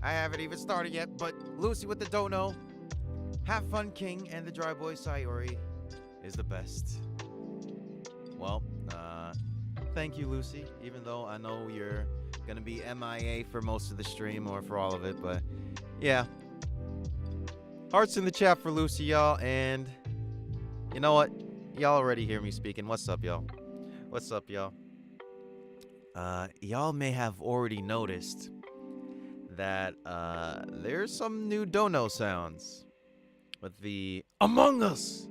I haven't even started yet, but Lucy with the dono, Have Fun King, and the Dry Boy Sayori is the best. Well, thank you, Lucy, even though I know you're gonna be MIA for most of the stream or for all of it, but yeah. Hearts in the chat for Lucy, y'all, and you know what? Y'all already hear me speaking. What's up, y'all? What's up, y'all? Y'all may have already noticed that there's some new dono sounds with the Among Us.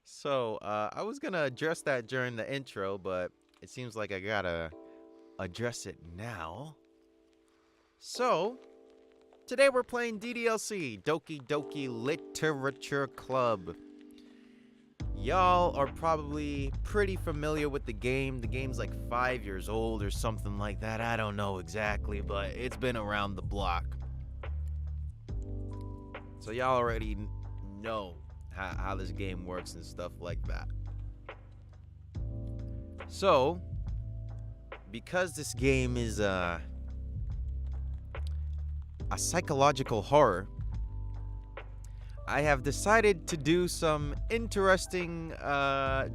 So I was gonna address that during the intro, but it seems like I gotta address it now. So today we're playing DDLC, Doki Doki Literature Club. Y'all are probably pretty familiar with the game. The game's like 5 years old or something like that. I don't know exactly, but it's been around the block. So y'all already know how this game works and stuff like that. So, because this game is a psychological horror, I have decided to do some interesting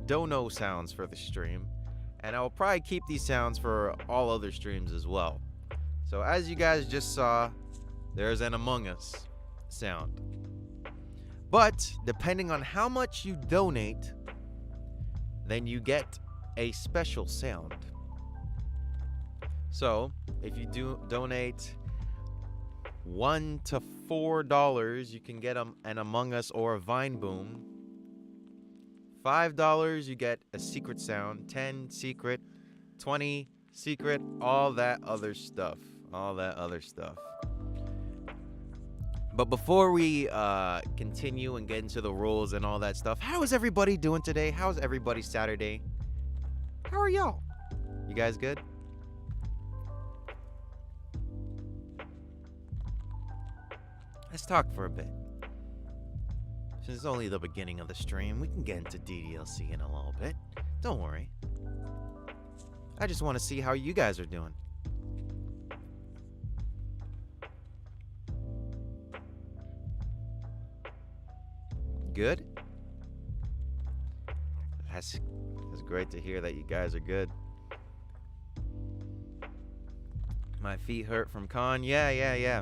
dono sounds for the stream, and I will probably keep these sounds for all other streams as well. So as you guys just saw, there's an Among Us sound. But depending on how much you donate, then you get a special sound. So if you do donate $1 to $4, you can get an Among Us or a Vine Boom. $5, you get a secret sound. 10 secret, 20 secret, all that other stuff. But before we continue and get into the rules and all that stuff, how is everybody doing today? How's everybody Saturday? How are y'all? You guys good? Let's talk for a bit. Since it's only the beginning of the stream, we can get into DDLC in a little bit. Don't worry. I just want to see how you guys are doing. Good? That's great to hear that you guys are good. My feet hurt from con. Yeah.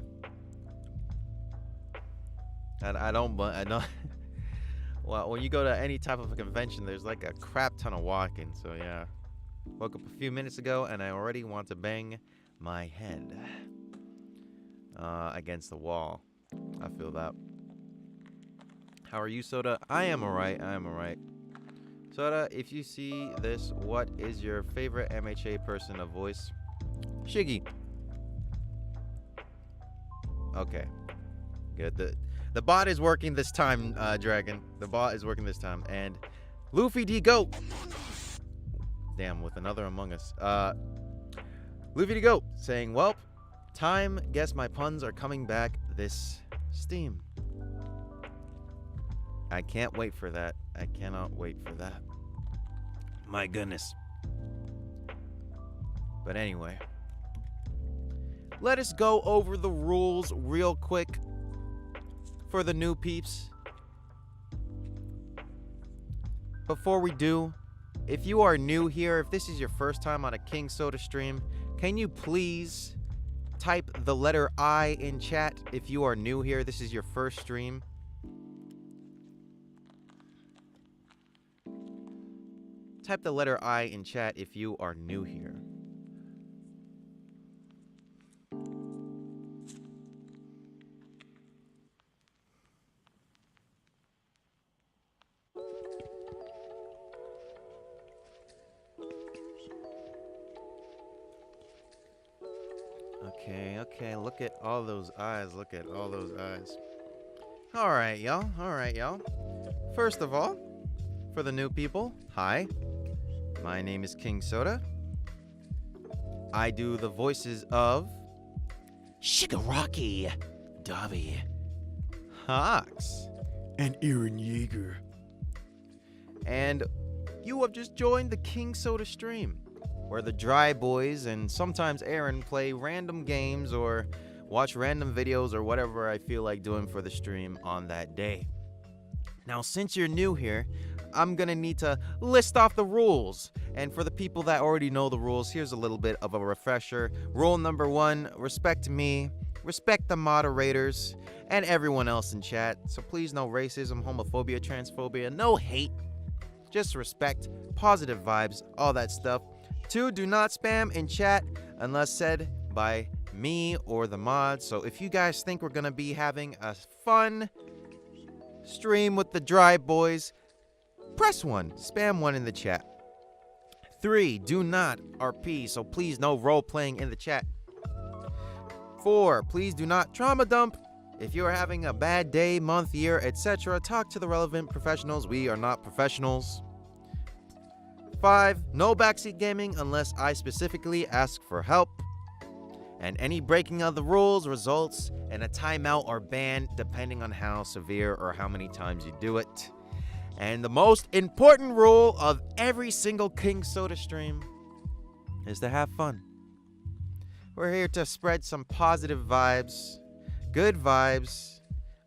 I don't. Well, when you go to any type of a convention, there's like a crap ton of walking. So yeah, woke up a few minutes ago and I already want to bang my head against the wall. I feel that. How are you, Soda? I am alright. Soda, if you see this, what is your favorite MHA person of voice? Shiggy. Okay. Good. The bot is working this time, Dragon. The bot is working this time. And Luffy D Goat. Damn, with another Among Us. Luffy D Goat saying, "Welp, time. Guess my puns are coming back this Steam." I can't wait for that. I cannot wait for that. My goodness. But anyway, let us go over the rules real quick for the new peeps. Before we do, if you are new here, if this is your first time on a King Soda stream, can you please type the letter I in chat if you are new here? This is your first stream. Type the letter I in chat if you are new here. Okay, look at all those eyes. All right, y'all. First of all, for the new people, hi. My name is King Soda. I do the voices of Shigaraki, Dabi, Hawks, and Aaron Yeager. And you have just joined the King Soda stream, where the Dry Boys and sometimes Aaron play random games or watch random videos or whatever I feel like doing for the stream on that day. Now, since you're new here, I'm gonna need to list off the rules. And for the people that already know the rules, here's a little bit of a refresher. Rule number 1, respect me, respect the moderators, and everyone else in chat. So please, no racism, homophobia, transphobia, no hate. Just respect, positive vibes, all that stuff. 2, do not spam in chat unless said by me or the mods. So if you guys think we're gonna be having a fun stream with the Dry Boys, press 1, spam 1 in the chat. 3, do not RP, so please no role playing in the chat. 4, please do not trauma dump. If you are having a bad day, month, year, etc., talk to the relevant professionals. We are not professionals. 5, no backseat gaming unless I specifically ask for help. And any breaking of the rules results in a timeout or ban, depending on how severe or how many times you do it. And the most important rule of every single King Soda stream is to have fun. We're here to spread some positive vibes, good vibes.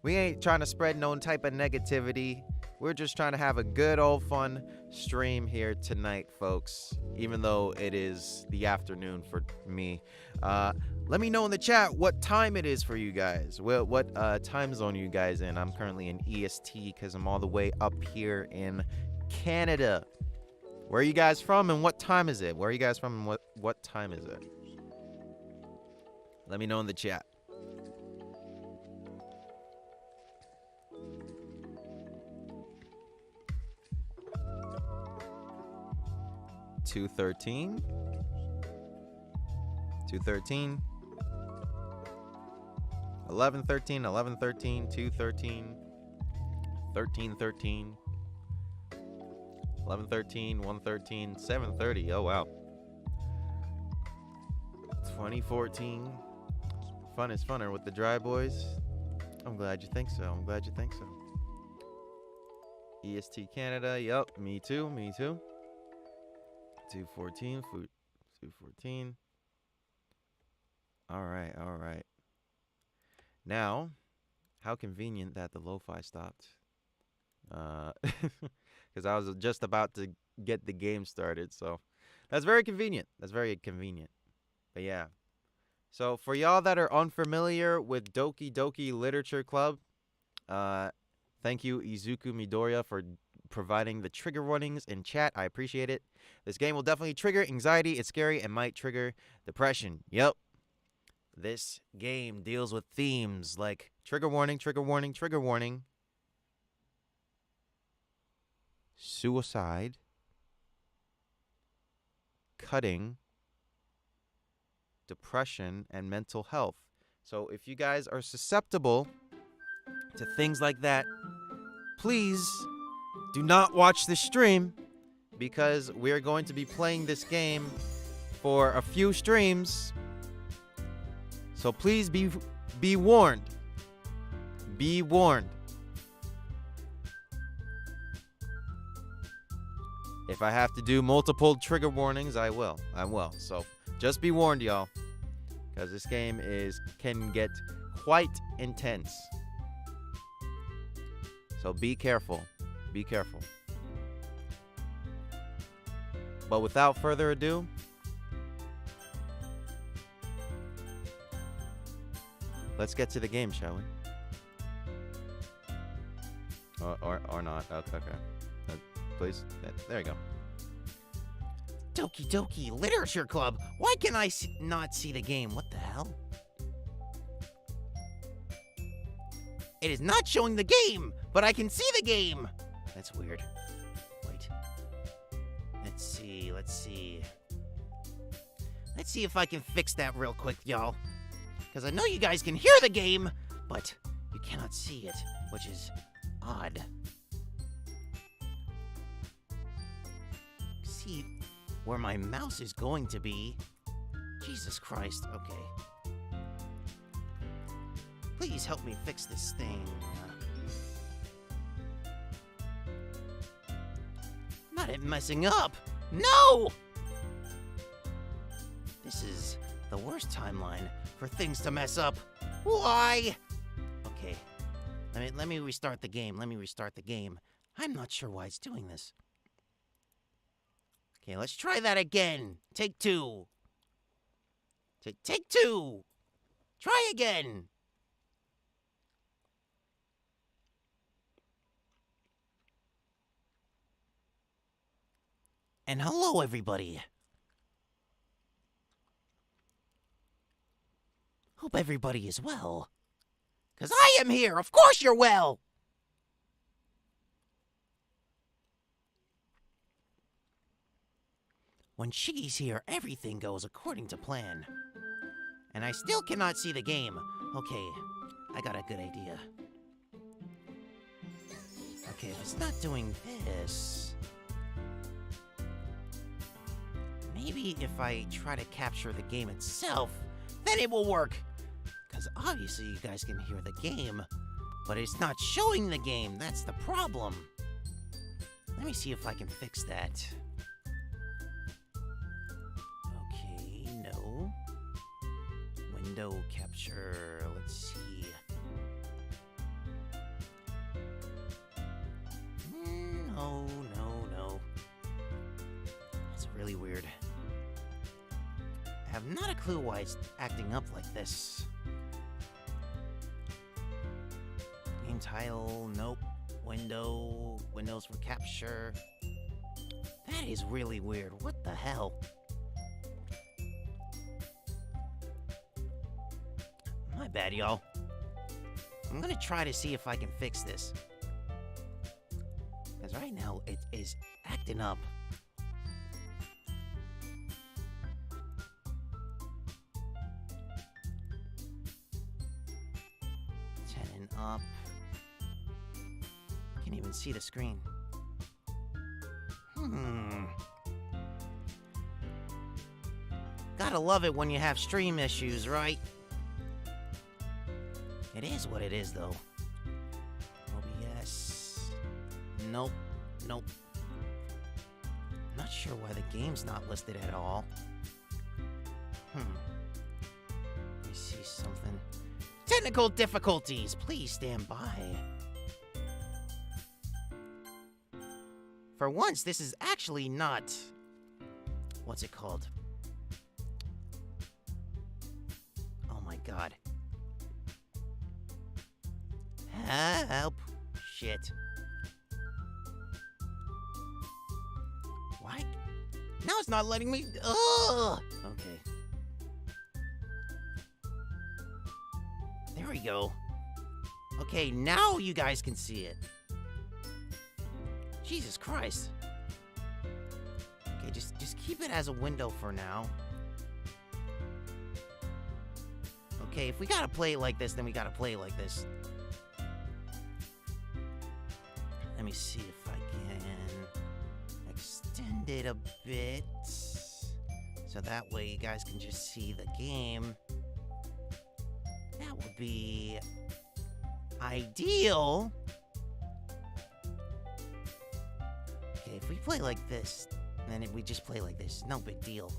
We ain't trying to spread no type of negativity. We're just trying to have a good old fun stream here tonight, folks, even though it is the afternoon for me. Let me know in the chat what time it is for you guys. What time zone are you guys in? I'm currently in EST because I'm all the way up here in Canada. Where are you guys from and what time is it? Where are you guys from and what time is it? Let me know in the chat. $213. 1113, 1113, 213, 1313, 1113, 113, 730. Oh wow. 2014. Fun is funner with the Dry Boys. I'm glad you think so. I'm glad you think so. EST Canada. Yup. Me too. Me too. 214. 214. All right. All right. Now, how convenient that the lo-fi stopped. Because I was just about to get the game started. So that's very convenient. That's very convenient. But yeah. So for y'all that are unfamiliar with Doki Doki Literature Club, thank you Izuku Midoriya for providing the trigger warnings in chat. I appreciate it. This game will definitely trigger anxiety. It's scary and might trigger depression. Yep. This game deals with themes like trigger warning, trigger warning, trigger warning, suicide, cutting, depression, and mental health. So if you guys are susceptible to things like that, please do not watch the stream because we're going to be playing this game for a few streams. So please be warned. Be warned. If I have to do multiple trigger warnings, I will. So just be warned, y'all, because this game can get quite intense. So be careful. Be careful. But without further ado, let's get to the game, shall we? Or not. Okay. Please. There you go. Doki Doki Literature Club. Why can I not see the game? What the hell? It is not showing the game, but I can see the game. That's weird. Wait. Let's see. Let's see if I can fix that real quick, y'all. Because I know you guys can hear the game, but you cannot see it, which is odd. See where my mouse is going to be Jesus Christ, okay. Please help me fix this thing. Not it messing up! No! This is the worst timeline for things to mess up. Why? Okay, let me restart the game. I'm not sure why it's doing this. Okay, let's try that again. Take two. Take two. Try again. And hello, everybody. Hope everybody is well. 'Cause I am here. Of course you're well. When Shigi's here, everything goes according to plan. And I still cannot see the game. Okay, I got a good idea. Okay, if it's not doing this... maybe if I try to capture the game itself, then it will work. Because obviously you guys can hear the game, but it's not showing the game. That's the problem. Let me see if I can fix that. Okay, no. Window capture, let's see. No. That's really weird. I have not a clue why it's acting up like this. Game title, nope. Windows for capture. That is really weird. What the hell? My bad, y'all. I'm gonna try to see if I can fix this. Because right now, it is acting up. Turning up. Can't even see the screen. Gotta love it when you have stream issues, right? It is what it is, though. OBS. Nope. Not sure why the game's not listed at all. Let me see something. Technical difficulties. Please stand by. For once, this is actually not... what's it called? Oh my god. Help. Shit. Why? Now it's not letting me... Ugh! Okay. There we go. Okay, now you guys can see it. Jesus Christ. Okay, just keep it as a window for now. Okay, if we gotta play it like this, then we gotta play it like this. Let me see if I can extend it a bit. So that way you guys can just see the game. That would be ideal. Okay, if we play like this, then if we just play like this, no big deal.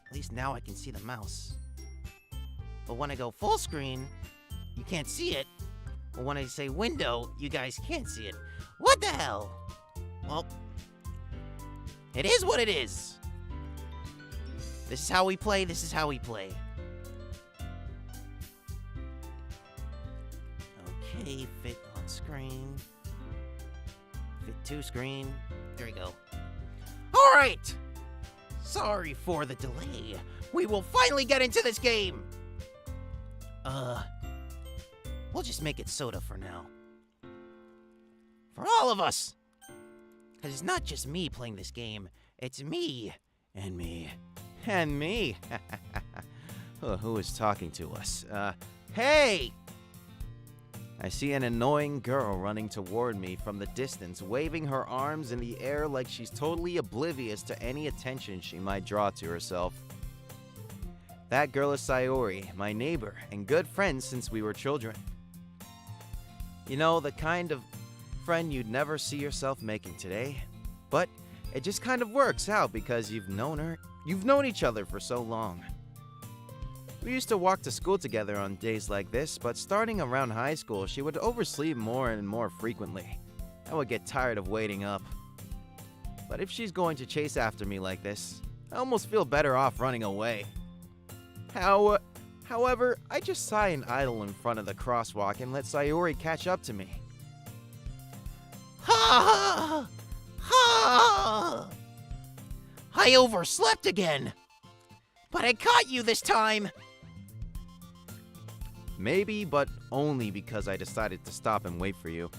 At least now I can see the mouse. But when I go full screen, you can't see it. But when I say window, you guys can't see it. What the hell? Well, it is what it is. This is how we play. Okay, fit on screen. Fit to screen. There we go. All right. Sorry for the delay. We will finally get into this game. We'll just make it soda for now. For all of us. Because it's not just me playing this game. It's me. And me. And me. Oh, who is talking to us? Hey! I see an annoying girl running toward me from the distance, waving her arms in the air like she's totally oblivious to any attention she might draw to herself. That girl is Sayori, my neighbor and good friend since we were children. You know, the kind of friend you'd never see yourself making today, but it just kind of works out because you've known each other for so long. We used to walk to school together on days like this, but starting around high school, she would oversleep more and more frequently. I would get tired of waiting up. But if she's going to chase after me like this, I almost feel better off running away. However, I just sigh and idle in front of the crosswalk and let Sayori catch up to me. Ha! Ha! I overslept again. But I caught you this time. Maybe, but only because I decided to stop and wait for you.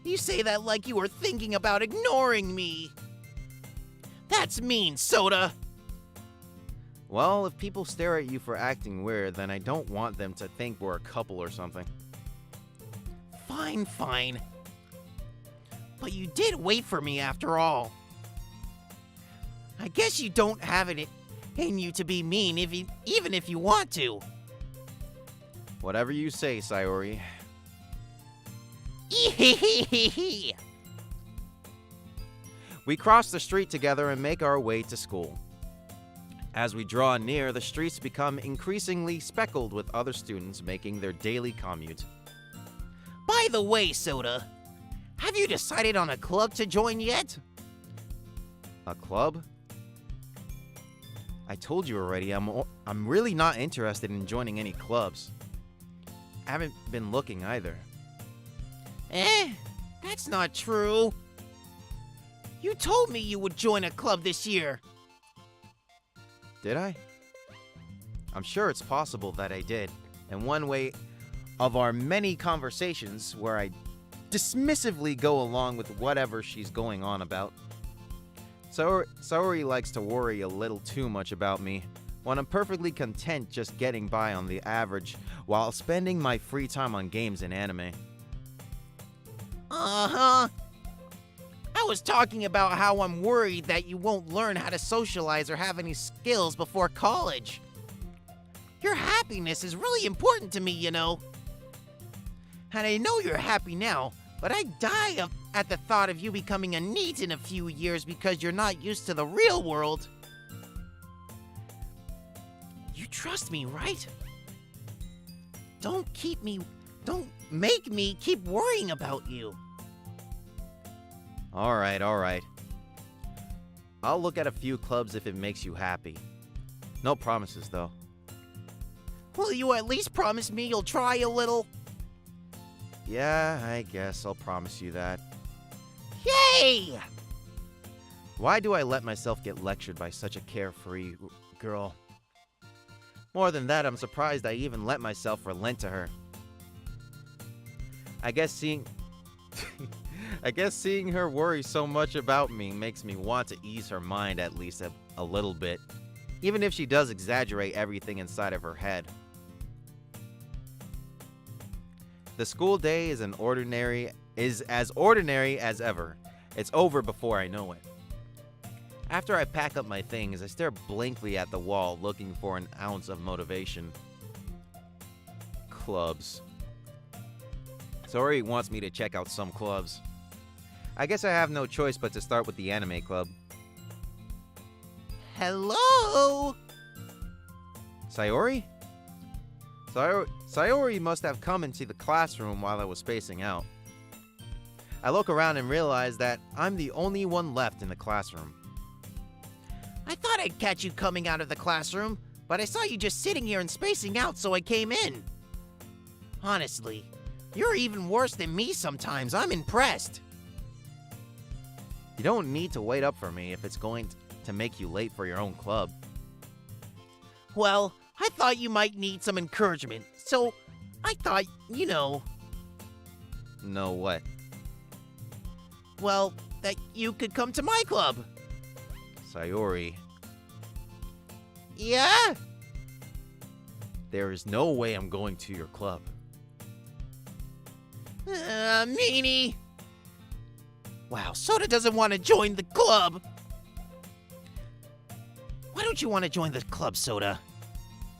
You say that like you were thinking about ignoring me. That's mean, Soda. Well, if people stare at you for acting weird, then I don't want them to think we're a couple or something. Fine, fine. But you did wait for me after all. I guess you don't have it in you to be mean even if you want to. Whatever you say, Sayori. We cross the street together and make our way to school. As we draw near, the streets become increasingly speckled with other students making their daily commute. By the way, Soda, have you decided on a club to join yet? A club? I told you already, I'm really not interested in joining any clubs. I haven't been looking either. That's not true. You told me you would join a club this year. Did I? I'm sure it's possible that I did. And one way of our many conversations where I dismissively go along with whatever she's going on about. Sayori likes to worry a little too much about me, when I'm perfectly content just getting by on the average while spending my free time on games and anime. Uh-huh. I was talking about how I'm worried that you won't learn how to socialize or have any skills before college. Your happiness is really important to me, you know. And I know you're happy now, but I die at the thought of you becoming a NEET in a few years because you're not used to the real world. You trust me, right? Don't make me keep worrying about you. Alright. I'll look at a few clubs if it makes you happy. No promises, though. Will you at least promise me you'll try a little? Yeah, I guess I'll promise you that. Yay! Why do I let myself get lectured by such a carefree girl? More than that, I'm surprised I even let myself relent to her. I guess seeing her worry so much about me makes me want to ease her mind at least a little bit, even if she does exaggerate everything inside of her head. The school day is as ordinary as ever. It's over before I know it. After I pack up my things, I stare blankly at the wall looking for an ounce of motivation. Clubs. Sayori wants me to check out some clubs. I guess I have no choice but to start with the anime club. Hello? Sayori? Sayori must have come into the classroom while I was spacing out. I look around and realize that I'm the only one left in the classroom. I thought I'd catch you coming out of the classroom, but I saw you just sitting here and spacing out, so I came in. Honestly, you're even worse than me sometimes. I'm impressed. You don't need to wait up for me if it's going to make you late for your own club. Well, I thought you might need some encouragement, so I thought, you know... Know what? Well, that you could come to my club. Sayori. Yeah? There is no way I'm going to your club. Meanie! Wow, Soda doesn't want to join the club. Why don't you want to join the club, Soda?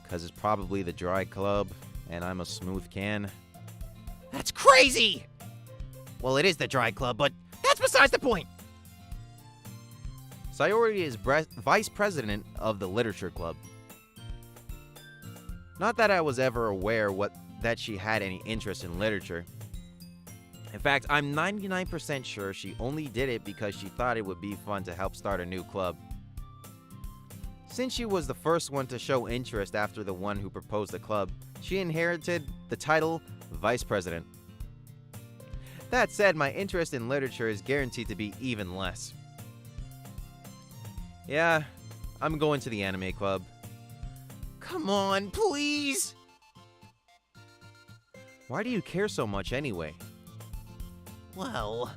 Because it's probably the dry club, and I'm a smooth can. That's crazy! Well, it is the dry club, but that's besides the point. Sayori is vice president of the literature club. Not that I was ever aware that she had any interest in literature. In fact, I'm 99% sure she only did it because she thought it would be fun to help start a new club. Since she was the first one to show interest after the one who proposed the club, she inherited the title Vice President. That said, my interest in literature is guaranteed to be even less. Yeah, I'm going to the anime club. Come on, please! Why do you care so much anyway? Well,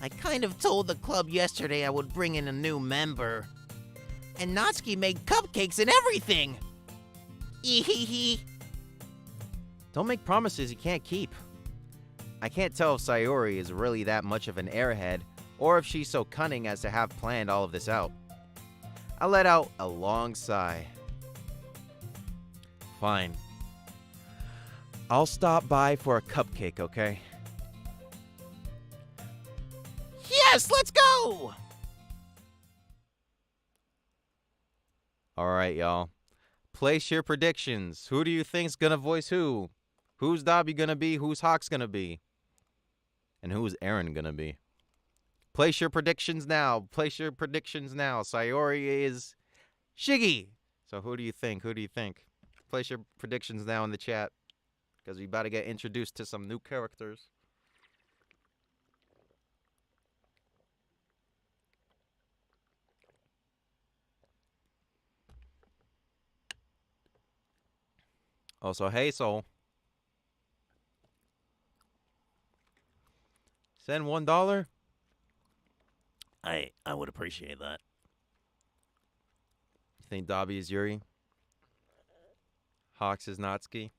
I kind of told the club yesterday I would bring in a new member. And Natsuki made cupcakes and everything! Ehehe. Don't make promises you can't keep. I can't tell if Sayori is really that much of an airhead, or if she's so cunning as to have planned all of this out. I let out a long sigh. Fine. I'll stop by for a cupcake, okay? Yes, let's go! Alright, y'all. Place your predictions. Who do you think's gonna voice who? Who's Dabi gonna be? Who's Hawk's gonna be? And who's Aaron gonna be? Place your predictions now. Place your predictions now. Sayori is Shiggy. So who do you think? Who do you think? Place your predictions now in the chat. Because we about to get introduced to some new characters. Also, hey, Soul. Send $1? I would appreciate that. You think Dabi is Yuri? Hawks is Natsuki?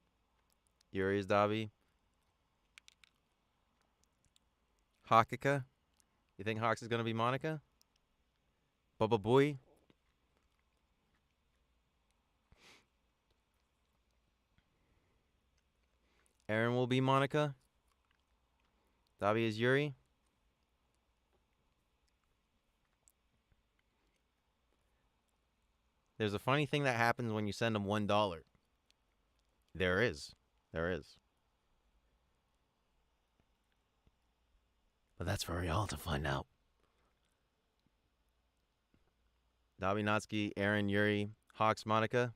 Yuri is Dabi? Hakika? You think Hawks is gonna be Monica? Bubba Boy? Aaron will be Monica? Dabi is Yuri? There's a funny thing that happens when you send them $1. There is. There is. But that's for y'all to find out. Dabi, Natsuki, Aaron, Yuri, Hawks, Monica.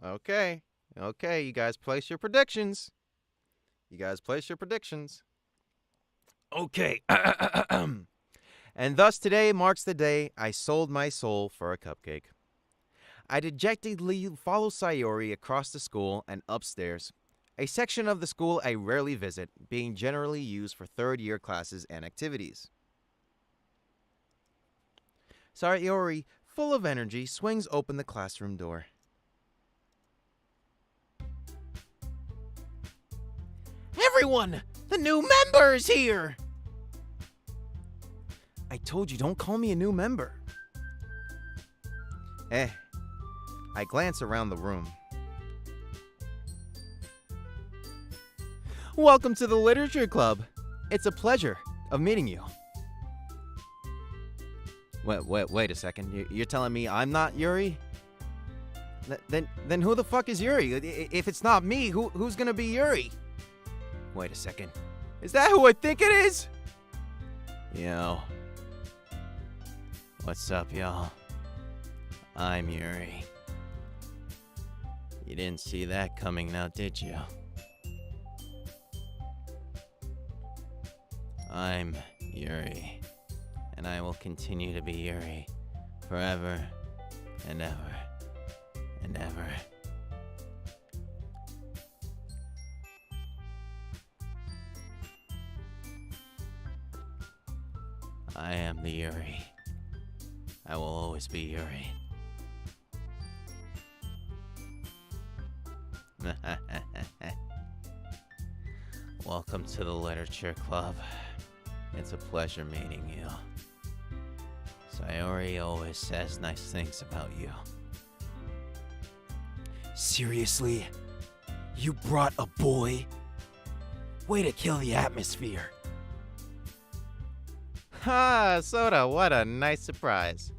Okay. Okay, you guys place your predictions. You guys place your predictions. Okay. And thus today marks the day I sold my soul for a cupcake. I dejectedly follow Sayori across the school and upstairs, a section of the school I rarely visit, being generally used for third-year classes and activities. Sayori, full of energy, swings open the classroom door. Everyone! The new member is here! I told you, don't call me a new member. I glance around the room. Welcome to the Literature Club. It's a pleasure of meeting you. Wait a second. You're telling me I'm not Yuri? Then who the fuck is Yuri? If it's not me, who's gonna be Yuri? Wait a second. Is that who I think it is? Yo. What's up, y'all? I'm Yuri. You didn't see that coming now, did you? I'm Yuri, and I will continue to be Yuri forever and ever and ever. I am the Yuri. I will always be Yuri. Welcome to the Literature Club. It's a pleasure meeting you. Sayori always says nice things about you. Seriously? You brought a boy? Way to kill the atmosphere. Ha, Soda, what a nice surprise.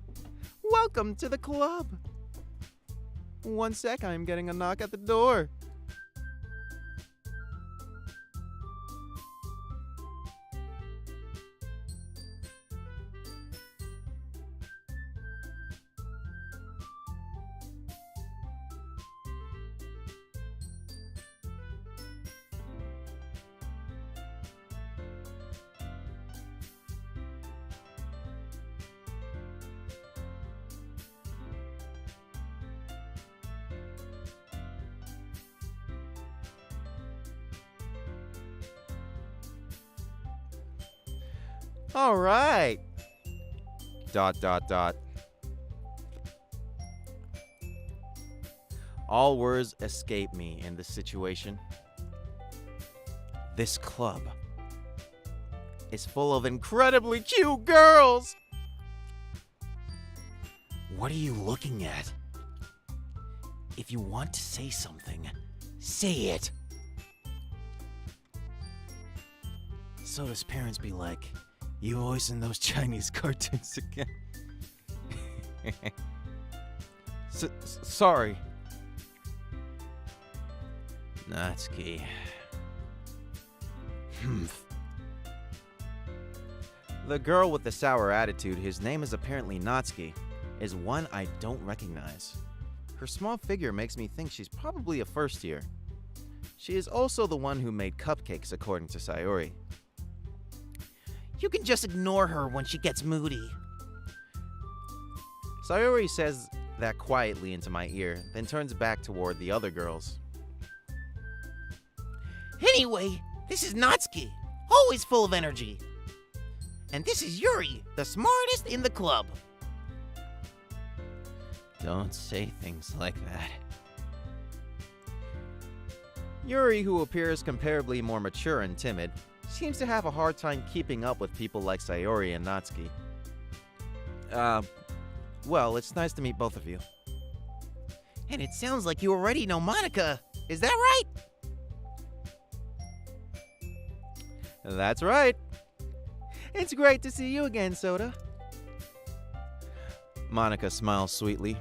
Welcome to the club. One sec, I'm getting a knock at the door. All right. ... All words escape me in this situation. This club is full of incredibly cute girls. What are you looking at? If you want to say something, say it. Soda's parents be like, you always in those Chinese cartoons again. Sorry. Natsuki. The girl with the sour attitude, whose name is apparently Natsuki, is one I don't recognize. Her small figure makes me think she's probably a first year. She is also the one who made cupcakes, according to Sayori. You can just ignore her when she gets moody. Sayori says that quietly into my ear, then turns back toward the other girls. Anyway, this is Natsuki, always full of energy. And this is Yuri, the smartest in the club. Don't say things like that. Yuri, who appears comparably more mature and timid, seems to have a hard time keeping up with people like Sayori and Natsuki. Well, it's nice to meet both of you. And it sounds like you already know Monica. Is that right? That's right. It's great to see you again, Soda. Monica smiles sweetly.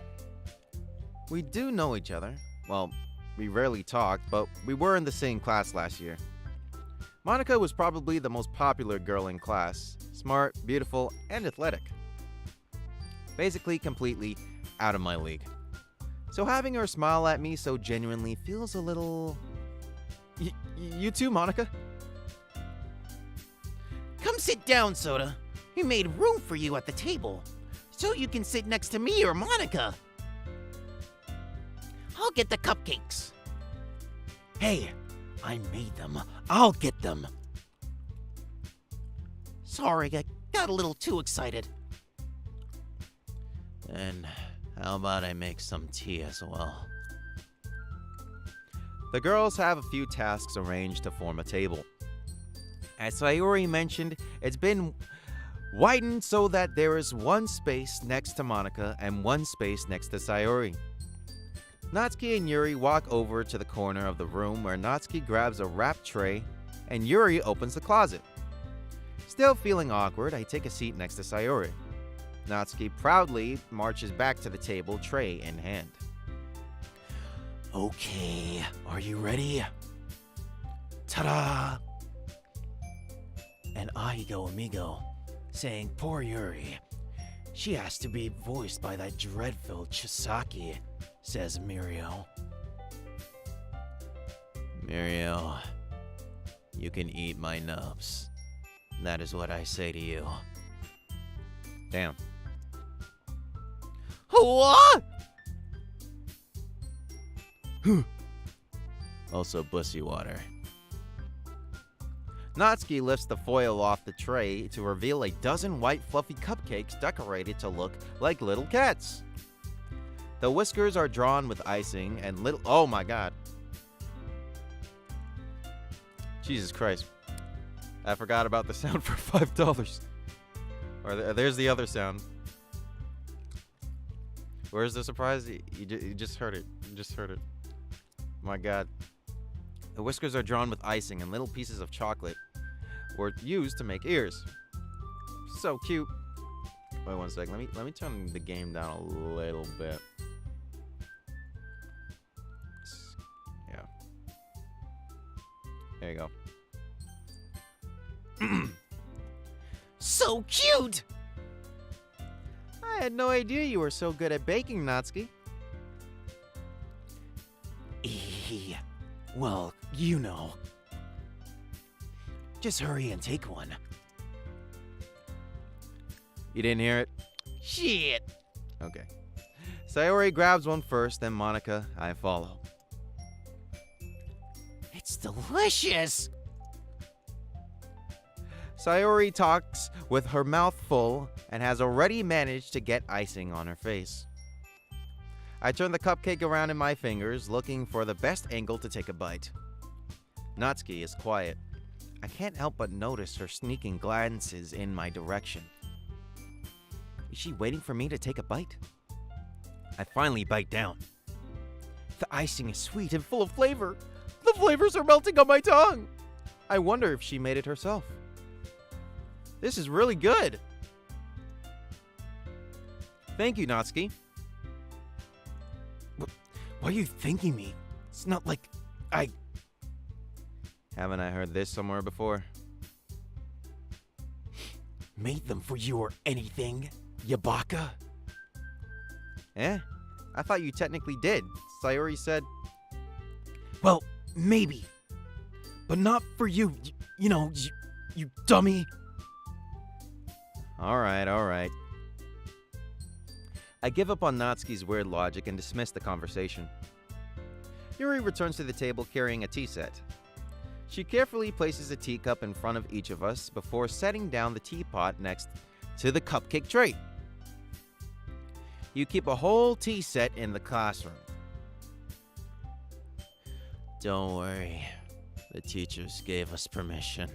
We do know each other. Well, we rarely talked, but we were in the same class last year. Monica was probably the most popular girl in class. Smart, beautiful, and athletic. Basically, completely out of my league. So having her smile at me so genuinely feels a little... You too, Monica? Come sit down, Soda. We made room for you at the table, so you can sit next to me or Monica. I'll get the cupcakes. Hey, I made them. I'll get them. Sorry, I got a little too excited. And how about I make some tea as well? The girls have a few tasks arranged to form a table. As Sayori mentioned, it's been widened so that there is one space next to Monica and one space next to Sayori. Natsuki and Yuri walk over to the corner of the room where Natsuki grabs a wrap tray and Yuri opens the closet. Still feeling awkward, I take a seat next to Sayori. Natsuki proudly marches back to the table, tray in hand. Okay, are you ready? Ta-da! And Aigo Amigo, saying poor Yuri. She has to be voiced by that dread-filled Chisaki, says Mirio. Mirio, you can eat my nubs. That is what I say to you. Damn. What? Also bussy water. Natsuki lifts the foil off the tray to reveal a dozen white fluffy cupcakes decorated to look like little cats. The whiskers are drawn with icing and little... Oh my god. Jesus Christ. I forgot about the sound for $5. Or there's the other sound. Where's the surprise? You just heard it. You just heard it. My God. The whiskers are drawn with icing, and little pieces of chocolate were used to make ears. So cute. Wait 1 sec. Let me turn the game down a little bit. Yeah. There you go. So cute! I had no idea you were so good at baking, Natsuki. Well, you know. Just hurry and take one. You didn't hear it? Shit! Okay. Sayori grabs one first, then Monica, I follow. It's delicious! Sayori talks with her mouth full and has already managed to get icing on her face. I turn the cupcake around in my fingers, looking for the best angle to take a bite. Natsuki is quiet. I can't help but notice her sneaking glances in my direction. Is she waiting for me to take a bite? I finally bite down. The icing is sweet and full of flavor. The flavors are melting on my tongue. I wonder if she made it herself. This is really good. Thank you, Natsuki. Why are you thanking me? It's not like I... Haven't I heard this somewhere before? made them for you or anything, Yabaka? Eh? I thought you technically did. Sayori said... Well, maybe. But not for you, you dummy. Alright. I give up on Natsuki's weird logic and dismiss the conversation. Yuri returns to the table carrying a tea set. She carefully places a teacup in front of each of us before setting down the teapot next to the cupcake tray. You keep a whole tea set in the classroom. Don't worry. The teachers gave us permission.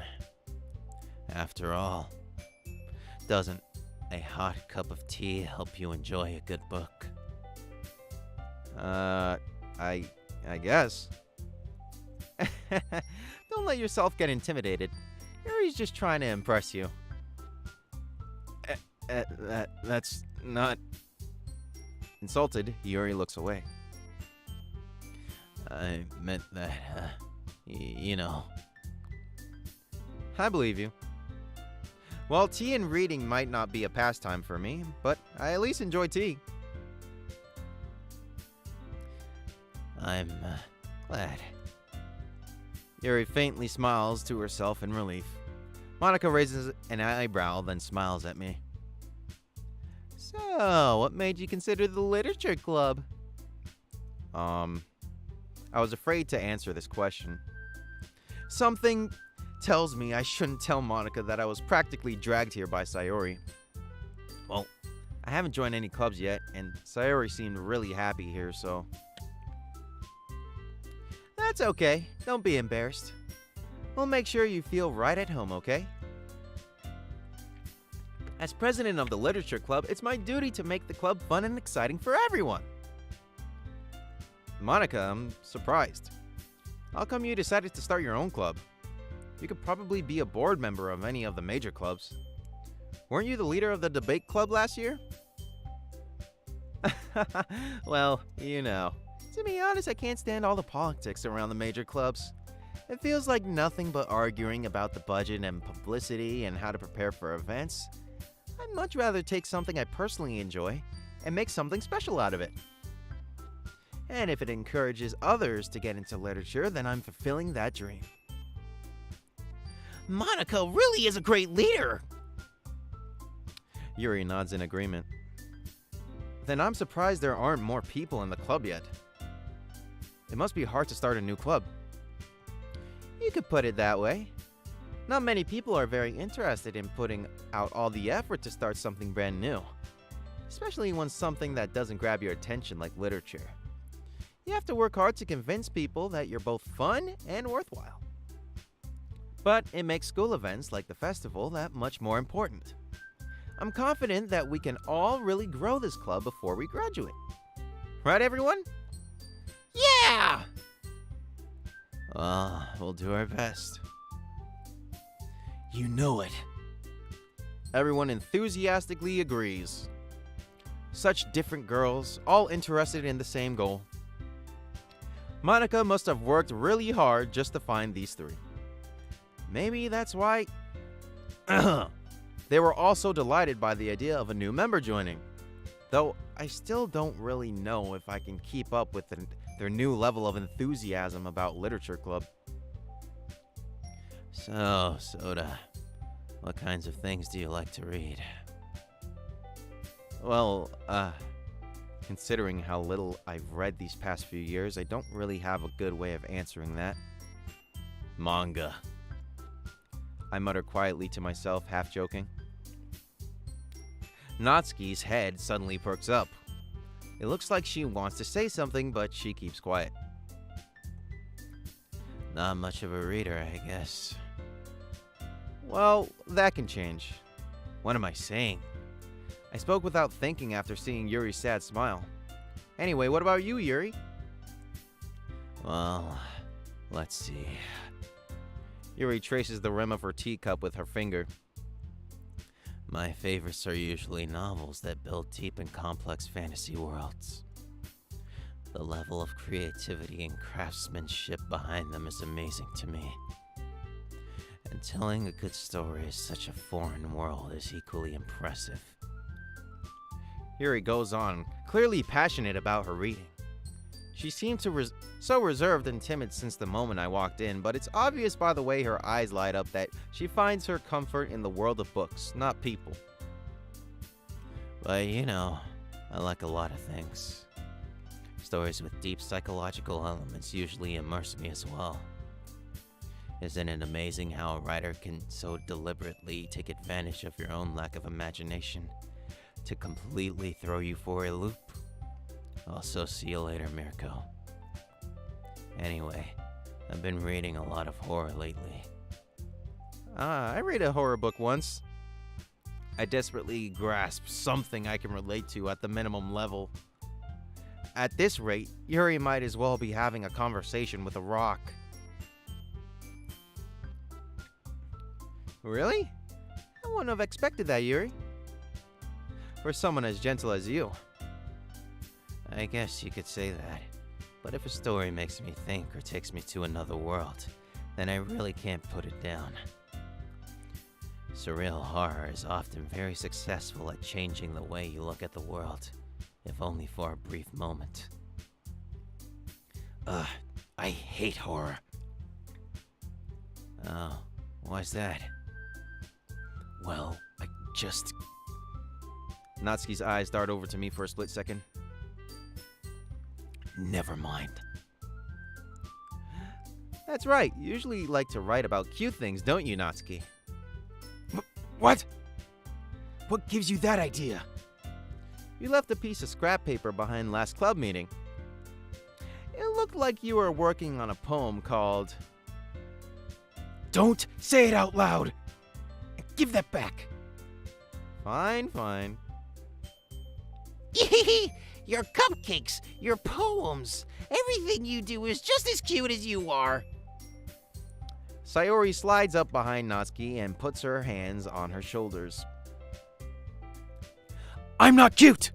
After all, doesn't a hot cup of tea help you enjoy a good book? I guess. Don't let yourself get intimidated. Yuri's just trying to impress you. That's not... Insulted, Yuri looks away. I meant that, I believe you. Well, tea and reading might not be a pastime for me, but I at least enjoy tea. I'm glad. Yuri faintly smiles to herself in relief. Monica raises an eyebrow, then smiles at me. So, what made you consider the literature club? I was afraid to answer this question. Something tells me I shouldn't tell Monica that I was practically dragged here by Sayori. Well, I haven't joined any clubs yet, and Sayori seemed really happy here, so... That's okay. Don't be embarrassed. We'll make sure you feel right at home, okay? As president of the literature club, it's my duty to make the club fun and exciting for everyone. Monica, I'm surprised. How come you decided to start your own club? You could probably be a board member of any of the major clubs. Weren't you the leader of the debate club last year? Well, To be honest, I can't stand all the politics around the major clubs. It feels like nothing but arguing about the budget and publicity and how to prepare for events. I'd much rather take something I personally enjoy and make something special out of it. And if it encourages others to get into literature, then I'm fulfilling that dream. Monica really is a great leader. Yuri nods in agreement. Then I'm surprised there aren't more people in the club yet. It must be hard to start a new club. You could put it that way. Not many people are very interested in putting out all the effort to start something brand new, especially when something that doesn't grab your attention like literature. You have to work hard to convince people that you're both fun and worthwhile. But it makes school events like the festival that much more important. I'm confident that we can all really grow this club before we graduate. Right, everyone? Yeah! Well, we'll do our best. You know it. Everyone enthusiastically agrees. Such different girls, all interested in the same goal. Monica must have worked really hard just to find these three. Maybe that's why they were also delighted by the idea of a new member joining. Though I still don't really know if I can keep up with their new level of enthusiasm about Literature Club. So, Soda, what kinds of things do you like to read? Well, considering how little I've read these past few years, I don't really have a good way of answering that. Manga. I mutter quietly to myself, half joking. Natsuki's head suddenly perks up. It looks like she wants to say something, but she keeps quiet. Not much of a reader, I guess. Well, that can change. What am I saying? I spoke without thinking after seeing Yuri's sad smile. Anyway, what about you, Yuri? Well, let's see. Yuri traces the rim of her teacup with her finger. My favorites are usually novels that build deep and complex fantasy worlds. The level of creativity and craftsmanship behind them is amazing to me. And telling a good story in such a foreign world is equally impressive. Yuri goes on, clearly passionate about her reading. She seemed so reserved and timid since the moment I walked in, but it's obvious by the way her eyes light up that she finds her comfort in the world of books, not people. But you know, I like a lot of things. Stories with deep psychological elements usually immerse me as well. Isn't it amazing how a writer can so deliberately take advantage of your own lack of imagination to completely throw you for a loop? Also, see you later, Mirko. Anyway, I've been reading a lot of horror lately. I read a horror book once. I desperately grasp something I can relate to at the minimum level. At this rate, Yuri might as well be having a conversation with a rock. Really? I wouldn't have expected that, Yuri. For someone as gentle as you. I guess you could say that. But if a story makes me think or takes me to another world, then I really can't put it down. Surreal horror is often very successful at changing the way you look at the world, if only for a brief moment. I hate horror. Oh, why's that? Well, I just... Natsuki's eyes dart over to me for a split second. Never mind. That's right. You usually like to write about cute things, don't you, Natsuki? What? What gives you that idea? You left a piece of scrap paper behind last club meeting. It looked like you were working on a poem called... Don't say it out loud! Give that back! Fine, fine. Your cupcakes, your poems, everything you do is just as cute as you are. Sayori slides up behind Natsuki and puts her hands on her shoulders. I'm not cute!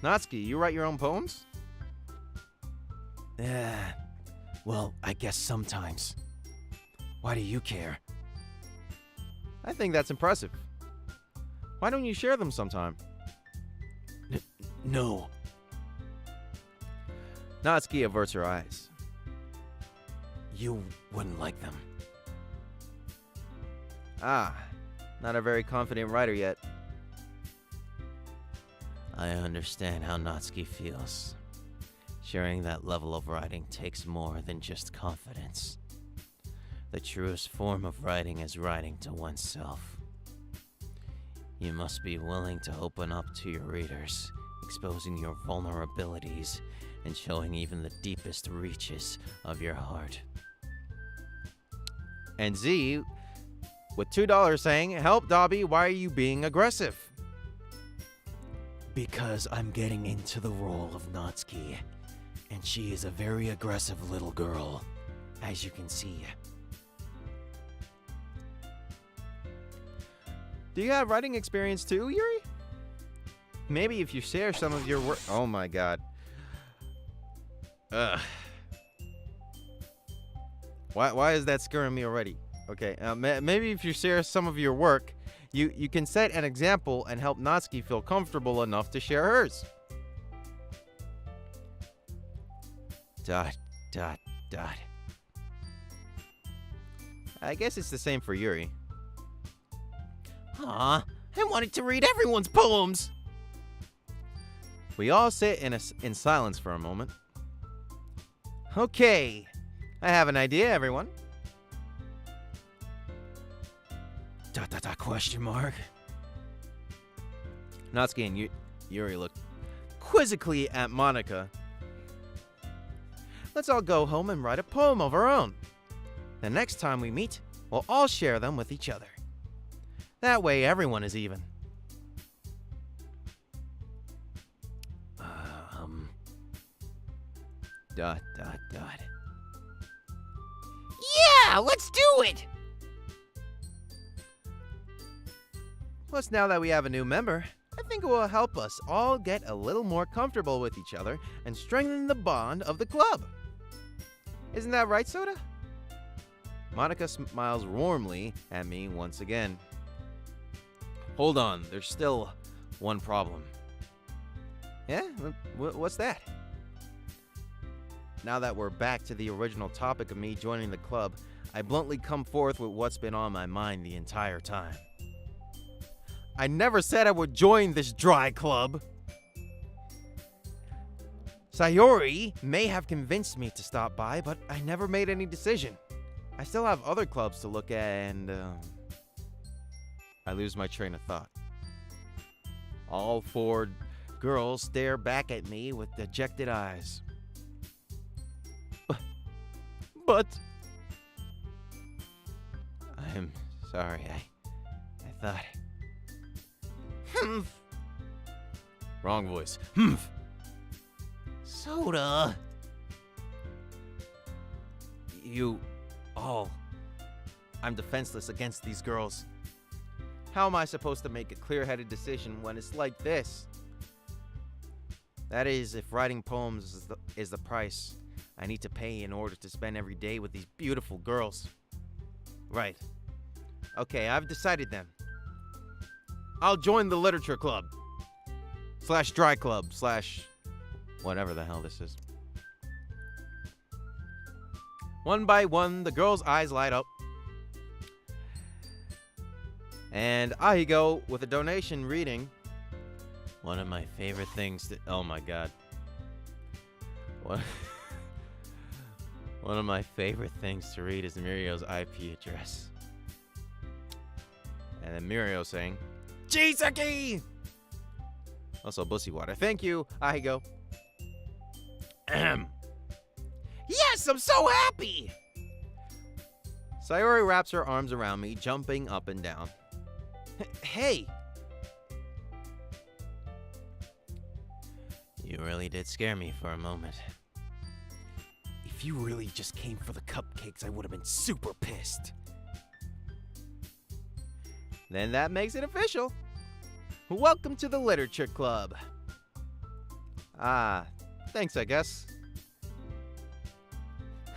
Natsuki, you write your own poems? Well, I guess sometimes. Why do you care? I think that's impressive. Why don't you share them sometime? No. Natsuki averts her eyes. You wouldn't like them. Ah, not a very confident writer yet. I understand how Natsuki feels. Sharing that level of writing takes more than just confidence. The truest form of writing is writing to oneself. You must be willing to open up to your readers, exposing your vulnerabilities and showing even the deepest reaches of your heart. And Z, with $2 saying, "Help, Dabi, why are you being aggressive?" Because I'm getting into the role of Natsuki, and she is a very aggressive little girl, as you can see. Do you have writing experience too, Yuri? Maybe if you share some of your work. Oh my god. Ugh. Why is that scaring me already? Okay, maybe if you share some of your work, you can set an example and help Natsuki feel comfortable enough to share hers. ... I guess it's the same for Yuri. Aw, I wanted to read everyone's poems. We all sit in silence for a moment. Okay, I have an idea, everyone. ... Question mark? Natsuki and Yuri look quizzically at Monica. Let's all go home and write a poem of our own. The next time we meet, we'll all share them with each other. That way, everyone is even. Yeah, let's do it. Plus, now that we have a new member, I think it will help us all get a little more comfortable with each other and strengthen the bond of the club. Isn't that right, Soda? Monica smiles warmly at me once again. Hold on, there's still one problem. Yeah? What's that? Now that we're back to the original topic of me joining the club, I bluntly come forth with what's been on my mind the entire time. I never said I would join this dry club. Sayori may have convinced me to stop by, but I never made any decision. I still have other clubs to look at, and I lose my train of thought. All four girls stare back at me with dejected eyes. But I'm sorry, I thought... Humph. Wrong voice. Soda. You all... I'm defenseless against these girls. How am I supposed to make a clear-headed decision when it's like this? That is, if writing poems is the price I need to pay in order to spend every day with these beautiful girls. Right. Okay, I've decided then. I'll join the literature club. / dry club / whatever the hell this is. One by one, the girls' eyes light up. And Ahigo, with a donation, reading, One of my favorite things to... Oh my god. One of my favorite things to read is Mirio's IP address. And then Mirio saying, Chisaki! Also, Bussy Water. Thank you, Ahigo. Ahem. Yes, I'm so happy! Sayori wraps her arms around me, jumping up and down. Hey! You really did scare me for a moment. If you really just came for the cupcakes, I would have been super pissed. Then that makes it official. Welcome to the Literature Club. Ah, thanks, I guess.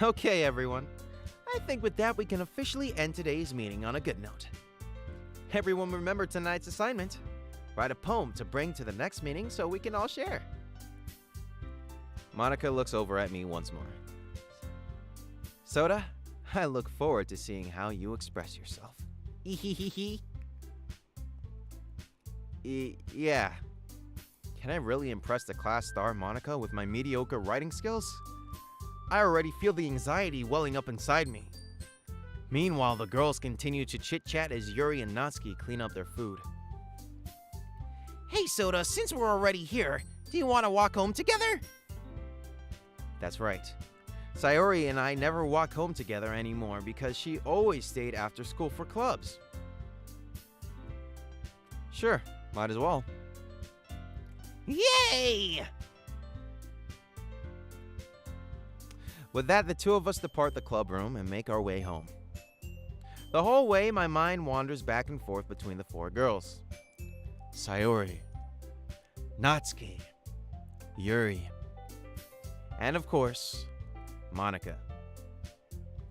Okay, everyone. I think with that we can officially end today's meeting on a good note. Everyone remember tonight's assignment. Write a poem to bring to the next meeting so we can all share. Monica looks over at me once more. Soda, I look forward to seeing how you express yourself. Ehehehe. Yeah. Can I really impress the class star Monica with my mediocre writing skills? I already feel the anxiety welling up inside me. Meanwhile, the girls continue to chit-chat as Yuri and Natsuki clean up their food. Hey, Soda, since we're already here, do you want to walk home together? That's right. Sayori and I never walk home together anymore because she always stayed after school for clubs. Sure, might as well. Yay! With that, the two of us depart the club room and make our way home. The whole way, my mind wanders back and forth between the four girls. Sayori, Natsuki, Yuri, and of course, Monica.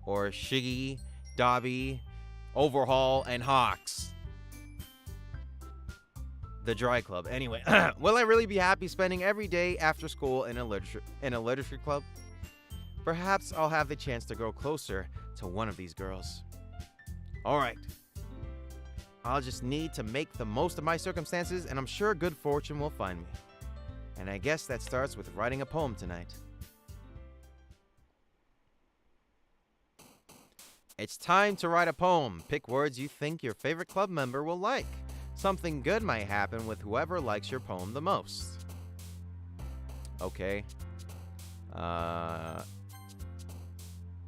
Or Shiggy, Dabi, Overhaul, and Hawks. The Dry Club. Anyway, will I really be happy spending every day after school in a literature club? Perhaps I'll have the chance to grow closer to one of these girls. Alright. I'll just need to make the most of my circumstances, and I'm sure good fortune will find me. And I guess that starts with writing a poem tonight. It's time to write a poem. Pick words you think your favorite club member will like. Something good might happen with whoever likes your poem the most. Okay.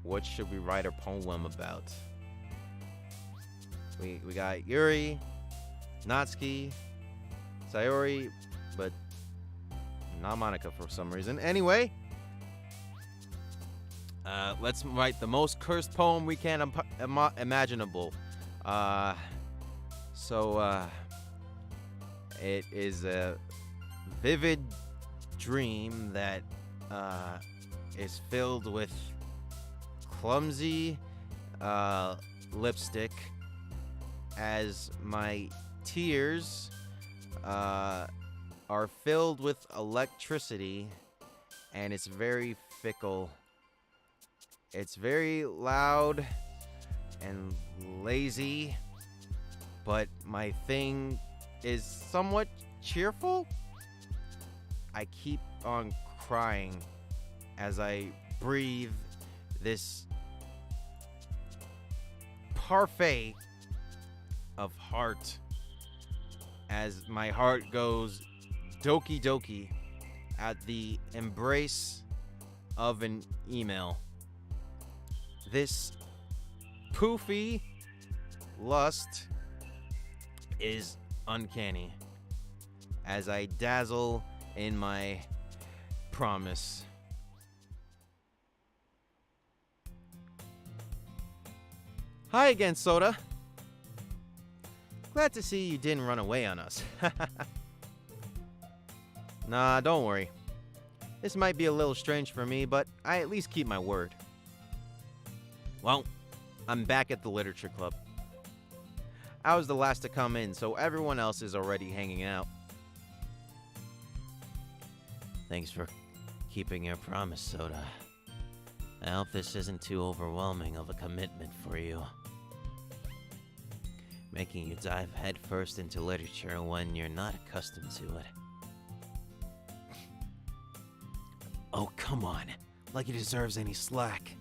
What should we write a poem about? We got Yuri, Natsuki, Sayori, but not Monica for some reason. Anyway, let's write the most cursed poem we can imaginable. It is a vivid dream that is filled with clumsy lipstick as my tears are filled with electricity, and it's very fickle. It's very loud and lazy, but my thing is somewhat cheerful. I keep on crying as I breathe this parfait of heart as my heart goes Doki Doki at the embrace of an email. This poofy lust is uncanny as I dazzle in my promise. Hi again, Soda. Glad to see you didn't run away on us. Nah, don't worry. This might be a little strange for me, but I at least keep my word. Well, I'm back at the literature club. I was the last to come in, so everyone else is already hanging out. Thanks for keeping your promise, Soda. I hope this isn't too overwhelming of a commitment for you. Making you dive headfirst into literature when you're not accustomed to it. Oh, come on. Like he deserves any slack.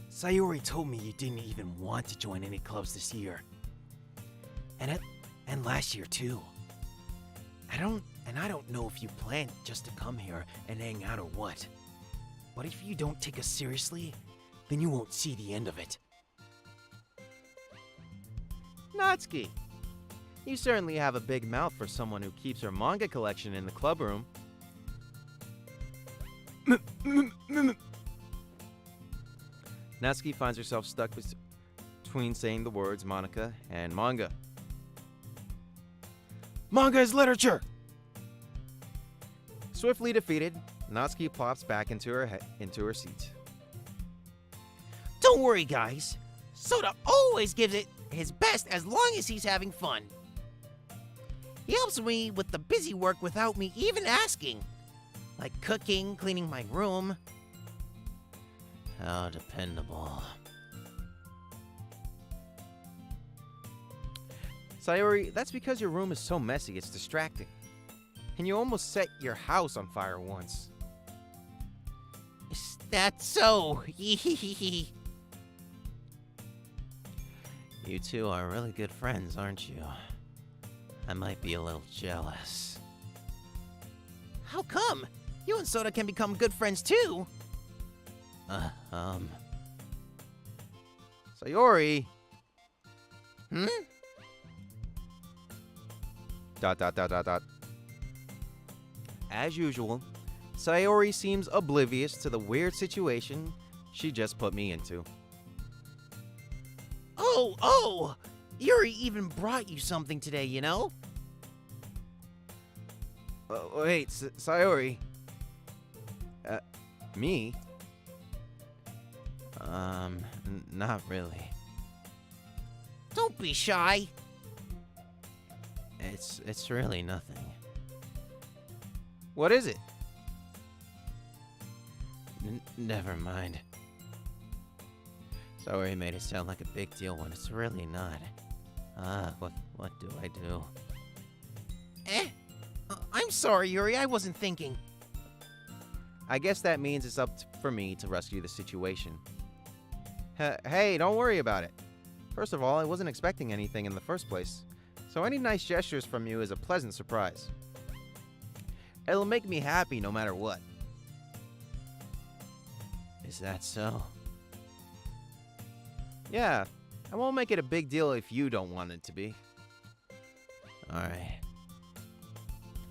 Sayori told me you didn't even want to join any clubs this year. And last year, too. I don't know if you plan just to come here and hang out or what. But if you don't take us seriously, then you won't see the end of it. Natsuki, you certainly have a big mouth for someone who keeps her manga collection in the club room. Natsuki finds herself stuck between saying the words Monica and manga. Manga is literature! Swiftly defeated, Natsuki plops back into her seat. Don't worry, guys. Soda always gives it his best as long as he's having fun. He helps me with the busy work without me even asking. Like cooking, cleaning my room. How dependable. Sayori, that's because your room is so messy it's distracting. And you almost set your house on fire once. Is that so? You two are really good friends, aren't you? I might be a little jealous. How come? You and Soda can become good friends too. Sayori! Hmm? Dot dot dot dot dot. As usual, Sayori seems oblivious to the weird situation she just put me into. Oh! Yuri even brought you something today, you know? Wait, Sayori. Me? Not really. Don't be shy. It's really nothing. What is it? Never mind. Sorry, made it sound like a big deal when it's really not. What do I do? I'm sorry, Yuri. I wasn't thinking. I guess that means it's up for me to rescue the situation. Hey, don't worry about it. First of all, I wasn't expecting anything in the first place, so any nice gestures from you is a pleasant surprise. It'll make me happy no matter what. Is that so? Yeah, I won't make it a big deal if you don't want it to be. Alright.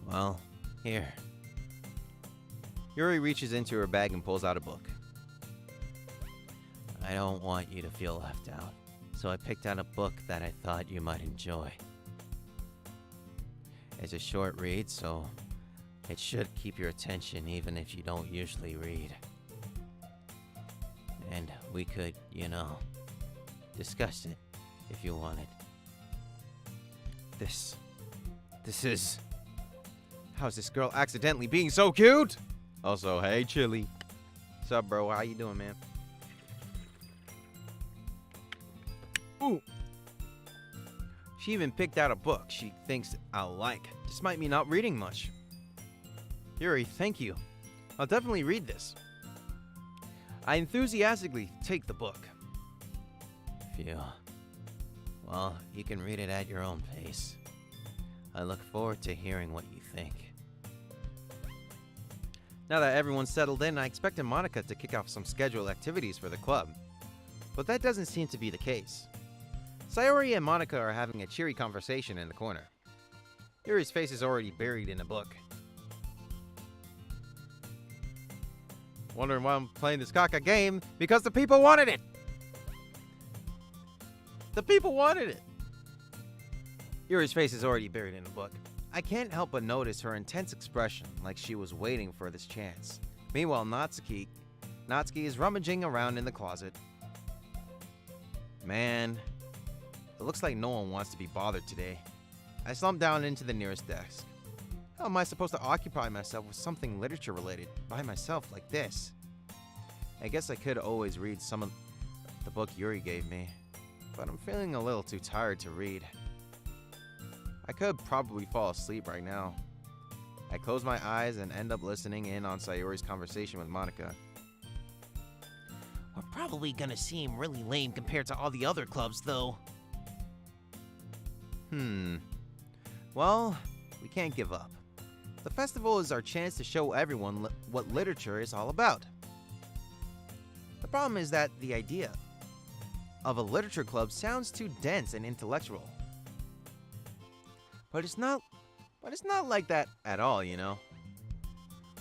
Well, here. Yuri reaches into her bag and pulls out a book. I don't want you to feel left out, so I picked out a book that I thought you might enjoy. It's a short read, so it should keep your attention even if you don't usually read. And we could, discuss it if you wanted. This is... How's this girl accidentally being so cute? Also, hey, Chili. What's up, bro? How you doing, man? Ooh. She even picked out a book she thinks I'll like, despite me not reading much. Yuri, thank you. I'll definitely read this. I enthusiastically take the book. Phew. Well, you can read it at your own pace. I look forward to hearing what you think. Now that everyone's settled in, I expected Monica to kick off some scheduled activities for the club. But that doesn't seem to be the case. Sayori and Monica are having a cheery conversation in the corner. Yuri's face is already buried in a book. Wondering why I'm playing this caca game? Because the people wanted it! The people wanted it! Yuri's face is already buried in a book. I can't help but notice her intense expression, like she was waiting for this chance. Meanwhile, Natsuki is rummaging around in the closet. Man, it looks like no one wants to be bothered today. I slump down into the nearest desk. How am I supposed to occupy myself with something literature related by myself like this? I guess I could always read some of the book Yuri gave me, but I'm feeling a little too tired to read. I could probably fall asleep right now. I close my eyes and end up listening in on Sayori's conversation with Monica. We're probably gonna seem really lame compared to all the other clubs, though. Well, we can't give up. The festival is our chance to show everyone what literature is all about. The problem is that the idea of a literature club sounds too dense and intellectual. But it's not like that at all, you know?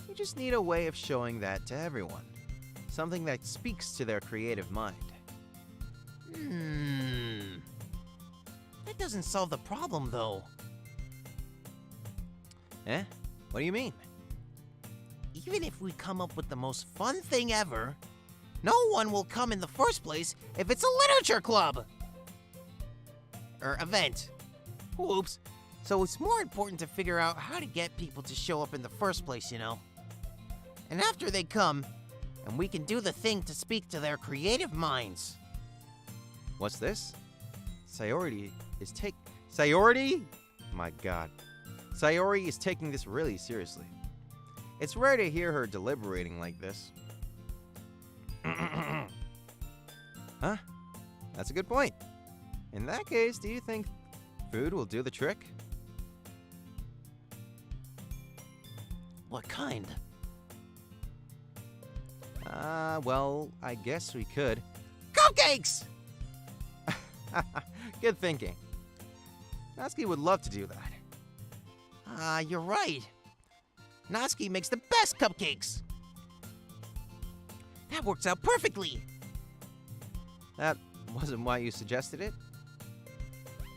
We just need a way of showing that to everyone. Something that speaks to their creative mind. That doesn't solve the problem, though. Eh? What do you mean? Even if we come up with the most fun thing ever, no one will come in the first place if it's a literature club! Or event. Whoops. So it's more important to figure out how to get people to show up in the first place, you know? And after they come, and we can do the thing to speak to their creative minds. What's this? Sayori is Sayori? My god. Sayori is taking this really seriously. It's rare to hear her deliberating like this. Huh? That's a good point. In that case, do you think food will do the trick? What kind? Well, I guess we could. Cupcakes! Good thinking. Natsuki would love to do that. You're right. Natsuki makes the best cupcakes. That works out perfectly. That wasn't why you suggested it?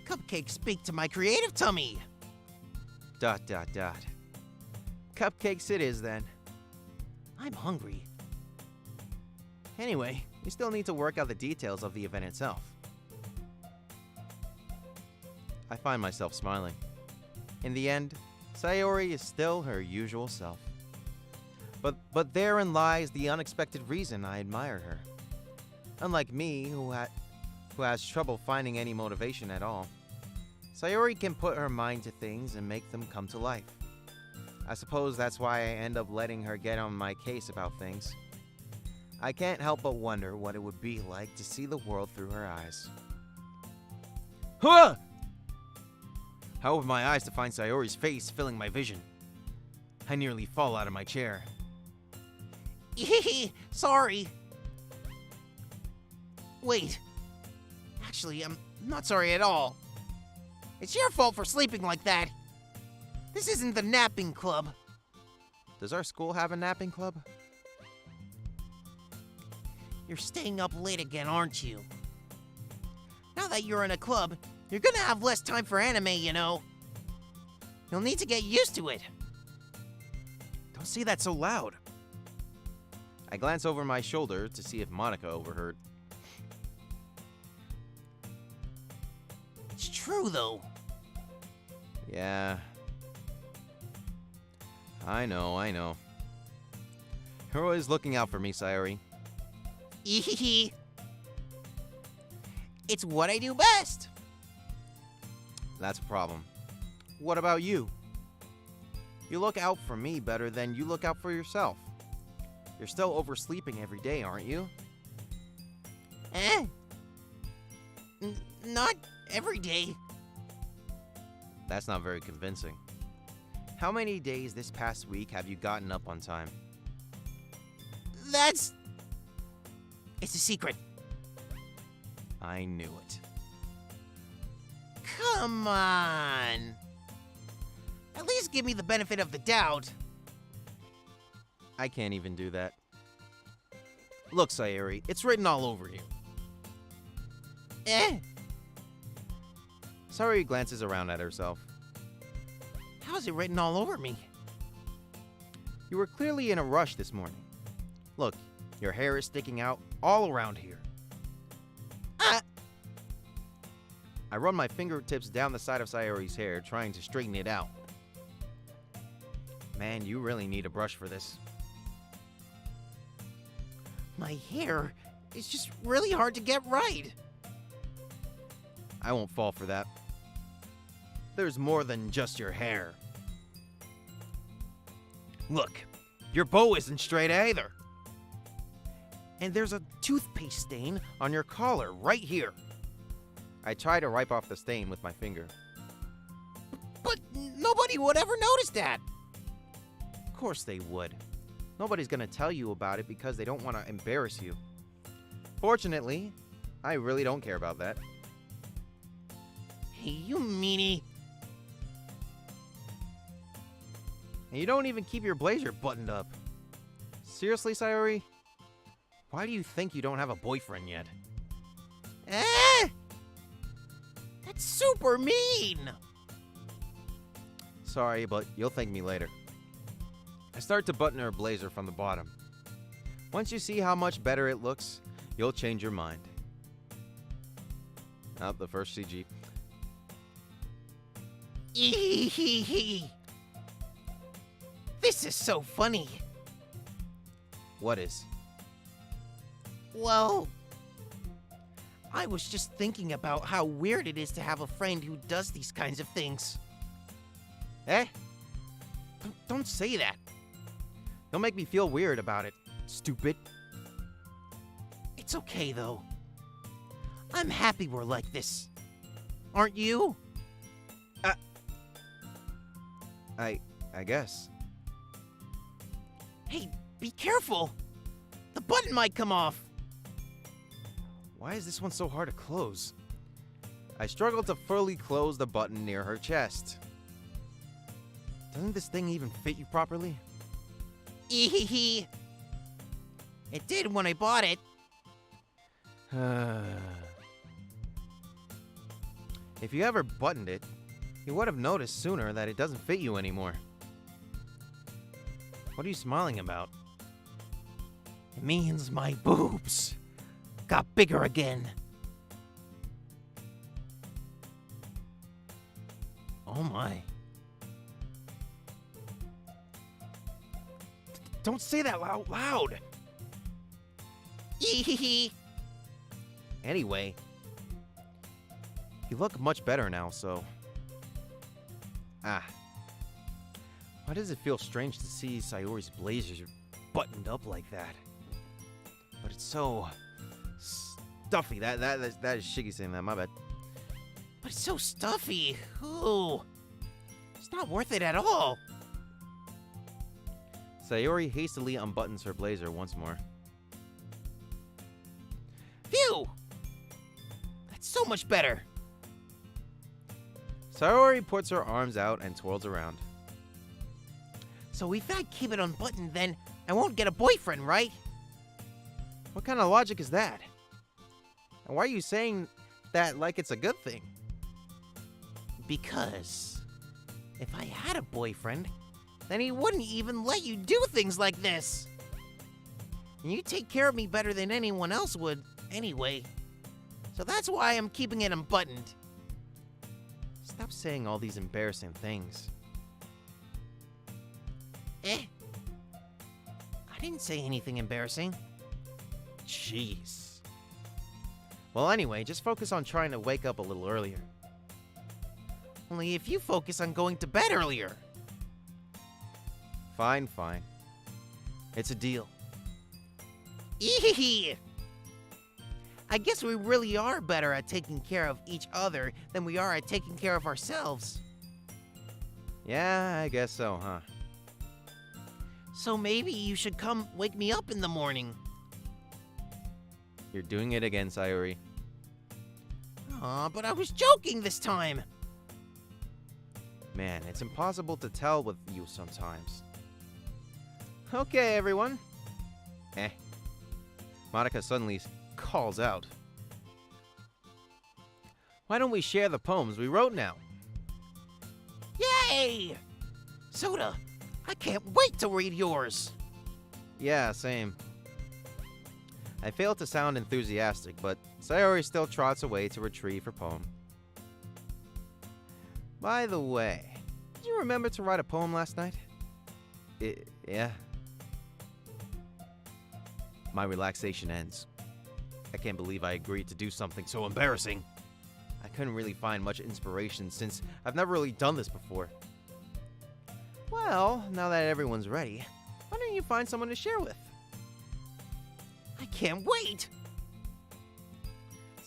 Cupcakes speak to my creative tummy. ... Cupcakes it is then. I'm hungry. Anyway, we still need to work out the details of the event itself. I find myself smiling. In the end, Sayori is still her usual self. But therein lies the unexpected reason I admire her. Unlike me, who has trouble finding any motivation at all, Sayori can put her mind to things and make them come to life. I suppose that's why I end up letting her get on my case about things. I can't help but wonder what it would be like to see the world through her eyes. Huh! I open my eyes to find Sayori's face filling my vision. I nearly fall out of my chair. Sorry. Wait. Actually, I'm not sorry at all. It's your fault for sleeping like that. This isn't the napping club. Does our school have a napping club? You're staying up late again, aren't you? Now that you're in a club, you're gonna have less time for anime, you know. You'll need to get used to it. Don't say that so loud. I glance over my shoulder to see if Monica overheard. It's true, though. Yeah. I know. You're always looking out for me, Sayori. It's what I do best. That's a problem. What about you? You look out for me better than you look out for yourself. You're still oversleeping every day, aren't you? Not every day. That's not very convincing. How many days this past week have you gotten up on time? It's a secret. I knew it. Come on. At least give me the benefit of the doubt. I can't even do that. Look, Sayori, it's written all over you. Sayori glances around at herself. How is it written all over me? You were clearly in a rush this morning. Look, your hair is sticking out all around here. I run my fingertips down the side of Sayori's hair, trying to straighten it out. Man, you really need a brush for this. My hair is just really hard to get right. I won't fall for that. There's more than just your hair. Look, your bow isn't straight either. And there's a toothpaste stain on your collar right here. I try to wipe off the stain with my finger. But nobody would ever notice that. Of course they would. Nobody's gonna tell you about it because they don't want to embarrass you. Fortunately, I really don't care about that. Hey, you meanie. And you don't even keep your blazer buttoned up. Seriously, Sayori? Why do you think you don't have a boyfriend yet? That's super mean. Sorry, but you'll thank me later. I start to button her blazer from the bottom. Once you see how much better it looks, you'll change your mind. Not the first CG. This is so funny. What is? Well, I was just thinking about how weird it is to have a friend who does these kinds of things. Don't say that. You'll make me feel weird about it, stupid. It's okay, though. I'm happy we're like this. Aren't you? I guess. Hey, be careful. The button might come off. Why is this one so hard to close? I struggled to fully close the button near her chest. Doesn't this thing even fit you properly? Ehehe. It did when I bought it. If you ever buttoned it, you would have noticed sooner that it doesn't fit you anymore. What are you smiling about? It means my boobs got bigger again. Oh my. Don't say that out loud! Ehehe. Anyway, you look much better now, so... Why does it feel strange to see Sayori's blazers buttoned up like that? But it's so... stuffy. That is Shiggy saying that, my bad. But it's so stuffy. Ooh. It's not worth it at all. Sayori hastily unbuttons her blazer once more. Phew! That's so much better. Sayori puts her arms out and twirls around. So if I keep it unbuttoned, then I won't get a boyfriend, right? What kind of logic is that? And why are you saying that like it's a good thing? Because if I had a boyfriend, then he wouldn't even let you do things like this. And you take care of me better than anyone else would, anyway. So that's why I'm keeping it unbuttoned. Stop saying all these embarrassing things. I didn't say anything embarrassing. Jeez. Well, anyway, just focus on trying to wake up a little earlier. Only if you focus on going to bed earlier. Fine. It's a deal. Eehee! I guess we really are better at taking care of each other than we are at taking care of ourselves. Yeah, I guess so, huh? So maybe you should come wake me up in the morning. You're doing it again, Sayori. Aw, but I was joking this time. Man, it's impossible to tell with you sometimes. Okay, everyone. Monica suddenly calls out. Why don't we share the poems we wrote now? Yay! Soda, I can't wait to read yours. Yeah, same. I fail to sound enthusiastic, but Sayori still trots away to retrieve her poem. By the way, did you remember to write a poem last night? Yeah. My relaxation ends. I can't believe I agreed to do something so embarrassing. I couldn't really find much inspiration since I've never really done this before. Well, now that everyone's ready, why don't you find someone to share with? I can't wait.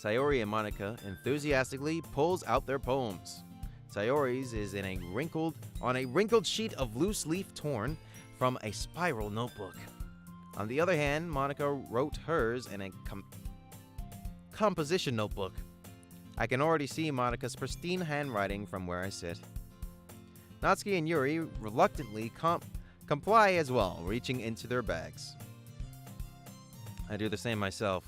Sayori and Monica enthusiastically pulls out their poems. Sayori's is on a wrinkled sheet of loose leaf torn from a spiral notebook. On the other hand, Monica wrote hers in a composition notebook. I can already see Monica's pristine handwriting from where I sit. Natsuki and Yuri reluctantly comply as well, reaching into their bags. I do the same myself.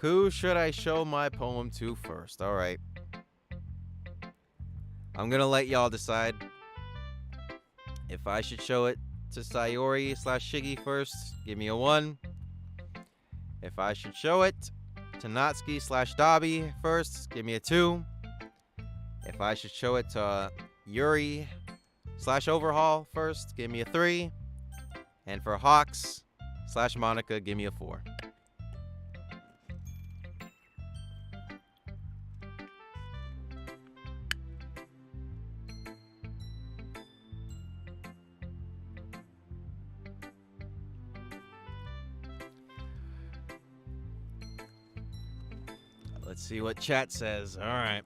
Who should I show my poem to first? Alright. I'm gonna let y'all decide if I should show it to Sayori/Shiggy first. Give me a 1. If I should show it to Natsuki/Dabi first, give me a 2. If I should show it to Yuri/Overhaul first, give me a 3. And for Hawks/Monica, give me a 4. Let's see what chat says. All right.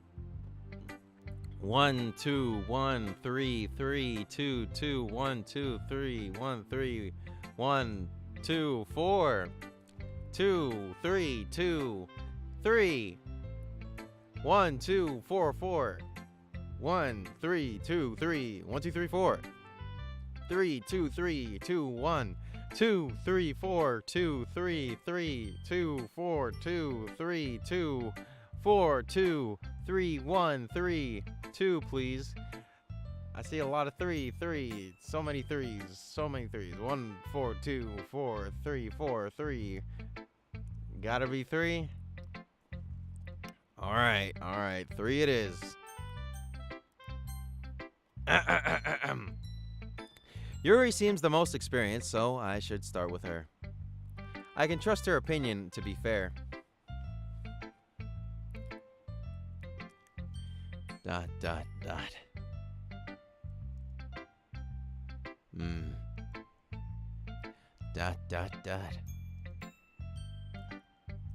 1 2 1 3 3 2 2 1 2 3 1 3 1, 2, 4. 2, 3, 2, 3. 1, 2, 4, 4. 1, 3, 2, 3. 1, 2, 3, 4. 3, 2, 3, 2, 1. 2, 3, 4, 2, 3, 3, 2, 4, 2, 3, 2, 4, 2, 3, 1, 3, 2, please. I see a lot of 3, 3. So many threes. So many threes. 1, 4, 2, 4, 3, 4, 3. Gotta be 3. Alright, alright. 3 it is. Yuri seems the most experienced, so I should start with her. I can trust her opinion to be fair. Dot, dot, dot. Dot, dot, dot.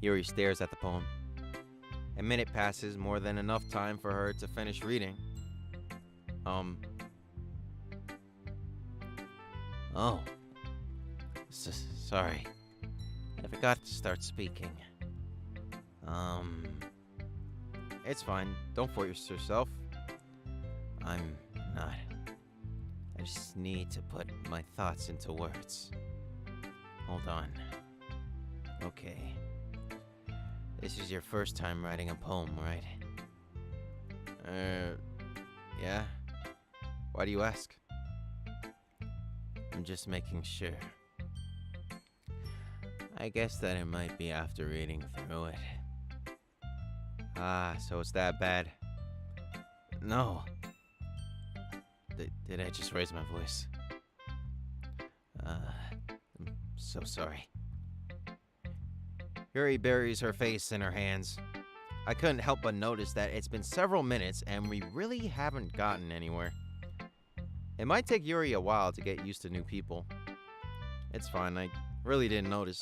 Yuri stares at the poem. A minute passes, more than enough time for her to finish reading. Oh. Sorry. I forgot to start speaking. It's fine. Don't force yourself. I'm not. I just need to put my thoughts into words. Hold on. Okay. This is your first time writing a poem, right? Yeah? Why do you ask? I'm just making sure. I guess that it might be after reading through it. Ah, so it's that bad. No. Did I just raise my voice? I'm so sorry. Yuri buries her face in her hands. I couldn't help but notice that it's been several minutes and we really haven't gotten anywhere. It might take Yuri a while to get used to new people. It's fine, I really didn't notice.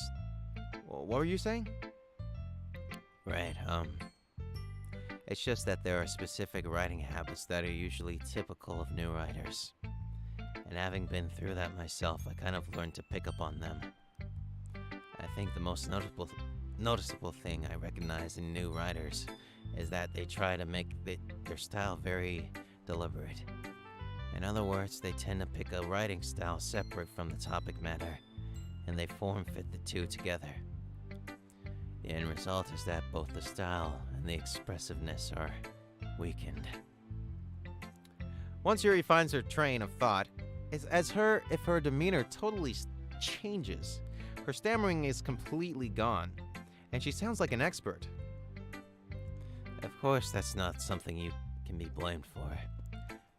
What were you saying? Right, it's just that there are specific writing habits that are usually typical of new writers. And having been through that myself, I kind of learned to pick up on them. I think the most noticeable thing I recognize in new writers is that they try to make their style very deliberate. In other words, they tend to pick a writing style separate from the topic matter, and they form-fit the two together. The end result is that both the style and the expressiveness are weakened. Once Yuri finds her train of thought, it's as if her demeanor totally changes. Her stammering is completely gone, and she sounds like an expert. Of course, that's not something you can be blamed for.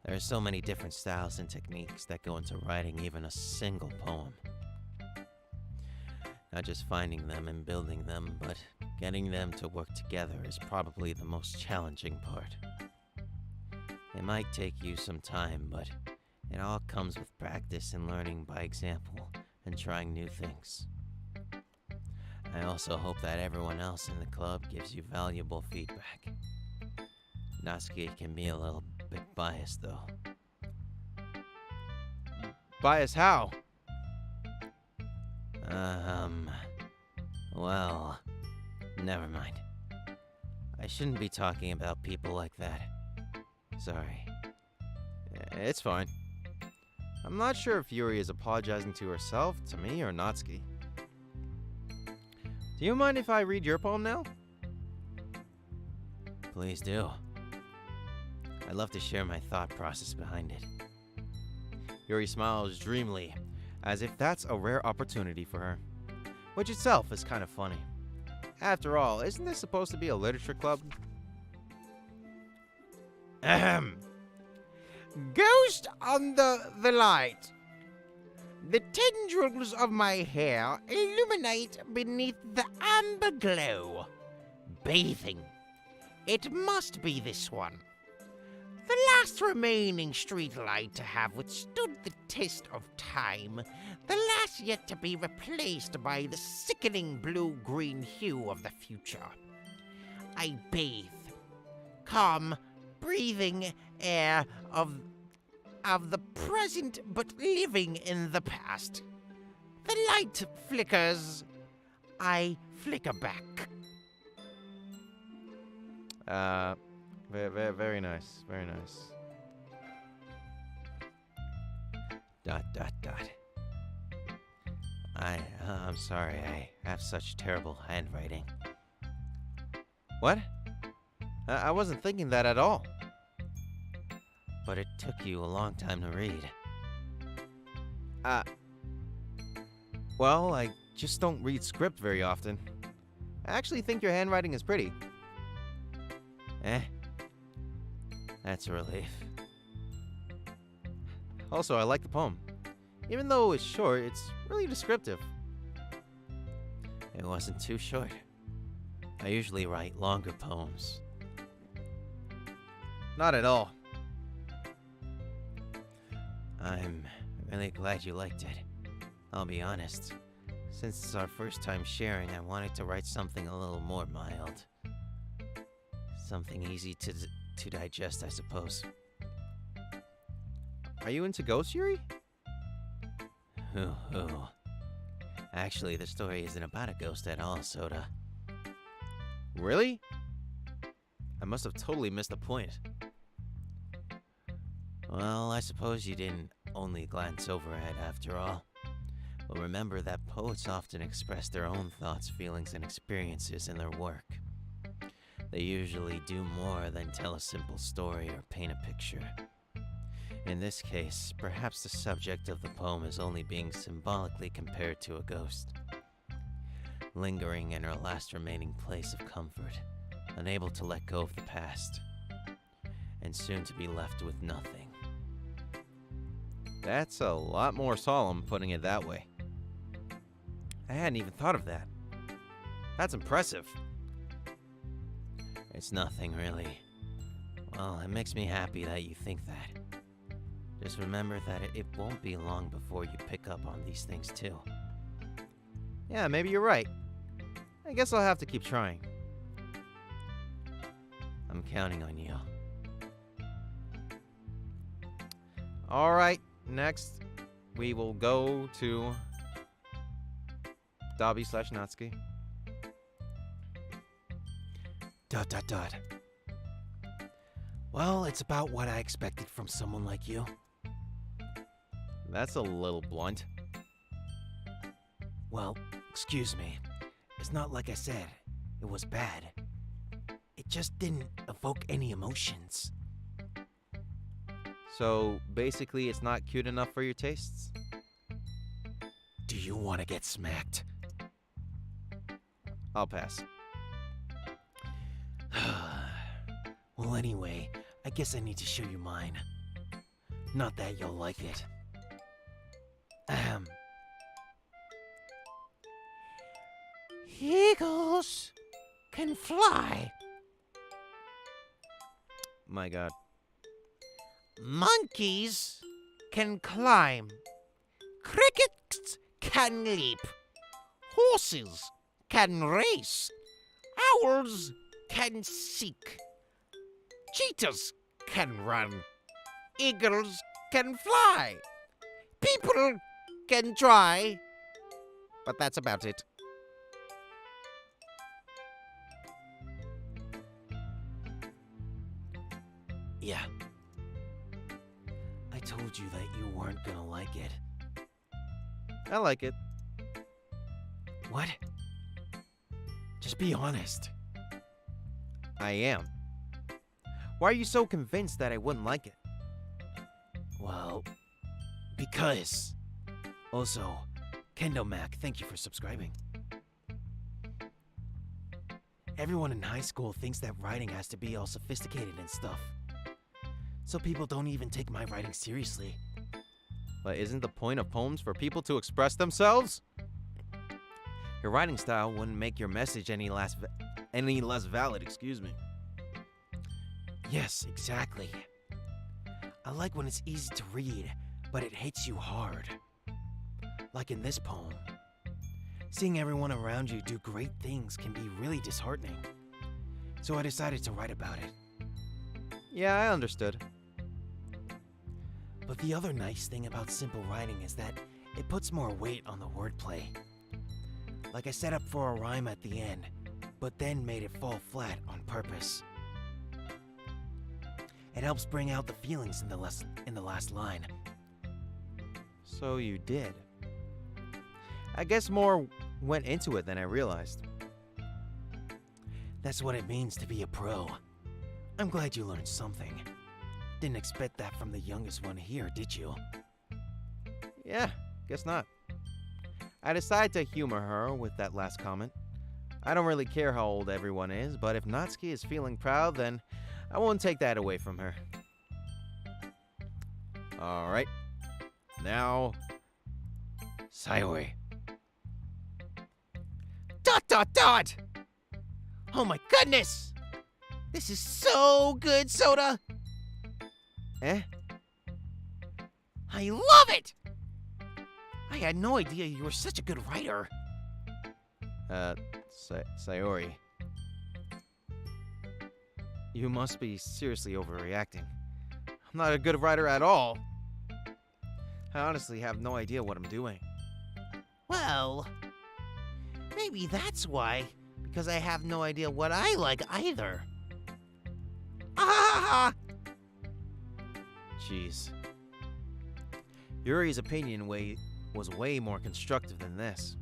There are so many different styles and techniques that go into writing even a single poem. Not just finding them and building them, but getting them to work together is probably the most challenging part. It might take you some time, but it all comes with practice and learning by example and trying new things. I also hope that everyone else in the club gives you valuable feedback. Natsuki can be a little bit biased, though. Bias how? Well, never mind. I shouldn't be talking about people like that. Sorry. It's fine. I'm not sure if Yuri is apologizing to herself, to me, or Natsuki. Do you mind if I read your poem now? Please do. I'd love to share my thought process behind it. Yuri smiles dreamily, as if that's a rare opportunity for her, which itself is kind of funny. After all, isn't this supposed to be a literature club? Ahem. Ghost under the light. The tendrils of my hair illuminate beneath the amber glow. Bathing. It must be this one. The last remaining streetlight to have withstood the test of time, the last yet to be replaced by the sickening blue-green hue of the future. I bathe, calm, breathing air of the present but living in the past. The light flickers. I flicker back. Very nice. Very nice. ... I'm sorry, I have such terrible handwriting. What? I wasn't thinking that at all. But it took you a long time to read. Well, I just don't read script very often. I actually think your handwriting is pretty. That's a relief. Also, I like the poem. Even though it's short, it's really descriptive. It wasn't too short. I usually write longer poems. Not at all. I'm really glad you liked it. I'll be honest. Since it's our first time sharing, I wanted to write something a little more mild. Something easy to digest, I suppose. Are you into ghost Yuri? Hoo. Actually, the story isn't about a ghost at all, Soda. Really? I must have totally missed the point. Well, I suppose you didn't only glance over it after all. But remember that poets often express their own thoughts, feelings, and experiences in their work. They usually do more than tell a simple story or paint a picture. In this case, perhaps the subject of the poem is only being symbolically compared to a ghost, lingering in her last remaining place of comfort, unable to let go of the past, and soon to be left with nothing. That's a lot more solemn, putting it that way. I hadn't even thought of that. That's impressive. It's nothing, really. Well, it makes me happy that you think that. Just remember that it won't be long before you pick up on these things, too. Yeah, maybe you're right. I guess I'll have to keep trying. I'm counting on you. Alright, next we will go to Dabi / Natsuki. ... Well, it's about what I expected from someone like you. That's a little blunt. Well, excuse me. It's not like I said. It was bad. It just didn't evoke any emotions. So basically it's not cute enough for your tastes? Do you want to get smacked? I'll pass. Well, anyway, I guess I need to show you mine. Not that you'll like it. Eagles can fly. My god. Monkeys can climb. Crickets can leap. Horses can race. Owls can seek. Cheetahs can run. Eagles can fly. People can try. But that's about it. Yeah. I told you that you weren't gonna like it. I like it. What? Just be honest. I am. Why are you so convinced that I wouldn't like it? Well, because. Also, Kendo Mac, thank you for subscribing. Everyone in high school thinks that writing has to be all sophisticated and stuff. So people don't even take my writing seriously. But isn't the point of poems for people to express themselves? Your writing style wouldn't make your message any less valid, excuse me. Yes, exactly. I like when it's easy to read, but it hits you hard. Like in this poem. Seeing everyone around you do great things can be really disheartening. So I decided to write about it. Yeah, I understood. But the other nice thing about simple writing is that It puts more weight on the wordplay. Like I set up for a rhyme at the end, but then made it fall flat on purpose. It helps bring out the feelings in the last line. So you did. I guess more went into it than I realized. That's what it means to be a pro. I'm glad you learned something. Didn't expect that from the youngest one here, did you? Yeah, guess not. I decided to humor her with that last comment. I don't really care how old everyone is, but if Natsuki is feeling proud, then I won't take that away from her. Alright. Now, Sayori. Dot! Oh my goodness! This is so good, Soda! Eh? I love it! I had no idea you were such a good writer. Sayori. You must be seriously overreacting. I'm not a good writer at all. I honestly have no idea what I'm doing. Well, maybe that's why, because I have no idea what I like either. Ah! Jeez. Yuri's opinion was way more constructive than this.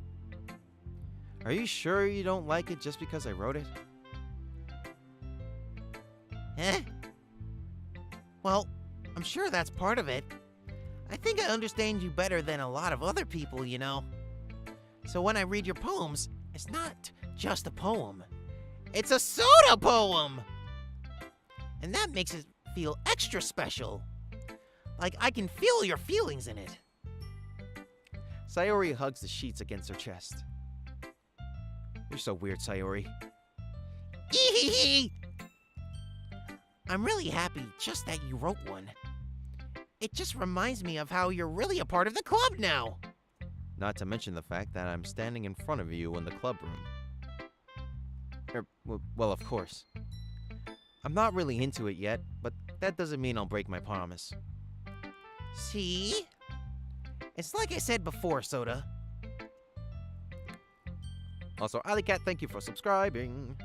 Are you sure you don't like it just because I wrote it? Eh? Well, I'm sure that's part of it. I think I understand you better than a lot of other people, you know. So when I read your poems, it's not just a poem. It's a soda poem! And that makes it feel extra special. Like I can feel your feelings in it. Sayori hugs the sheets against her chest. You're so weird, Sayori. Eehee! I'm really happy just that you wrote one. It just reminds me of how you're really a part of the club now. Not to mention the fact that I'm standing in front of you in the club room. Well, of course. I'm not really into it yet, but that doesn't mean I'll break my promise. See? It's like I said before, Soda. Also, Alicat, thank you for subscribing.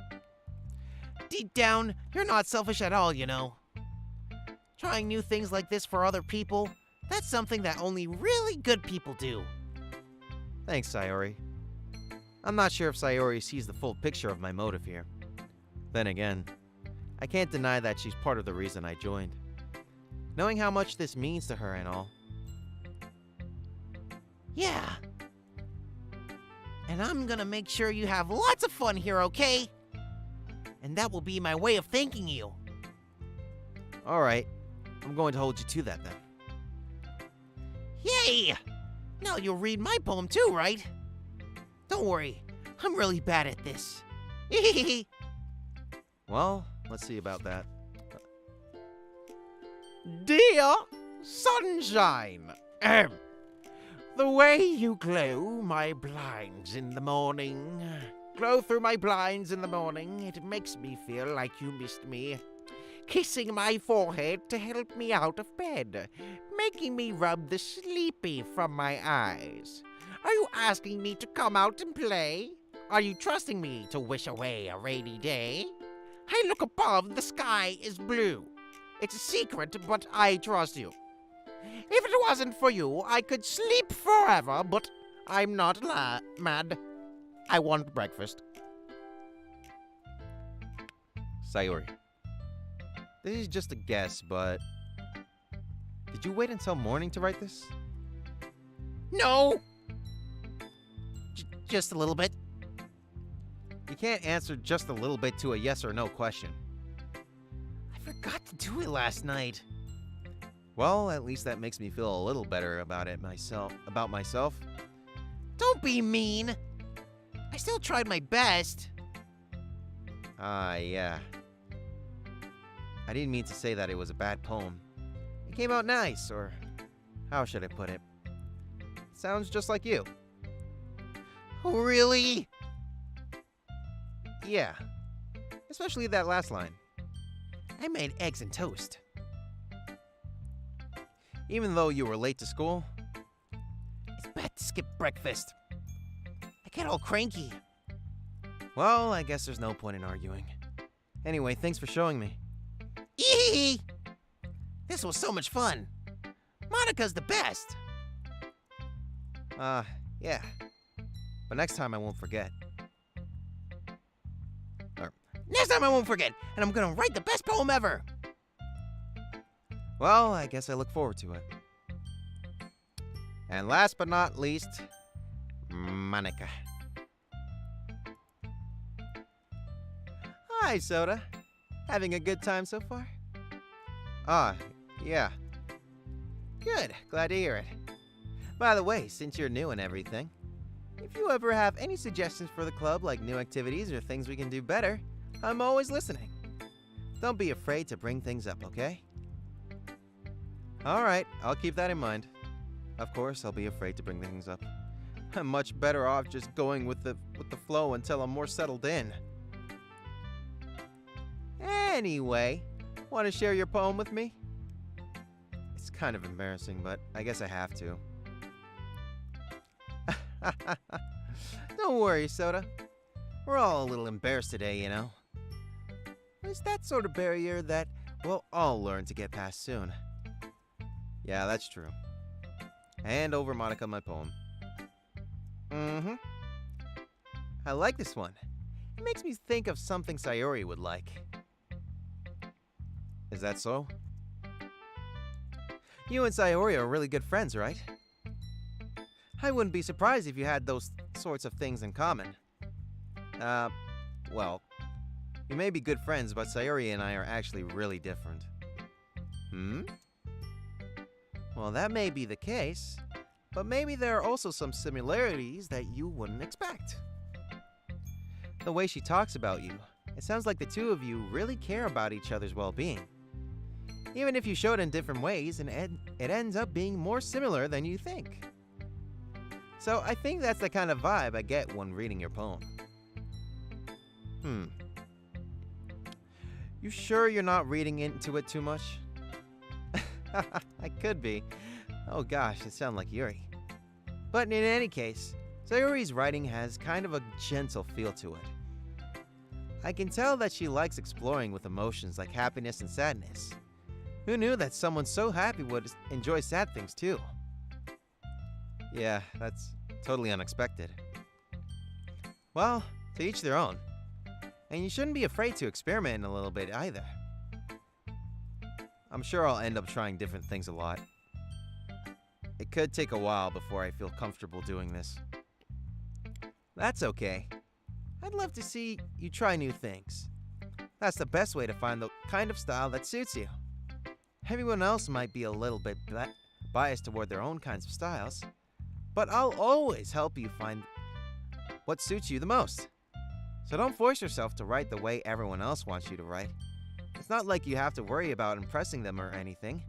Deep down, you're not selfish at all, you know. Trying new things like this for other people, that's something that only really good people do. Thanks, Sayori. I'm not sure if Sayori sees the full picture of my motive here. Then again, I can't deny that she's part of the reason I joined. Knowing how much this means to her and all. Yeah. And I'm gonna make sure you have lots of fun here, okay? And that will be my way of thanking you. Alright, I'm going to hold you to that then. Yay! Now you'll read my poem too, right? Don't worry, I'm really bad at this. Well, let's see about that. Dear sunshine, the way you glow my blinds in the morning, glow through my blinds in the morning, it makes me feel like you missed me. Kissing my forehead to help me out of bed, making me rub the sleepy from my eyes. Are you asking me to come out and play? Are you trusting me to wish away a rainy day? I look above, the sky is blue. It's a secret, but I trust you. If it wasn't for you, I could sleep forever, but I'm not mad. I want breakfast. Sayori. This is just a guess, but... Did you wait until morning to write this? No! Just a little bit. You can't answer just a little bit to a yes or no question. I forgot to do it last night. Well, at least that makes me feel a little better about myself. Don't be mean. I still tried my best. Yeah. I didn't mean to say that it was a bad poem. It came out nice, or how should I put it? Sounds just like you. Really? Yeah. Especially that last line. I made eggs and toast. Even though you were late to school, It's better skip breakfast. I get all cranky. Well, I guess there's no point in arguing. Anyway, thanks for showing me. Eehee! This was so much fun. Monika's the best. Yeah. But next time I won't forget. Next time I won't forget, and I'm gonna write the best poem ever. Well, I guess I look forward to it. And last but not least, Monika. Hi, Soda. Having a good time so far? Yeah. Good, glad to hear it. By the way, since you're new and everything, if you ever have any suggestions for the club, like new activities or things we can do better, I'm always listening. Don't be afraid to bring things up, okay? Alright, I'll keep that in mind. Of course, I'll be afraid to bring things up. I'm much better off just going with the flow until I'm more settled in. Anyway, want to share your poem with me? It's kind of embarrassing, but I guess I have to. Don't worry, Soda. We're all a little embarrassed today, you know. It's that sort of barrier that we'll all learn to get past soon. Yeah, that's true. Hand over Monika my poem. I like this one. It makes me think of something Sayori would like. Is that so? You and Sayori are really good friends, right? I wouldn't be surprised if you had those sorts of things in common. Well, you may be good friends, but Sayori and I are actually really different. Well, that may be the case, but maybe there are also some similarities that you wouldn't expect. The way she talks about you, it sounds like the two of you really care about each other's well-being. Even if you show it in different ways, and it ends up being more similar than you think. So I think that's the kind of vibe I get when reading your poem. You sure you're not reading into it too much? I could be. Oh gosh, it sounds like Yuri. But in any case, Sayori's writing has kind of a gentle feel to it. I can tell that she likes exploring with emotions like happiness and sadness. Who knew that someone so happy would enjoy sad things too? Yeah, that's totally unexpected. Well, to each their own. And you shouldn't be afraid to experiment a little bit either. I'm sure I'll end up trying different things a lot. It could take a while before I feel comfortable doing this. That's okay. I'd love to see you try new things. That's the best way to find the kind of style that suits you. Everyone else might be a little bit biased toward their own kinds of styles, but I'll always help you find what suits you the most. So don't force yourself to write the way everyone else wants you to write. It's not like you have to worry about impressing them or anything.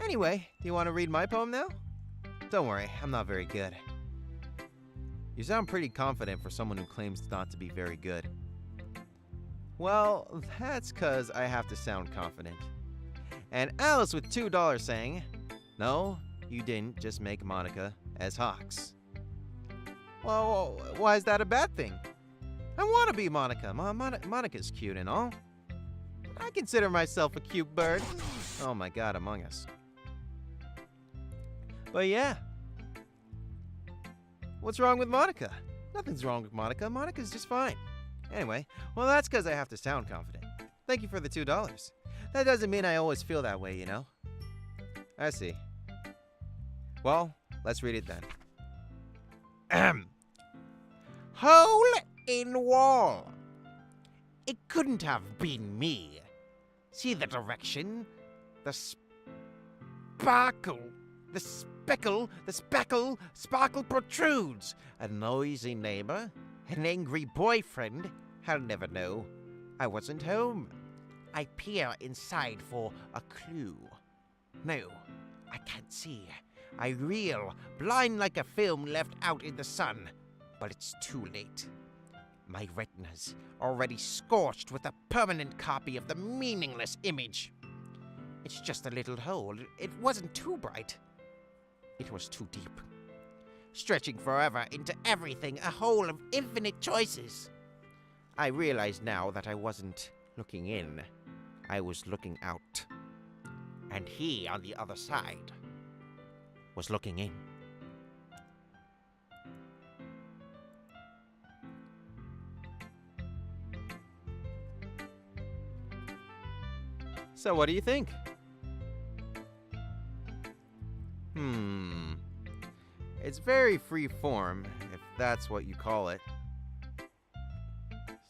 Anyway, do you want to read my poem now? Don't worry, I'm not very good. You sound pretty confident for someone who claims not to be very good. Well, that's 'cause I have to sound confident. And Alice with $2 saying, no, you didn't just make Monika as Hawks. Well, why is that a bad thing? I want to be Monika. Monika's cute and all. I consider myself a cute bird. Oh my god, Among Us. But yeah. What's wrong with Monika? Nothing's wrong with Monika. Monika's just fine. Anyway, well, that's because I have to sound confident. Thank you for the $2. That doesn't mean I always feel that way, you know? I see. Well, let's read it then. Hole in wall. It couldn't have been me. See the direction? The sparkle. The speckle. The sparkle protrudes. A noisy neighbor. An angry boyfriend. I'll never know. I wasn't home. I peer inside for a clue. No, I can't see. I reel, blind like a film left out in the sun. But it's too late. My retina's already scorched with a permanent copy of the meaningless image. It's just a little hole. It wasn't too bright. It was too deep. Stretching forever into everything, a hole of infinite choices. I realize now that I wasn't looking in. I was looking out. And he, on the other side, was looking in. So what do you think? It's very free form, if that's what you call it.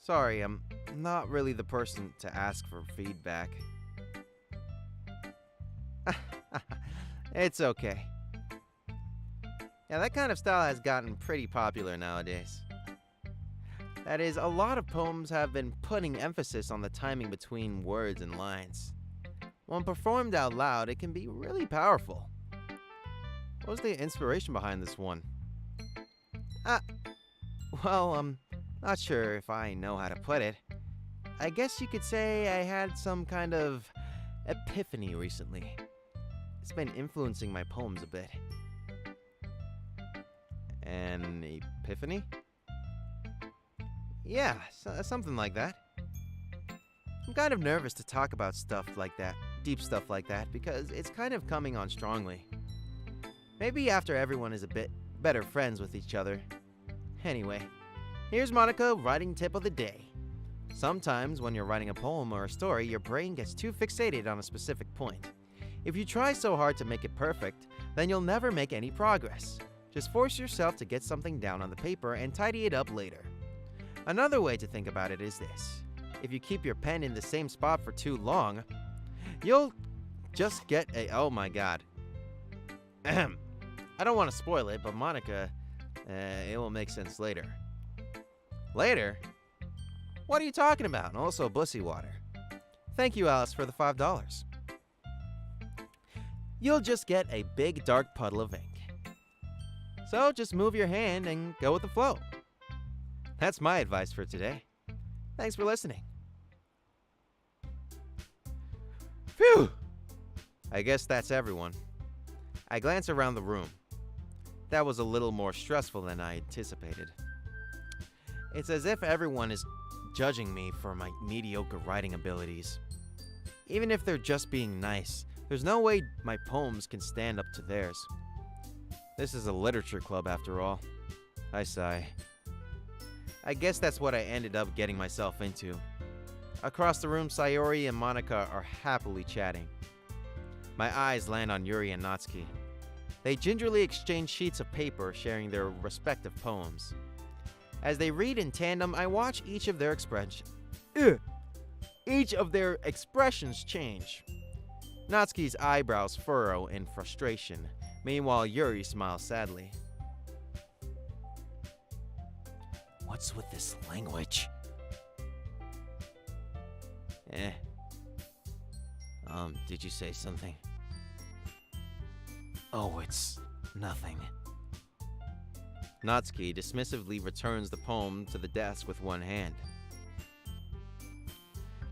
Sorry, I'm not really the person to ask for feedback. It's okay. Yeah, that kind of style has gotten pretty popular nowadays. That is, a lot of poems have been putting emphasis on the timing between words and lines. When performed out loud, it can be really powerful. What was the inspiration behind this one? Well, I'm not sure if I know how to put it. I guess you could say I had some kind of epiphany recently. It's been influencing my poems a bit. An epiphany? Yeah, something like that. I'm kind of nervous to talk about stuff like that, deep stuff like that, because it's kind of coming on strongly. Maybe after everyone is a bit better friends with each other. Anyway, here's Monica writing tip of the day. Sometimes when you're writing a poem or a story, your brain gets too fixated on a specific point. If you try so hard to make it perfect, then you'll never make any progress. Just force yourself to get something down on the paper and tidy it up later. Another way to think about it is this. If you keep your pen in the same spot for too long, you'll just get a... Oh my god. Ahem. I don't want to spoil it, but Monica, it will make sense later. Later? What are you talking about? And also bussy water. Thank you, Alice, for the $5. You'll just get a big dark puddle of ink. So just move your hand and go with the flow. That's my advice for today. Thanks for listening. Phew! I guess that's everyone. I glance around the room. That was a little more stressful than I anticipated. It's as if everyone is judging me for my mediocre writing abilities. Even if they're just being nice, there's no way my poems can stand up to theirs. This is a literature club after all. I sigh. I guess that's what I ended up getting myself into. Across the room, Sayori and Monica are happily chatting. My eyes land on Yuri and Natsuki. They gingerly exchange sheets of paper, sharing their respective poems. As they read in tandem, I watch each of their expressions change. Natsuki's eyebrows furrow in frustration. Meanwhile, Yuri smiles sadly. What's with this language? Did you say something? Oh, it's nothing. Natsuki dismissively returns the poem to the desk with one hand.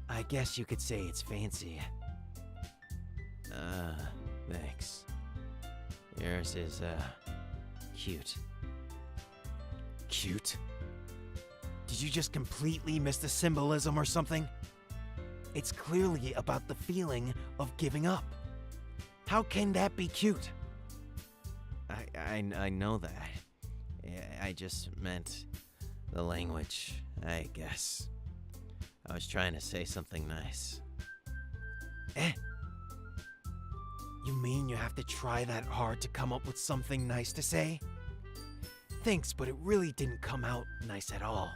I guess you could say it's fancy. Thanks. Yours is, cute. Cute? Did you just completely miss the symbolism or something? It's clearly about the feeling of giving up. How can that be cute? I know that. I just meant the language, I guess. I was trying to say something nice. You mean you have to try that hard to come up with something nice to say? Thanks, but it really didn't come out nice at all.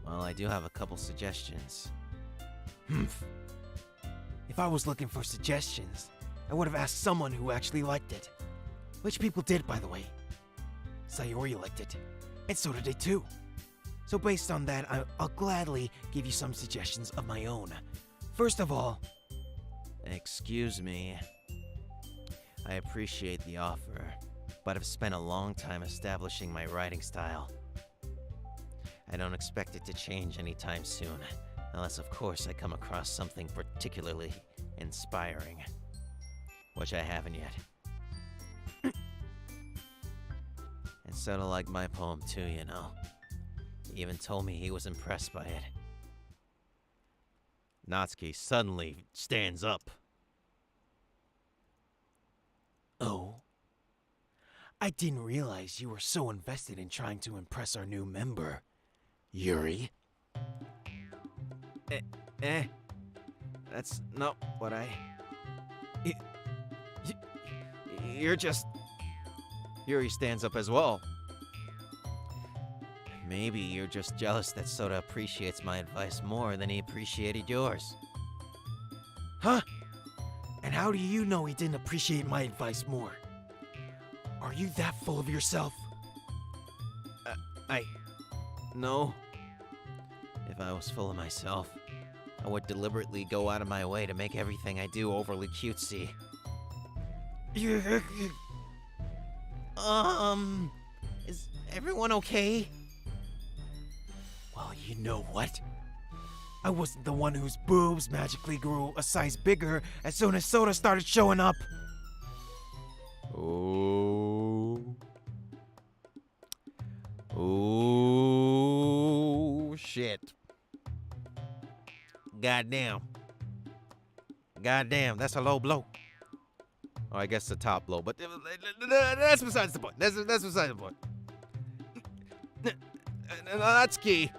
Well, I do have a couple suggestions. If I was looking for suggestions, I would have asked someone who actually liked it. Which people did, by the way. Sayori liked it, and so did they too. So based on that, I'll gladly give you some suggestions of my own. First of all... Excuse me. I appreciate the offer, but I've spent a long time establishing my writing style. I don't expect it to change anytime soon, unless of course I come across something particularly inspiring, which I haven't yet. And Soda liked my poem too, you know. He even told me he was impressed by it. Natsuki suddenly stands up. Oh? I didn't realize you were so invested in trying to impress our new member, Yuri. That's not what You're just... Yuri stands up as well. Maybe you're just jealous that Soda appreciates my advice more than he appreciated yours. Huh? And how do you know he didn't appreciate my advice more? Are you that full of yourself? No. If I was full of myself, I would deliberately go out of my way to make everything I do overly cutesy. Is everyone okay? Well, you know what? I wasn't the one whose boobs magically grew a size bigger as soon as Soda started showing up. Oh. Oh, shit. Goddamn. Goddamn, that's a low blow. Oh, I guess the top blow, but that's besides the point. That's besides the point. Natsuki.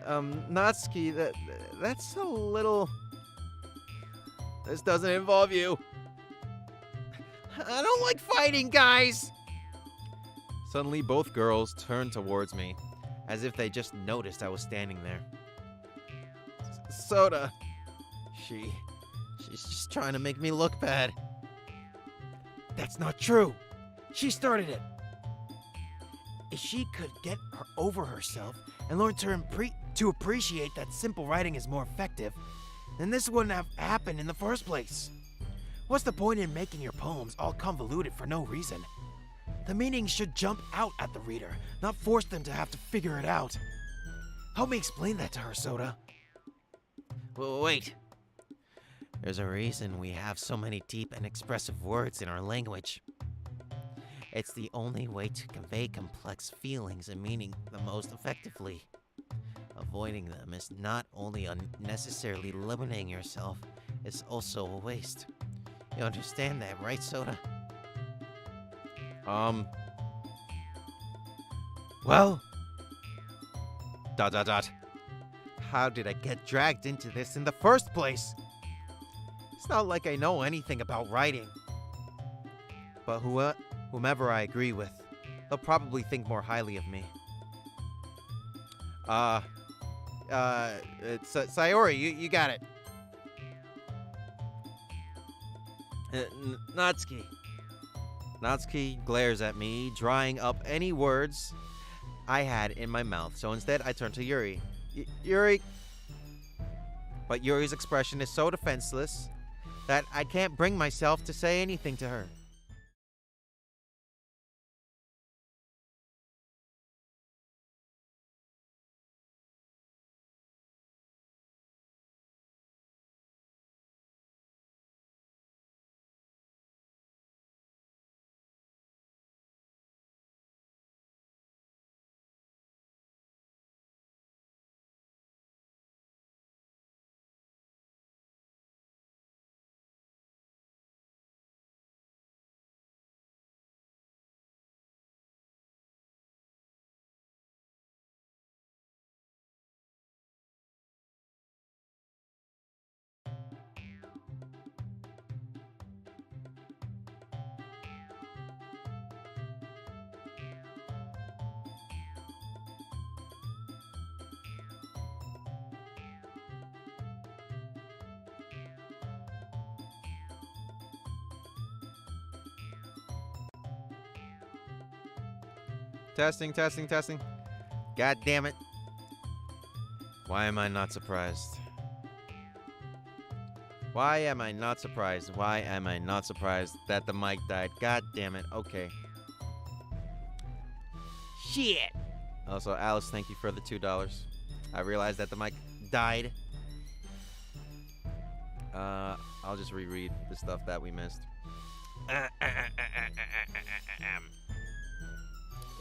Natsuki, that's a little... This doesn't involve you. I don't like fighting, guys. Suddenly, both girls turned towards me, as if they just noticed I was standing there. Soda. She's just trying to make me look bad. That's not true. She started it. If she could get her over herself and learn to appreciate that simple writing is more effective, then this wouldn't have happened in the first place. What's the point in making your poems all convoluted for no reason? The meaning should jump out at the reader, not force them to have to figure it out. Help me explain that to her, Soda. Well, wait. There's a reason we have so many deep and expressive words in our language. It's the only way to convey complex feelings and meaning the most effectively. Avoiding them is not only unnecessarily limiting yourself, it's also a waste. You understand that, right, Soda? Well... ... How did I get dragged into this in the first place? It's not like I know anything about writing. But whomever I agree with, they'll probably think more highly of me. It's Sayori, you got it. Natsuki. Natsuki glares at me, drying up any words I had in my mouth. So instead, I turn to Yuri. Yuri. But Yuri's expression is so defenseless that I can't bring myself to say anything to her. Testing. God damn it. Why am I not surprised? Why am I not surprised that the mic died? God damn it. Okay. Shit. Also, Alice, thank you for the $2. I realized that the mic died. I'll just reread the stuff that we missed.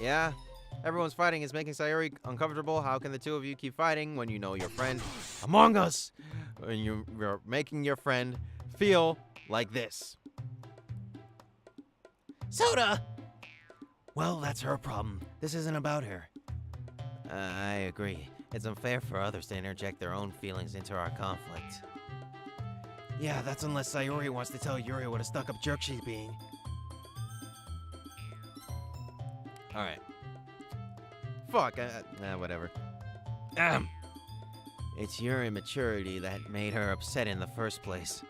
Yeah, everyone's fighting is making Sayori uncomfortable. How can the two of you keep fighting when you know your friend among us? When you're making your friend feel like this. Soda! Well, that's her problem. This isn't about her. I agree. It's unfair for others to interject their own feelings into our conflict. Yeah, that's unless Sayori wants to tell Yuri what a stuck-up jerk she's being. Alright. Fuck, whatever. It's your immaturity that made her upset in the first place.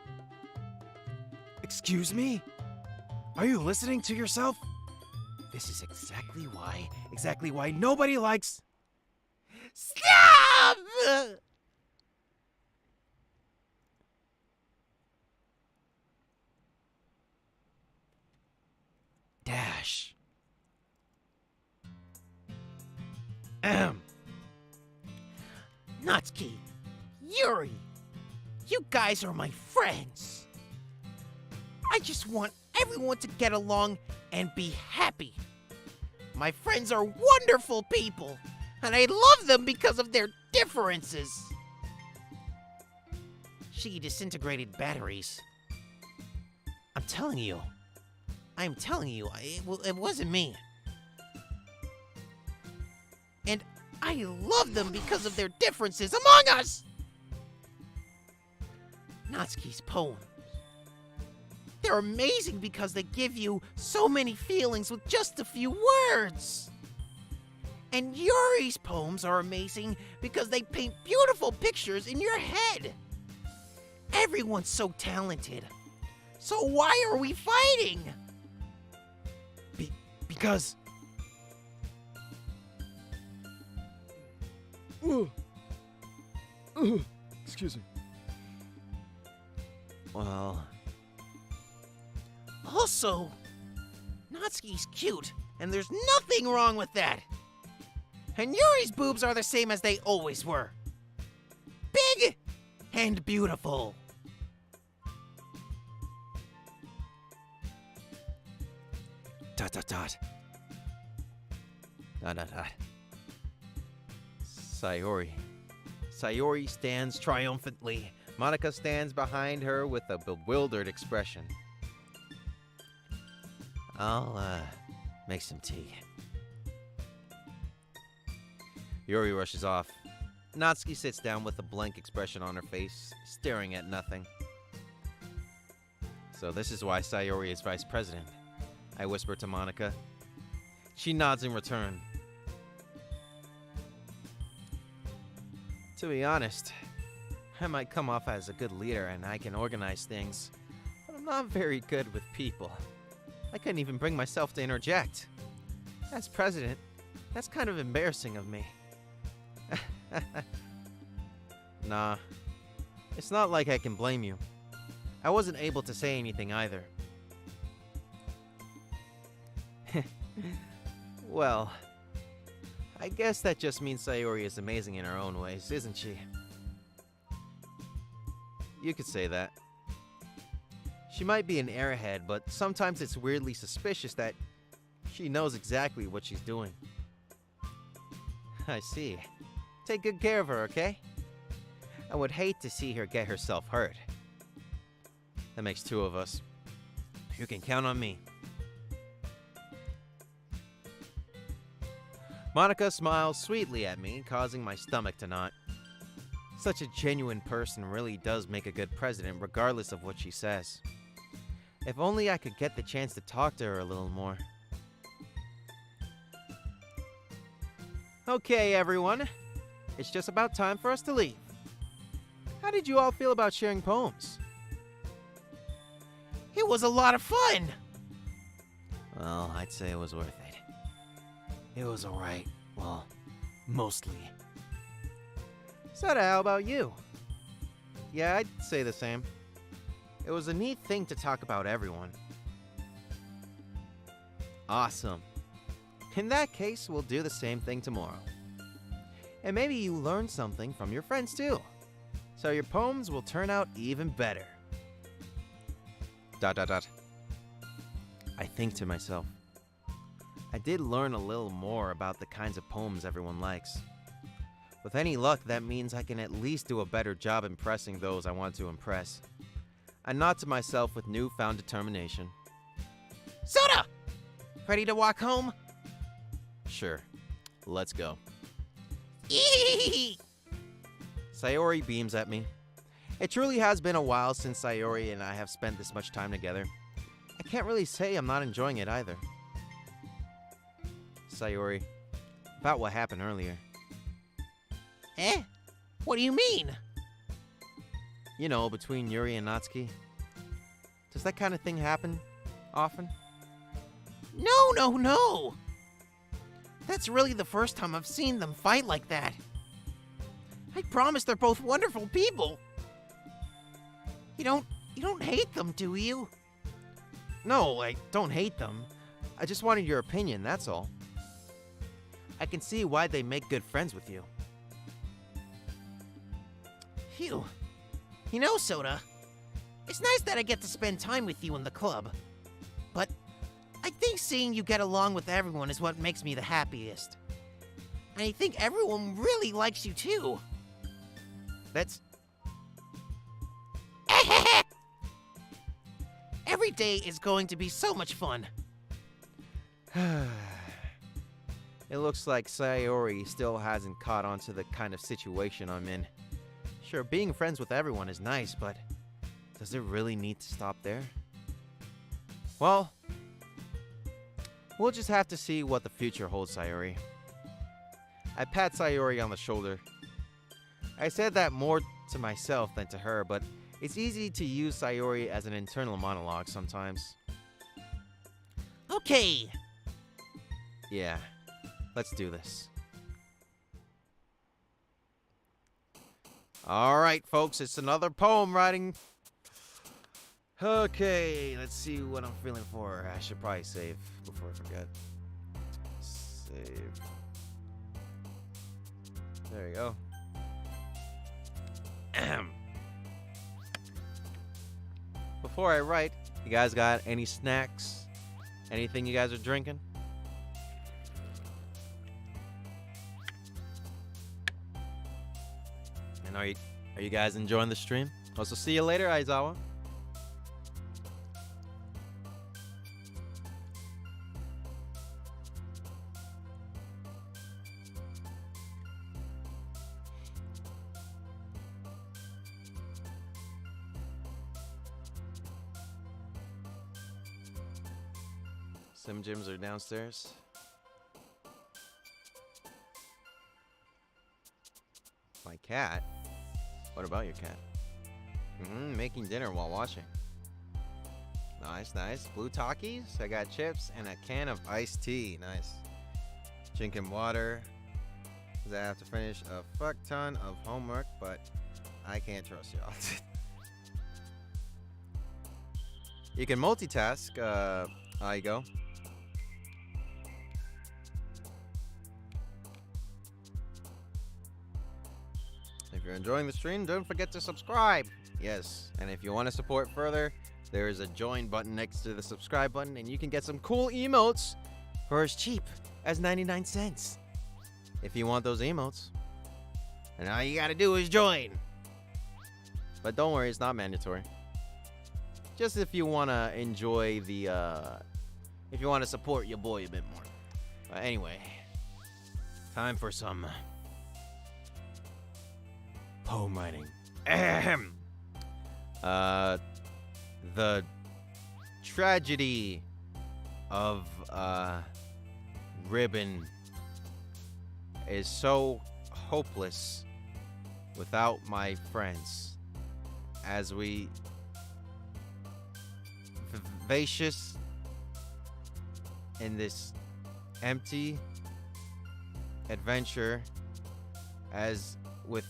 Excuse me? Are you listening to yourself? This is exactly why nobody likes... Stop! Dash. Natsuki, Yuri, you guys are my friends. I just want everyone to get along and be happy. My friends are wonderful people, and I love them because of their differences. She disintegrated batteries. I'm telling you, it wasn't me. And I love them because of their differences among us! Natsuki's poems. They're amazing because they give you so many feelings with just a few words. And Yuri's poems are amazing because they paint beautiful pictures in your head. Everyone's so talented. So why are we fighting? Because... Excuse me. Well, Also, Natsuki's cute, and there's nothing wrong with that. And Yuri's boobs are the same as they always were. Big and beautiful. dot dot dot. Dot dot dot. Sayori. Sayori stands triumphantly. Monica stands behind her with a bewildered expression. I'll, make some tea. Yuri rushes off. Natsuki sits down with a blank expression on her face, staring at nothing. So this is why Sayori is vice president, I whisper to Monica. She nods in return. To be honest, I might come off as a good leader and I can organize things, but I'm not very good with people. I couldn't even bring myself to interject. As president, that's kind of embarrassing of me. Nah, it's not like I can blame you. I wasn't able to say anything either. Well, I guess that just means Sayori is amazing in her own ways, isn't she? You could say that. She might be an airhead, but sometimes it's weirdly suspicious that she knows exactly what she's doing. I see. Take good care of her, okay? I would hate to see her get herself hurt. That makes two of us. You can count on me. Monica smiles sweetly at me, causing my stomach to knot. Such a genuine person really does make a good president, regardless of what she says. If only I could get the chance to talk to her a little more. Okay, everyone. It's just about time for us to leave. How did you all feel about sharing poems? It was a lot of fun. Well, I'd say it was worth it. It was alright. Well, mostly. Sada, how about you? Yeah, I'd say the same. It was a neat thing to talk about everyone. Awesome. In that case, we'll do the same thing tomorrow. And maybe you learn something from your friends too. So your poems will turn out even better. ... I think to myself, I did learn a little more about the kinds of poems everyone likes. With any luck, that means I can at least do a better job impressing those I want to impress. I nod to myself with newfound determination. Soda! Ready to walk home? Sure, let's go. Eee! Sayori beams at me. It truly has been a while since Sayori and I have spent this much time together. I can't really say I'm not enjoying it either. Sayori, about what happened earlier. Eh? What do you mean? You know, between Yuri and Natsuki. Does that kind of thing happen often? No! That's really the first time I've seen them fight like that. I promise they're both wonderful people. You don't hate them, do you? No, I don't hate them. I just wanted your opinion, that's all. I can see why they make good friends with you. Phew. You know, Soda, it's nice that I get to spend time with you in the club. But I think seeing you get along with everyone is what makes me the happiest. And I think everyone really likes you too. That's... Every day is going to be so much fun. It looks like Sayori still hasn't caught on to the kind of situation I'm in. Sure, being friends with everyone is nice, but does it really need to stop there? Well, we'll just have to see what the future holds, Sayori. I pat Sayori on the shoulder. I said that more to myself than to her, but it's easy to use Sayori as an internal monologue sometimes. Okay. Yeah, let's do this. Alright, folks, it's another poem writing. Okay, let's see what I'm feeling for. I should probably save before I forget. Save. There you go. Before I write, you guys got any snacks? Anything you guys are drinking? And are you guys enjoying the stream? Also, see you later, Aizawa. Sim gyms are downstairs. My cat? What about your cat? Making dinner while watching. Nice, nice. Blue Takis. I got chips and a can of iced tea. Nice. Drinking water. Cause I have to finish a fuck ton of homework, but I can't trust y'all. You can multitask. There you go. If you're enjoying the stream, don't forget to subscribe. Yes, and if you want to support further, there is a join button next to the subscribe button, and you can get some cool emotes for as cheap as 99 cents. If you want those emotes. And all you gotta do is join. But don't worry, it's not mandatory. Just if you want to enjoy the, if you want to support your boy a bit more. But anyway, time for some poem writing. Ahem. The tragedy of Ribbon is so hopeless without my friends, as we vivacious in this empty adventure, as with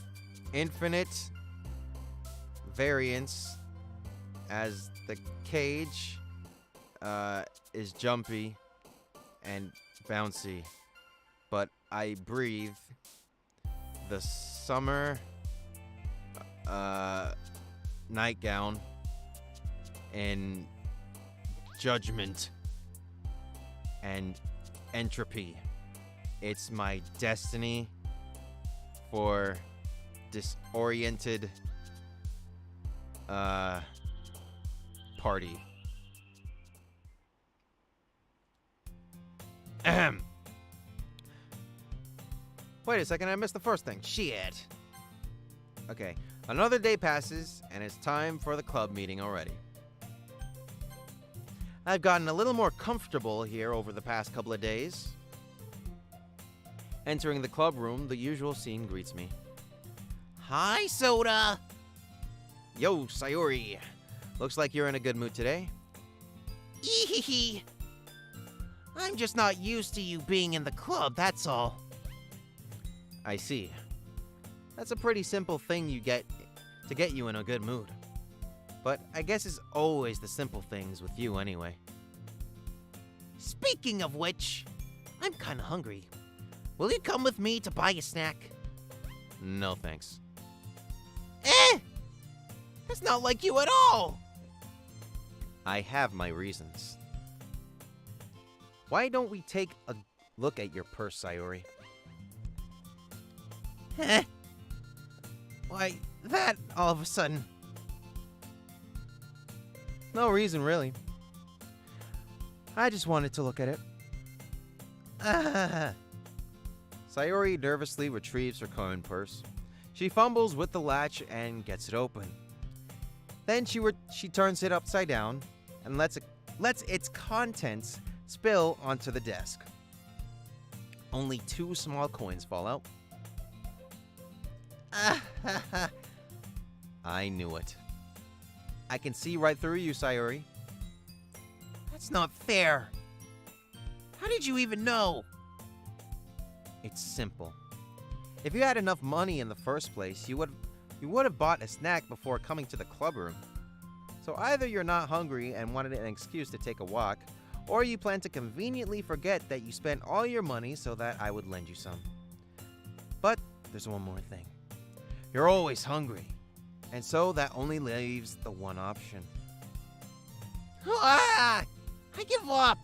infinite variance, as the cage is jumpy and bouncy, but I breathe the summer nightgown in judgment and entropy. It's my destiny for disoriented party. Ahem. Wait a second, I missed the first thing. Shit. Okay, another day passes, and it's time for the club meeting already. I've gotten a little more comfortable here over the past couple of days. Entering the club room, the usual scene greets me. Hi, Soda. Yo, Sayori. Looks like you're in a good mood today. Ehehe. I'm just not used to you being in the club, that's all. I see. That's a pretty simple thing you get to get you in a good mood. But I guess it's always the simple things with you anyway. Speaking of which, I'm kinda hungry. Will you come with me to buy a snack? No thanks. That's not like you at all! I have my reasons. Why don't we take a look at your purse, Sayori? Why, that all of a sudden. No reason, really. I just wanted to look at it. Sayori nervously retrieves her coin purse. She fumbles with the latch and gets it open. Then she turns it upside down and lets its contents spill onto the desk. Only 2 small coins fall out. I knew it. I can see right through you, Sayori. That's not fair. How did you even know? It's simple. If you had enough money in the first place, you would have bought a snack before coming to the club room. So either you're not hungry and wanted an excuse to take a walk, or you plan to conveniently forget that you spent all your money so that I would lend you some. But there's one more thing. You're always hungry, and so that only leaves the one option. I give up.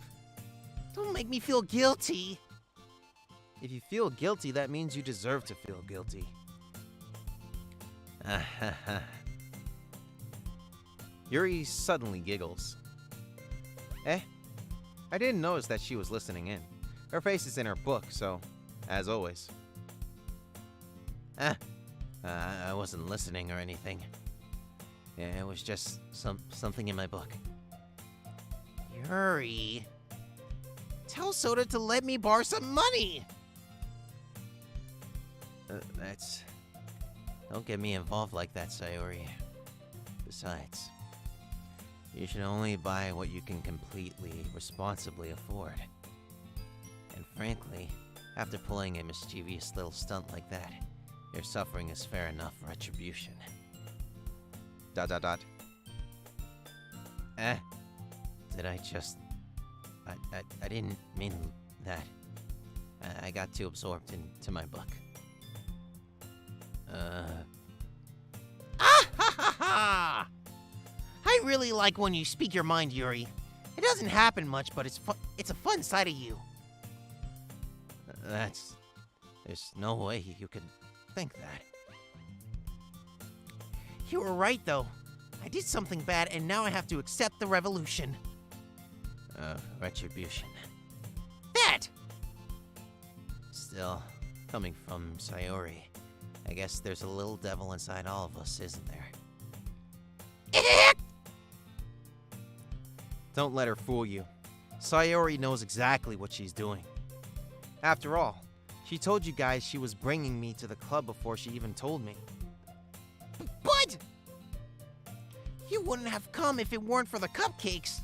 Don't make me feel guilty. If you feel guilty, that means you deserve to feel guilty. Yuri suddenly giggles. I didn't notice that she was listening in. Her face is in her book, so, as always. I wasn't listening or anything. Yeah, it was just something in my book. Yuri. Tell Soda to let me borrow some money. Don't get me involved like that, Sayori. Besides, you should only buy what you can completely, responsibly afford. And frankly, after pulling a mischievous little stunt like that, your suffering is fair enough retribution. ... Did I just... I didn't mean that. I got too absorbed into my book. I really like when you speak your mind, Yuri. It doesn't happen much, but it's a fun side of you. There's no way you could think that. You were right, though. I did something bad, and now I have to accept the revolution. Retribution. That! Still, coming from Sayori, I guess there's a little devil inside all of us, isn't there? Don't let her fool you. Sayori knows exactly what she's doing. After all, she told you guys she was bringing me to the club before she even told me. But you wouldn't have come if it weren't for the cupcakes.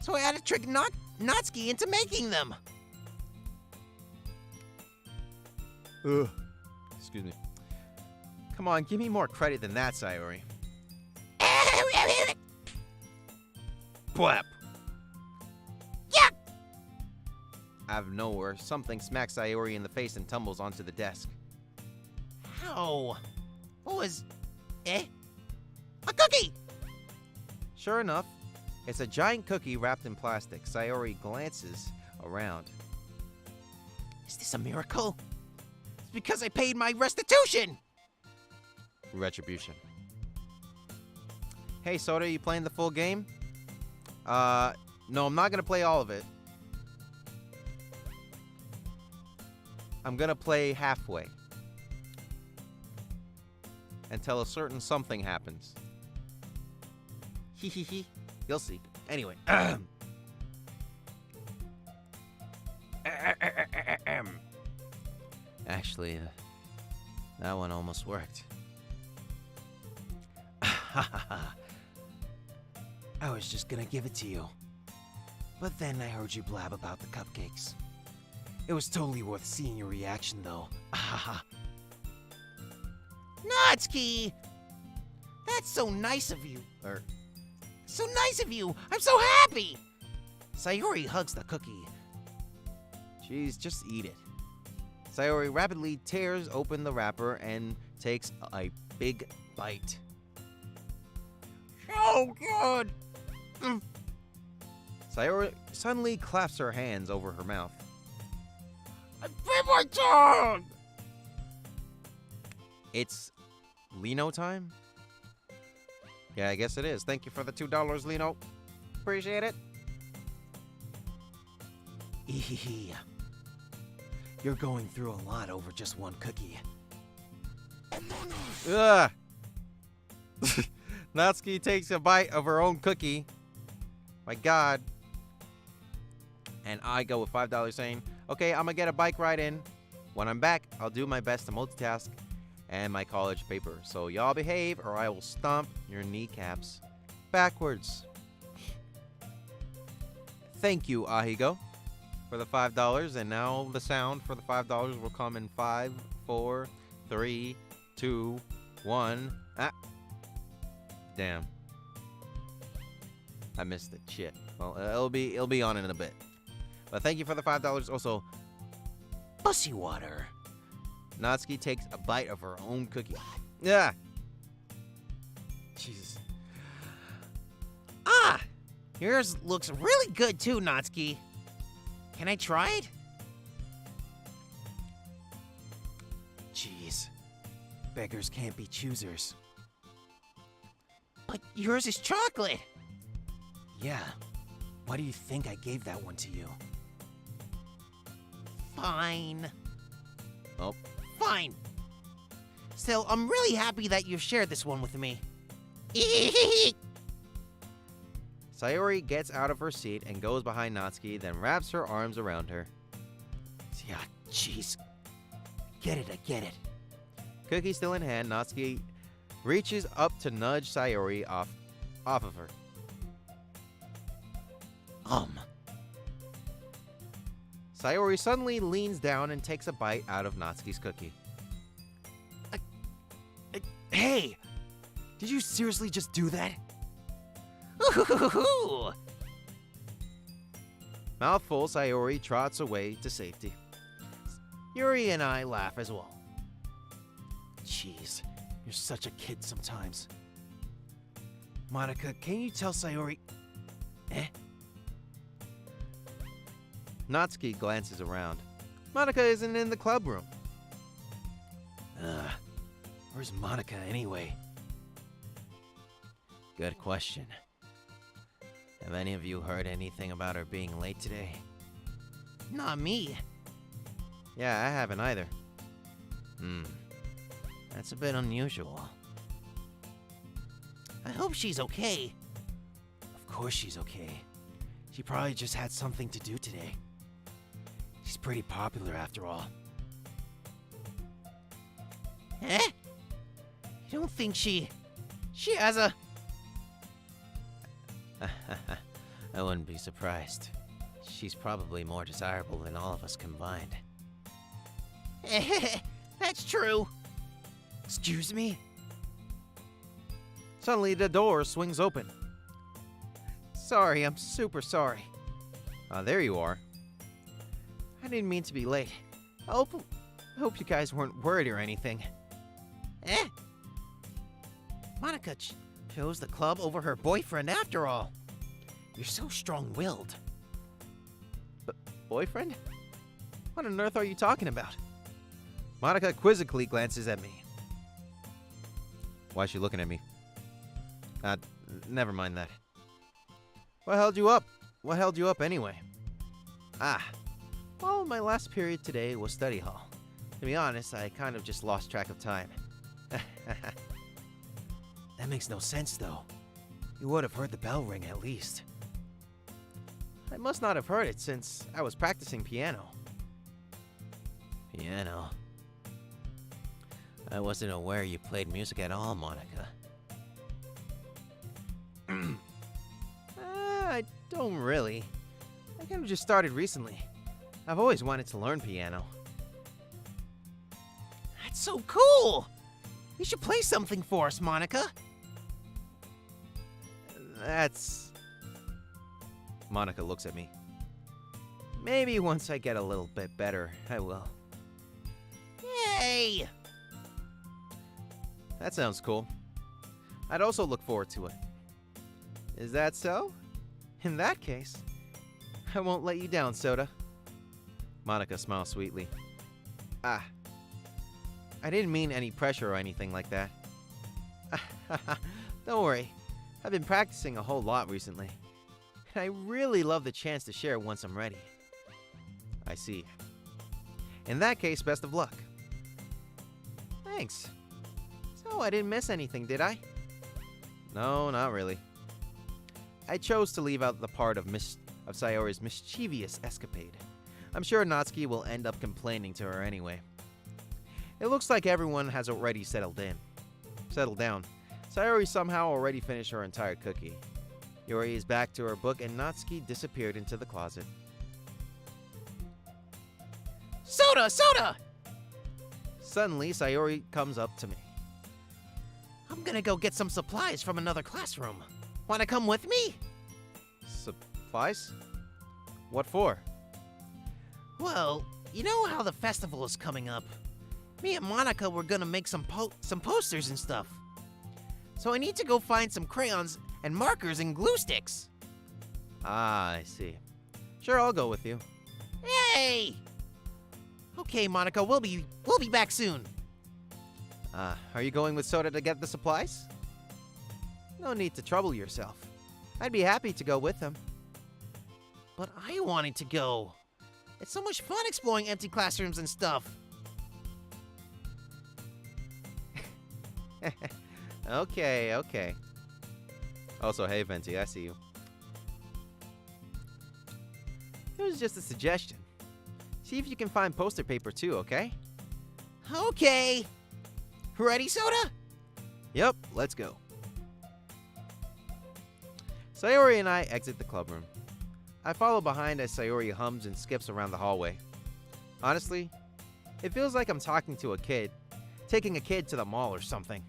So I had to trick Natsuki into making them. Ugh. Excuse me. Come on, give me more credit than that, Sayori. Blap! Yeah! Out of nowhere, something smacks Sayori in the face and tumbles onto the desk. Oh, what was... A cookie! Sure enough, it's a giant cookie wrapped in plastic. Sayori glances around. Is this a miracle? It's because I paid my restitution! Retribution. Hey, Soda, you playing the full game? No, I'm not gonna play all of it. I'm gonna play halfway. Until a certain something happens. Hee hee hee. You'll see. Anyway. Actually, that one almost worked. I was just gonna give it to you. But then I heard you blab about the cupcakes. It was totally worth seeing your reaction, though. Natsuki! That's so nice of you. So nice of you! I'm so happy! Sayori hugs the cookie. Jeez, just eat it. Sayori rapidly tears open the wrapper and takes a big bite. So good! Sayori suddenly claps her hands over her mouth. I bit my tongue! It's Lino time? Yeah, I guess it is. Thank you for the $2, Lino. Appreciate it. Ehehe. You're going through a lot over just one cookie. Ugh. Natsuki takes a bite of her own cookie. My God. And I go with $5 saying, okay, I'm gonna get a bike ride in. When I'm back, I'll do my best to multitask and my college paper. So y'all behave or I will stomp your kneecaps backwards. Thank you, Ahigo, for the $5. And now the sound for the $5 will come in 5, 4, 3, 2, 1. Ah. Damn. I missed it. Shit. Well, it'll be on in a bit. But thank you for the $5. Also, Pussy water. Natsuki takes a bite of her own cookie. Yeah. Jesus. Ah! Yours looks really good too, Natsuki. Can I try it? Jeez. Beggars can't be choosers. But yours is chocolate. Yeah. Why do you think I gave that one to you? Fine. Oh. Fine. Still, I'm really happy that you've shared this one with me. Sayori gets out of her seat and goes behind Natsuki, then wraps her arms around her. Yeah, jeez. Get it, I get it. Cookie still in hand, Natsuki reaches up to nudge Sayori off of her. Sayori suddenly leans down and takes a bite out of Natsuki's cookie. Hey! Did you seriously just do that? Ooh. Mouthful, Sayori trots away to safety. Yuri and I laugh as well. Jeez, you're such a kid sometimes. Monica, can you tell Sayori... Natsuki glances around. Monica isn't in the club room. Where's Monica anyway? Good question. Have any of you heard anything about her being late today? Not me. Yeah, I haven't either. That's a bit unusual. I hope she's okay. Of course she's okay. She probably just had something to do today. She's pretty popular after all. Eh? You don't think she has a... I wouldn't be surprised. She's probably more desirable than all of us combined. That's true. Excuse me? Suddenly, the door swings open. Sorry, I'm super sorry. There you are. I didn't mean to be late. I hope you guys weren't worried or anything. Eh? Monica chose the club over her boyfriend after all. You're so strong-willed. Boyfriend? What on earth are you talking about? Monica quizzically glances at me. Why is she looking at me? Never mind that. What held you up? What held you up anyway? Well, my last period today was study hall. To be honest, I kind of just lost track of time. That makes no sense, though. You would have heard the bell ring at least. I must not have heard it since I was practicing piano. Piano. I wasn't aware you played music at all, Monica. I don't really. I kind of just started recently. I've always wanted to learn piano. That's so cool! You should play something for us, Monica. That's... Monica looks at me. Maybe once I get a little bit better, I will. Yay! That sounds cool. I'd also look forward to it. Is that so? In that case, I won't let you down, Soda. Monica smiles sweetly. I didn't mean any pressure or anything like that. Don't worry. I've been practicing a whole lot recently. And I really love the chance to share once I'm ready. I see. In that case, best of luck. Thanks. So I didn't miss anything, did I? No, not really. I chose to leave out the part of Sayori's mischievous escapade. I'm sure Natsuki will end up complaining to her anyway. It looks like everyone has already settled down. Sayori somehow already finished her entire cookie. Yuri is back to her book and Natsuki disappeared into the closet. Soda! Soda! Suddenly, Sayori comes up to me. I'm gonna go get some supplies from another classroom. Wanna come with me? Supplies? What for? Well, you know how the festival is coming up. Me and Monica were gonna make some posters and stuff. So I need to go find some crayons and markers and glue sticks. I see. Sure, I'll go with you. Yay! Okay, Monica, we'll be back soon. Are you going with Soda to get the supplies? No need to trouble yourself. I'd be happy to go with him. But I wanted to go. It's so much fun exploring empty classrooms and stuff. Okay. Also, hey, Venti, I see you. It was just a suggestion. See if you can find poster paper too, okay? Okay. Ready, Soda? Yep, let's go. Sayori and I exit the clubroom. I follow behind as Sayori hums and skips around the hallway. Honestly, it feels like I'm talking to a kid, taking a kid to the mall or something.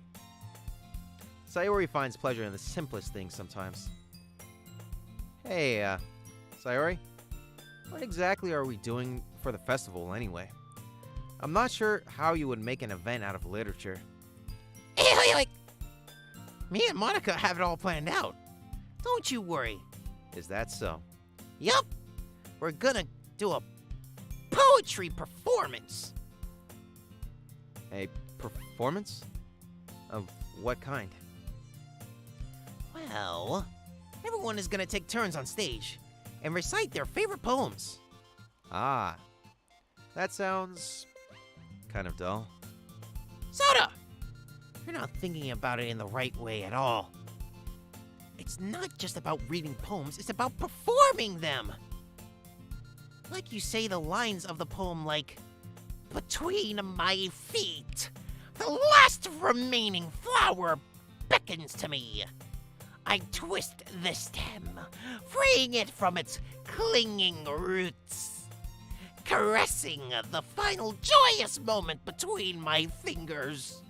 Sayori finds pleasure in the simplest things sometimes. Hey, Sayori, what exactly are we doing for the festival anyway? I'm not sure how you would make an event out of literature. Me and Monica have it all planned out. Don't you worry. Is that so? Yup. We're gonna do a poetry performance. A performance? Of what kind? Well, everyone is gonna take turns on stage and recite their favorite poems. Ah, that sounds kind of dull. Soda! You're not thinking about it in the right way at all. It's not just about reading poems, it's about performing them. Like you say the lines of the poem like, "Between my feet, the last remaining flower beckons to me. I twist the stem, freeing it from its clinging roots, caressing the final joyous moment between my fingers.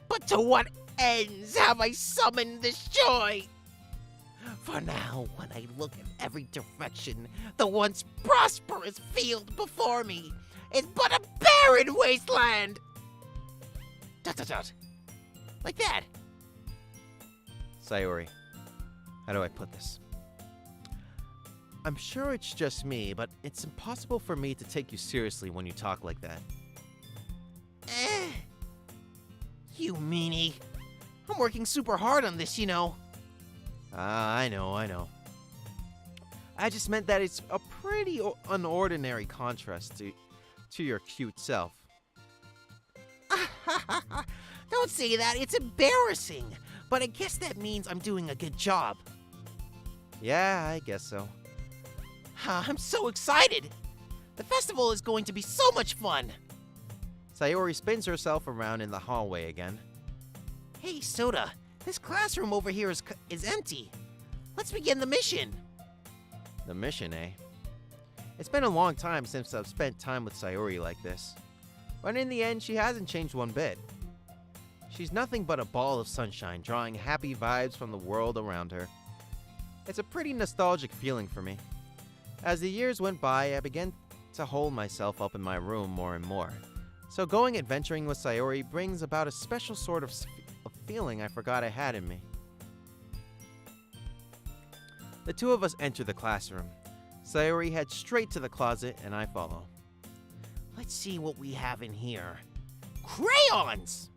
But to what ends have I summoned this joy? For now, when I look in every direction, the once prosperous field before me is but a barren wasteland." ... Like that. Sayori, how do I put this? I'm sure it's just me, but it's impossible for me to take you seriously when you talk like that. You meanie. I'm working super hard on this, you know. I know. I just meant that it's a pretty unordinary contrast to your cute self. Don't say that, it's embarrassing. But I guess that means I'm doing a good job. Yeah, I guess so. I'm so excited. The festival is going to be so much fun. Sayori spins herself around in the hallway again. Hey, Soda, this classroom over here is empty. Let's begin the mission. The mission, eh? It's been a long time since I've spent time with Sayori like this. But in the end, she hasn't changed one bit. She's nothing but a ball of sunshine, drawing happy vibes from the world around her. It's a pretty nostalgic feeling for me. As the years went by, I began to hold myself up in my room more and more. So going adventuring with Sayori brings about a special sort of feeling I forgot I had in me. The two of us enter the classroom. Sayori heads straight to the closet, and I follow. Let's see what we have in here. Crayons!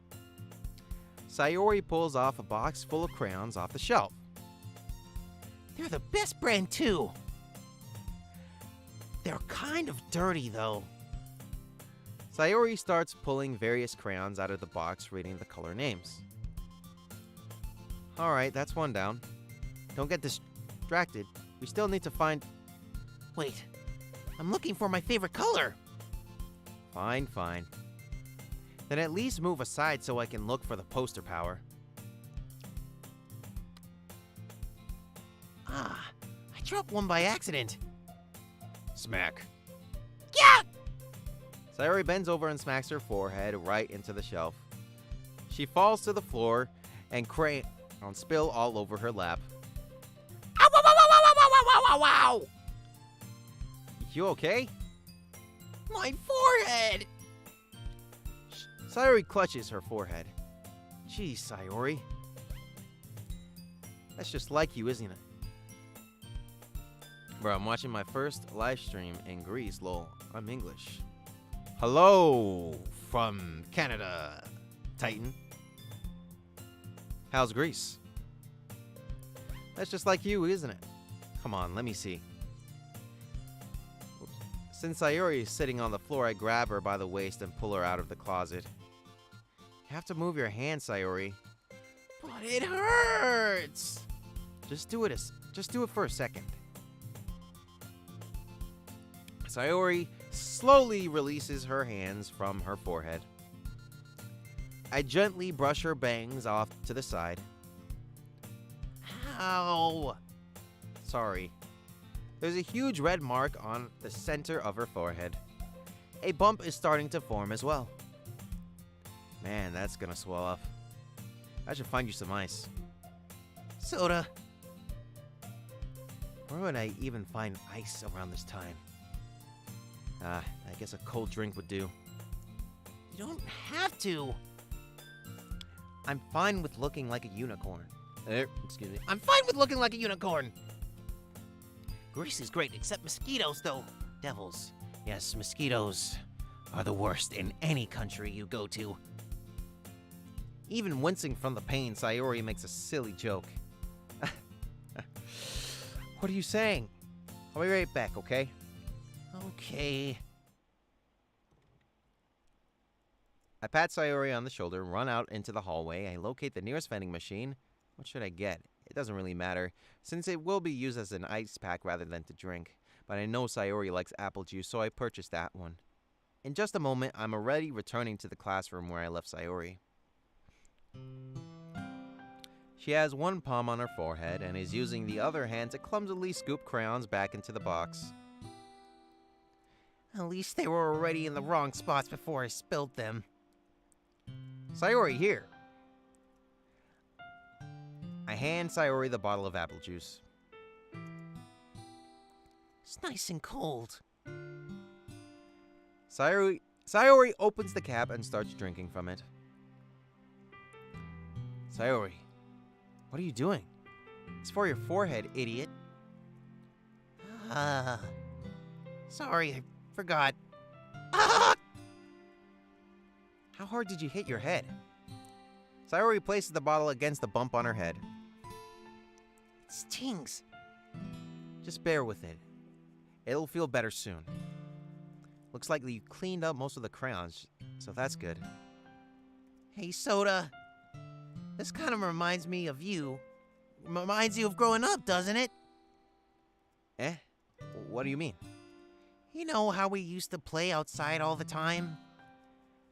Sayori pulls off a box full of crayons off the shelf. They're the best brand, too. They're kind of dirty, though. Sayori starts pulling various crayons out of the box, reading the color names. Alright, that's one down. Don't get distracted. We still need to find... Wait, I'm looking for my favorite color. Fine. Then at least move aside so I can look for the poster power. I dropped one by accident. Smack. Yeah! Sayori bends over and smacks her forehead right into the shelf. She falls to the floor and crayons spill all over her lap. Ow, ow, ow, ow, ow, ow, ow, ow, ow! You okay? My forehead! Sayori clutches her forehead. Geez, Sayori. That's just like you, isn't it? Bro, I'm watching my first live stream in Greece, lol. I'm English. Hello from Canada, Titan. How's Greece? That's just like you, isn't it? Come on, let me see. Oops. Since Sayori is sitting on the floor, I grab her by the waist and pull her out of the closet. You have to move your hand, Sayori. But it hurts! Just do it for a second. Sayori slowly releases her hands from her forehead. I gently brush her bangs off to the side. Ow! Sorry. There's a huge red mark on the center of her forehead. A bump is starting to form as well. Man, that's gonna swell up. I should find you some ice. Soda. Where would I even find ice around this time? I guess a cold drink would do. You don't have to. I'm fine with looking like a unicorn. Excuse me. I'm fine with looking like a unicorn. Greece is great, except mosquitoes, though. Devils. Yes, mosquitoes are the worst in any country you go to. Even wincing from the pain, Sayori makes a silly joke. What are you saying? I'll be right back, okay? Okay. I pat Sayori on the shoulder, run out into the hallway. I locate the nearest vending machine. What should I get? It doesn't really matter, since it will be used as an ice pack rather than to drink. But I know Sayori likes apple juice, so I purchased that one. In just a moment, I'm already returning to the classroom where I left Sayori. She has one palm on her forehead and is using the other hand to clumsily scoop crayons back into the box. At least they were already in the wrong spots before I spilled them. Sayori, here. I hand Sayori the bottle of apple juice. It's nice and cold. Sayori opens the cap and starts drinking from it. Sayori, what are you doing? It's for your forehead, idiot. Sorry, I forgot. How hard did you hit your head? Sayori places the bottle against the bump on her head. It stings. Just bear with it. It'll feel better soon. Looks like you cleaned up most of the crayons, so that's good. Hey, Soda. This kind of reminds me of you. Reminds you of growing up, doesn't it? Eh? What do you mean? You know how we used to play outside all the time?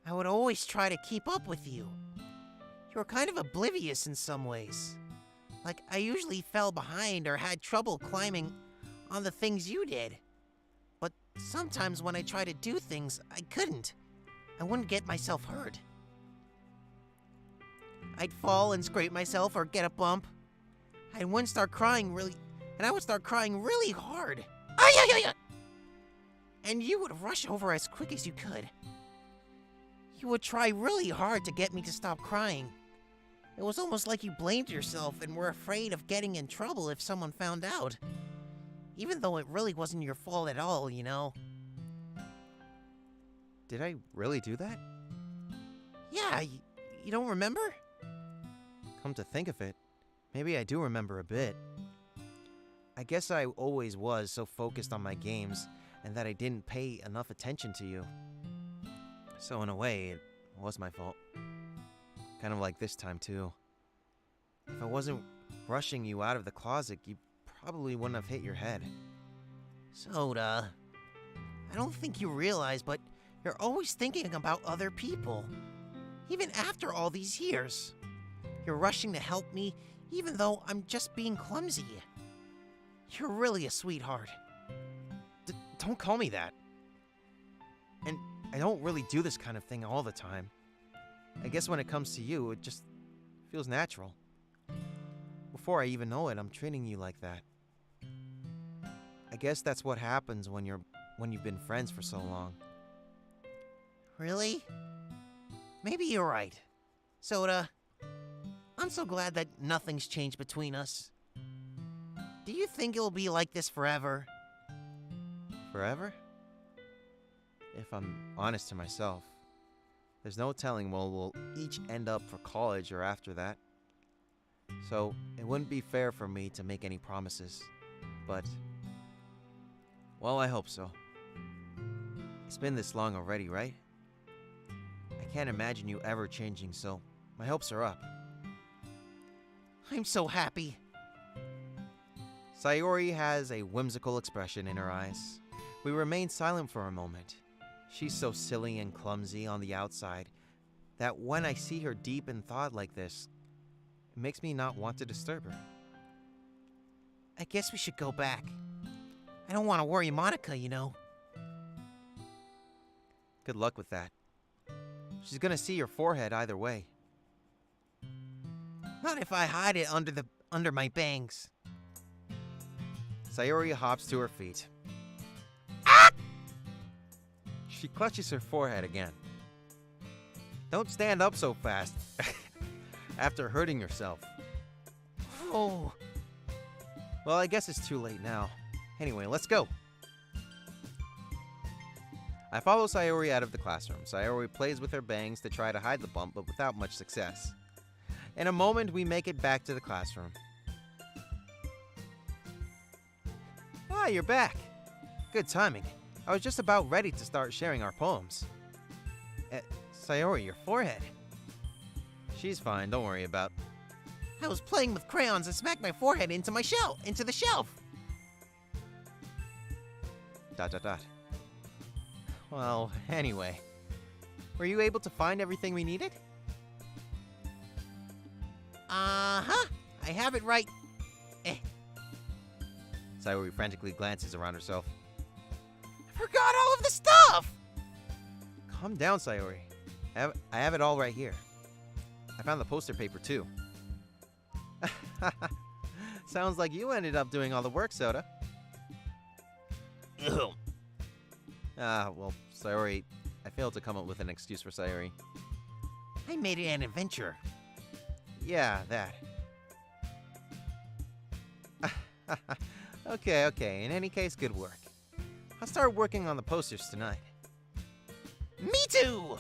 I would always try to keep up with you. You were kind of oblivious in some ways. Like, I usually fell behind or had trouble climbing on the things you did. But sometimes when I tried to do things, I couldn't. I wouldn't get myself hurt. I'd fall and scrape myself or get a bump. I would start crying really hard. Ay, ay, ay, ay. And you would rush over as quick as you could. You would try really hard to get me to stop crying. It was almost like you blamed yourself and were afraid of getting in trouble if someone found out. Even though it really wasn't your fault at all, you know. Did I really do that? Yeah, you don't remember? Come to think of it, maybe I do remember a bit. I guess I always was so focused on my games and that I didn't pay enough attention to you. So in a way, it was my fault. Kind of like this time too. If I wasn't rushing you out of the closet, you probably wouldn't have hit your head. Soda, I don't think you realize, but you're always thinking about other people. Even after all these years. You're rushing to help me, even though I'm just being clumsy. You're really a sweetheart. Don't call me that. And I don't really do this kind of thing all the time. I guess when it comes to you, it just feels natural. Before I even know it, I'm treating you like that. I guess that's what happens when you've been friends for so long. Really? Maybe you're right. Soda, I'm so glad that nothing's changed between us. Do you think it'll be like this forever? Forever? If I'm honest to myself, there's no telling where we'll each end up for college or after that. So it wouldn't be fair for me to make any promises. But, well, I hope so. It's been this long already, right? I can't imagine you ever changing, so my hopes are up. I'm so happy. Sayori has a whimsical expression in her eyes. We remain silent for a moment. She's so silly and clumsy on the outside that when I see her deep in thought like this, it makes me not want to disturb her. I guess we should go back. I don't want to worry Monica, you know. Good luck with that. She's gonna see your forehead either way. Not if I hide it under my bangs. Sayori hops to her feet. She clutches her forehead again. Don't stand up so fast. After hurting yourself. Oh. Well, I guess it's too late now. Anyway, let's go. I follow Sayori out of the classroom. Sayori plays with her bangs to try to hide the bump, but without much success. In a moment, we make it back to the classroom. Ah, you're back. Good timing. I was just about ready to start sharing our poems. Sayori, your forehead. She's fine, don't worry about. I was playing with crayons and smacked my forehead into the shelf. ... Well, anyway. Were you able to find everything we needed? Uh-huh. I have it right. Sayori frantically glances around herself. I forgot all of the stuff! Calm down, Sayori. I have it all right here. I found the poster paper, too. Sounds like you ended up doing all the work, Soda. Well, Sayori, I failed to come up with an excuse for Sayori. I made it an adventure. Yeah, that. Okay. In any case, good work. I'll start working on the posters tonight. Me too!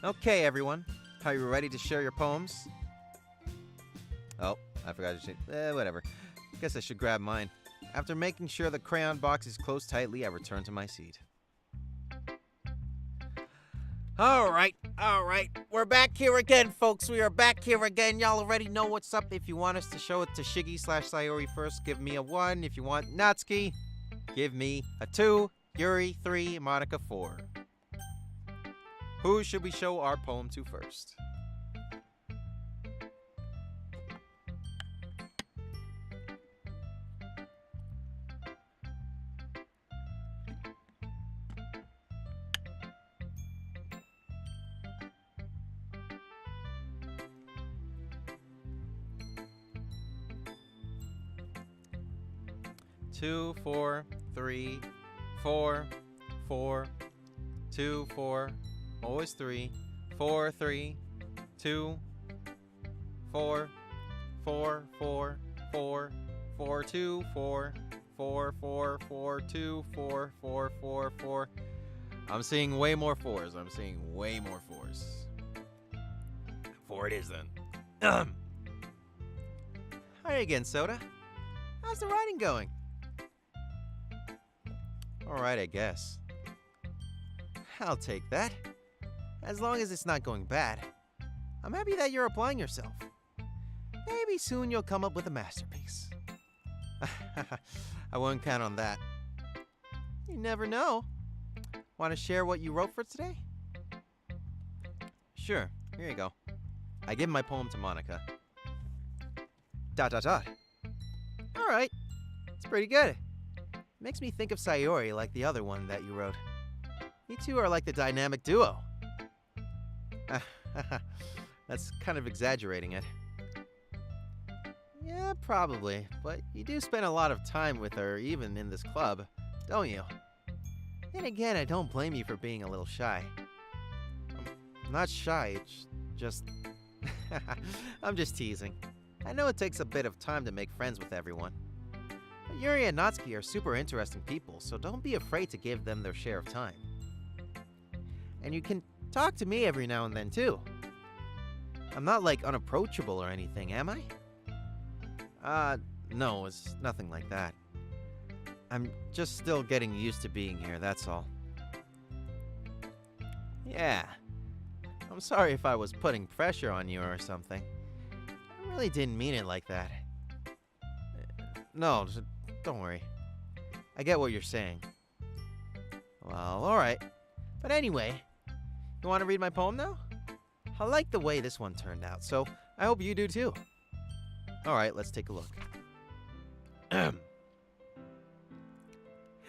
Okay, everyone. Are you ready to share your poems? Oh, I forgot to say. Whatever. Guess I should grab mine. After making sure the crayon box is closed tightly, I return to my seat. All right. We're back here again, folks. We are back here again. Y'all already know what's up. If you want us to show it to Shiggy/Sayori first, give me a 1. If you want Natsuki, give me a 2. Yuri, 3. Monica, 4. Who should we show our poem to first? Two, 4, 3, 4, 4, 2, 4, always 3, 4, 3, 2, 4, 4, 4, 4, 4, 2, 4, 4, 4, 4, 2, 4, 4, 4, 4. I'm seeing way more 4s. I'm seeing way more 4s. 4 it is then. Hi again, Soda. How's the writing going? Alright, I guess. I'll take that. As long as it's not going bad. I'm happy that you're applying yourself. Maybe soon you'll come up with a masterpiece. I won't count on that. You never know. Want to share what you wrote for today? Sure, here you go. I give my poem to Monica. ... Alright, it's pretty good. Makes me think of Sayori like the other one that you wrote. You two are like the dynamic duo. That's kind of exaggerating it. Yeah, probably, but you do spend a lot of time with her even in this club, don't you? Then again, I don't blame you for being a little shy. I'm not shy, it's just... I'm just teasing. I know it takes a bit of time to make friends with everyone. But Yuri and Natsuki are super interesting people, so don't be afraid to give them their share of time. And you can talk to me every now and then, too. I'm not, like, unapproachable or anything, am I? No, it's nothing like that. I'm just still getting used to being here, that's all. Yeah. I'm sorry if I was putting pressure on you or something. I really didn't mean it like that. No, don't worry. I get what you're saying. Well, alright. But anyway, you want to read my poem now? I like the way this one turned out, so I hope you do too. Alright, let's take a look.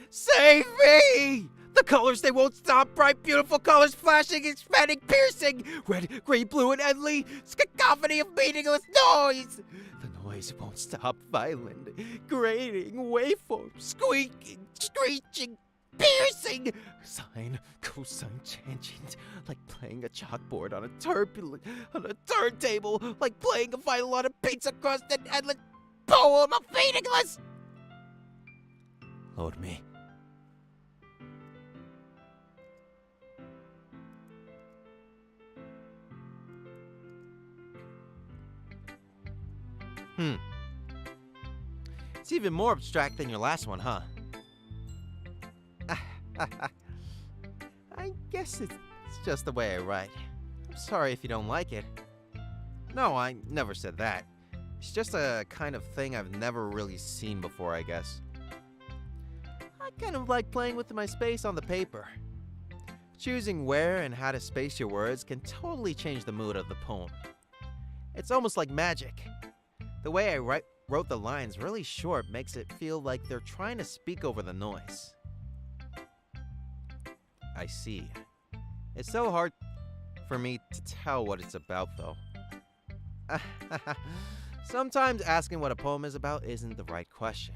Save me! The colors, they won't stop. Bright, beautiful colors flashing, expanding, piercing. Red, gray, blue, and endly. Cacophony of meaningless noise. The noise won't stop. Violent, grating, waveform, squeaking, screeching, piercing. Sine, cosine, tangent. Like playing a chalkboard on a turntable. Like playing a violin on a pizza crust. An endless poem of meaningless. Load me. It's even more abstract than your last one, huh? I guess it's just the way I write. I'm sorry if you don't like it. No, I never said that. It's just a kind of thing I've never really seen before, I guess. I kind of like playing with my space on the paper. Choosing where and how to space your words can totally change the mood of the poem. It's almost like magic. The way I wrote the lines really short makes it feel like they're trying to speak over the noise. I see. It's so hard for me to tell what it's about, though. Sometimes asking what a poem is about isn't the right question.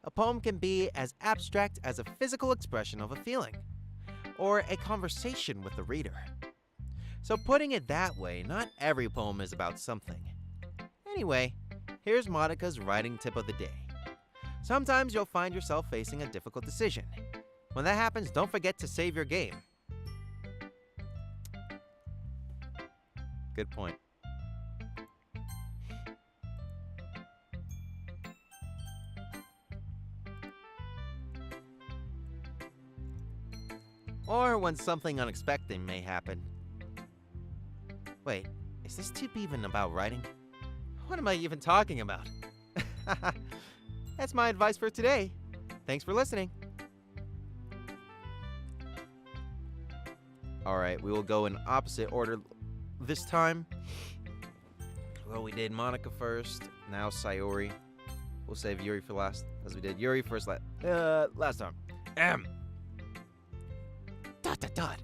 A poem can be as abstract as a physical expression of a feeling, or a conversation with the reader. So putting it that way, not every poem is about something. Anyway, here's Monika's writing tip of the day. Sometimes you'll find yourself facing a difficult decision. When that happens, don't forget to save your game. Good point. Or when something unexpected may happen. Wait, is this tip even about writing? What am I even talking about? That's my advice for today. Thanks for listening. Alright, we will go in opposite order this time. Well, we did Monika first, now Sayori. We'll save Yuri for last, as we did Yuri first last time. Dot dot dot.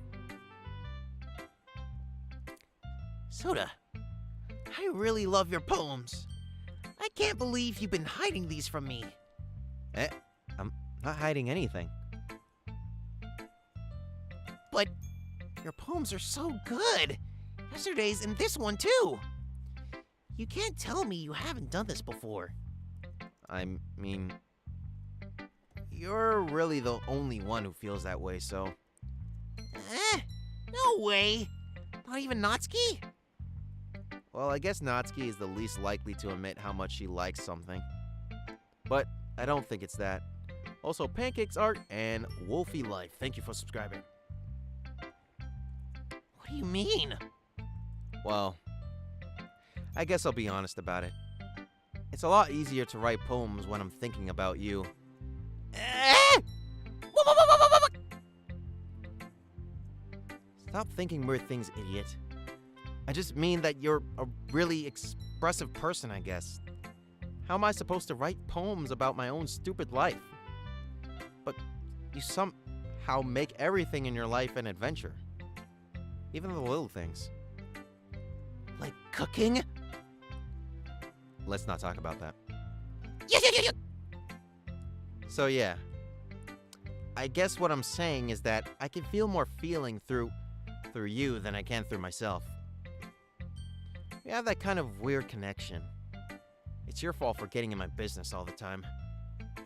Soda, I really love your poems. I can't believe you've been hiding these from me. I'm not hiding anything. But your poems are so good. Yesterday's and this one too. You can't tell me you haven't done this before. I mean, you're really the only one who feels that way, so... No way. Not even Natsuki? Well, I guess Natsuki is the least likely to admit how much she likes something. But I don't think it's that. Also, Pancakes Art and Wolfie Life. Thank you for subscribing. What do you mean? Well, I guess I'll be honest about it. It's a lot easier to write poems when I'm thinking about you. Stop thinking weird things, idiot. I just mean that you're a really expressive person, I guess. How am I supposed to write poems about my own stupid life? But you somehow make everything in your life an adventure. Even the little things. Like cooking? Let's not talk about that. Yeah. So yeah, I guess what I'm saying is that I can feel more feeling through you than I can through myself. We have that kind of weird connection. It's your fault for getting in my business all the time.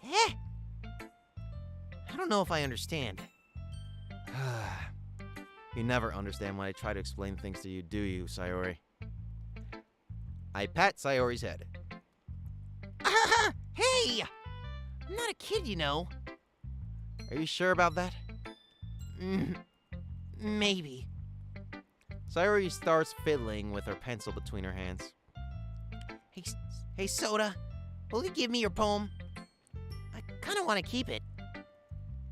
I don't know if I understand. You never understand when I try to explain things to you, do you, Sayori? I pat Sayori's head. Hey! I'm not a kid, you know. Are you sure about that? Maybe. Sayori starts fiddling with her pencil between her hands. Hey, Soda, will you give me your poem? I kind of want to keep it.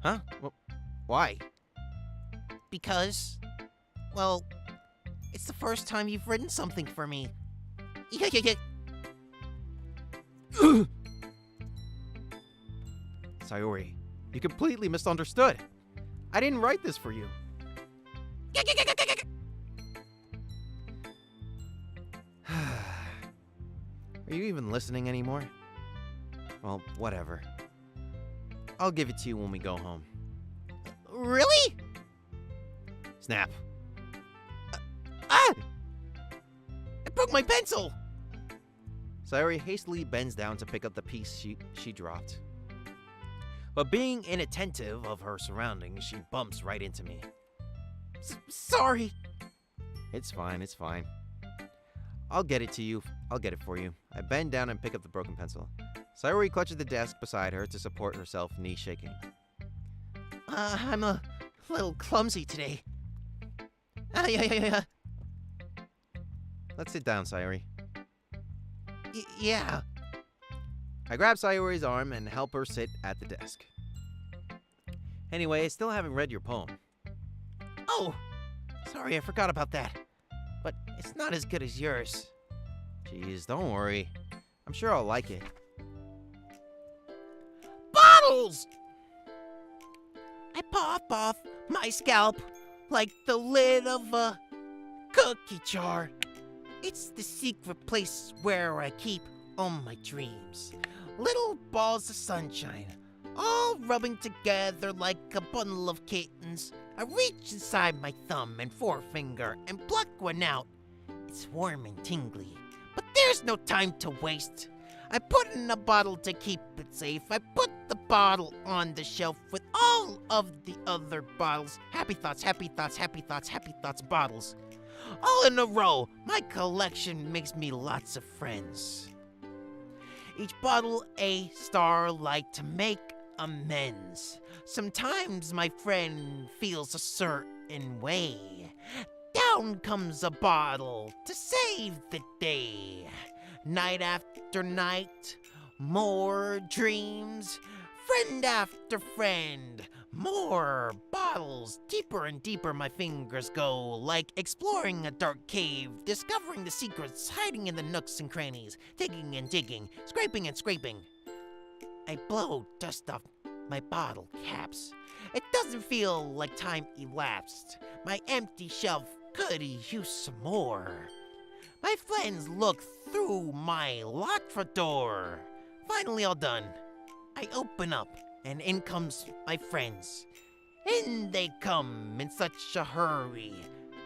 Huh? Why? Because, well, it's the first time you've written something for me. Sayori, you completely misunderstood. I didn't write this for you. Are you even listening anymore? Well, whatever. I'll give it to you when we go home. Really? Snap. I broke my pencil! Sayori hastily bends down to pick up the piece she dropped. But being inattentive of her surroundings, she bumps right into me. Sorry. It's fine, it's fine. I'll get it to you. I'll get it for you. I bend down and pick up the broken pencil. Sayori clutches the desk beside her to support herself, knee shaking. I'm a little clumsy today. Yeah. Let's sit down, Sayori. Yeah. I grab Sayori's arm and help her sit at the desk. Anyway, I still haven't read your poem. Oh, sorry, I forgot about that. But it's not as good as yours. Jeez, don't worry. I'm sure I'll like it. Bottles! I pop off my scalp like the lid of a cookie jar. It's the secret place where I keep all my dreams. Little balls of sunshine, all rubbing together like a bundle of kittens. I reach inside my thumb and forefinger and pluck one out. It's warm and tingly, but there's no time to waste. I put it in a bottle to keep it safe. I put the bottle on the shelf with all of the other bottles. Happy thoughts, happy thoughts, happy thoughts, happy thoughts bottles. All in a row. My collection makes me lots of friends. Each bottle a starlight to make amends. Sometimes my friend feels a certain way. Down comes a bottle to save the day. Night after night, more dreams. Friend after friend, more bottles. Deeper and deeper my fingers go, like exploring a dark cave, discovering the secrets hiding in the nooks and crannies, digging and digging, scraping and scraping. I blow dust off my bottle caps. It doesn't feel like time elapsed. My empty shelf could use some more. My friends look through my locked front door. Finally all done. I open up, and in comes my friends. In they come in such a hurry.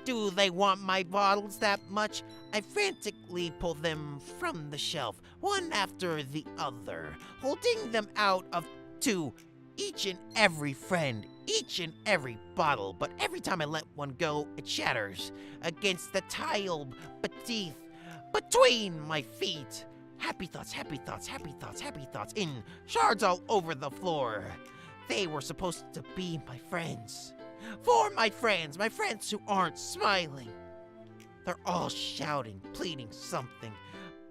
Do they want my bottles that much? I frantically pull them from the shelf, one after the other, holding them out of to each and every friend, each and every bottle. But every time I let one go, it shatters against the tile beneath, between my feet. Happy thoughts, happy thoughts, happy thoughts, happy thoughts in shards all over the floor. They were supposed to be my friends. For my friends who aren't smiling. They're all shouting, pleading something,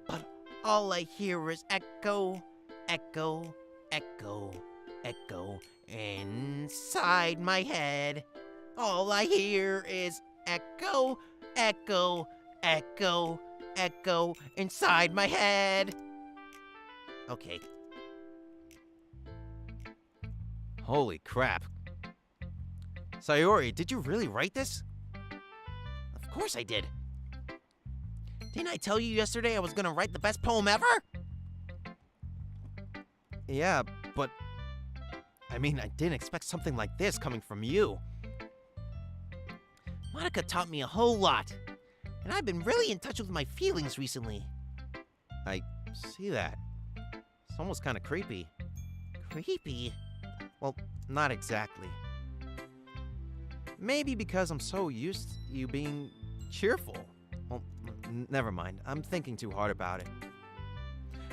but all I hear is echo, echo, echo, echo inside my head. All I hear is echo, echo, echo, echo inside my head. Okay. Holy crap. Sayori, did you really write this? Of course I did. Didn't I tell you yesterday I was gonna write the best poem ever? Yeah, but I mean, I didn't expect something like this coming from you. Monica taught me a whole lot, and I've been really in touch with my feelings recently. I see that. It's almost kind of creepy. Creepy? Well, not exactly. Maybe because I'm so used to you being cheerful. Well, never mind. I'm thinking too hard about it.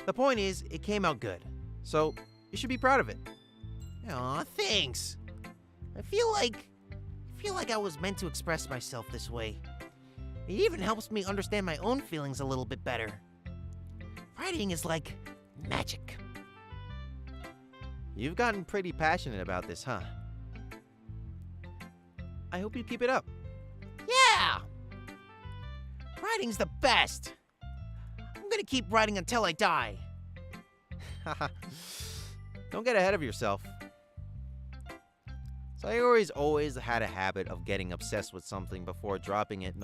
The point is, it came out good. So, you should be proud of it. Aw, thanks. I feel like I was meant to express myself this way. It even helps me understand my own feelings a little bit better. Writing is like magic. You've gotten pretty passionate about this, huh? I hope you keep it up. Yeah! Writing's the best. I'm gonna keep writing until I die. Don't get ahead of yourself. Sayori's always had a habit of getting obsessed with something before dropping it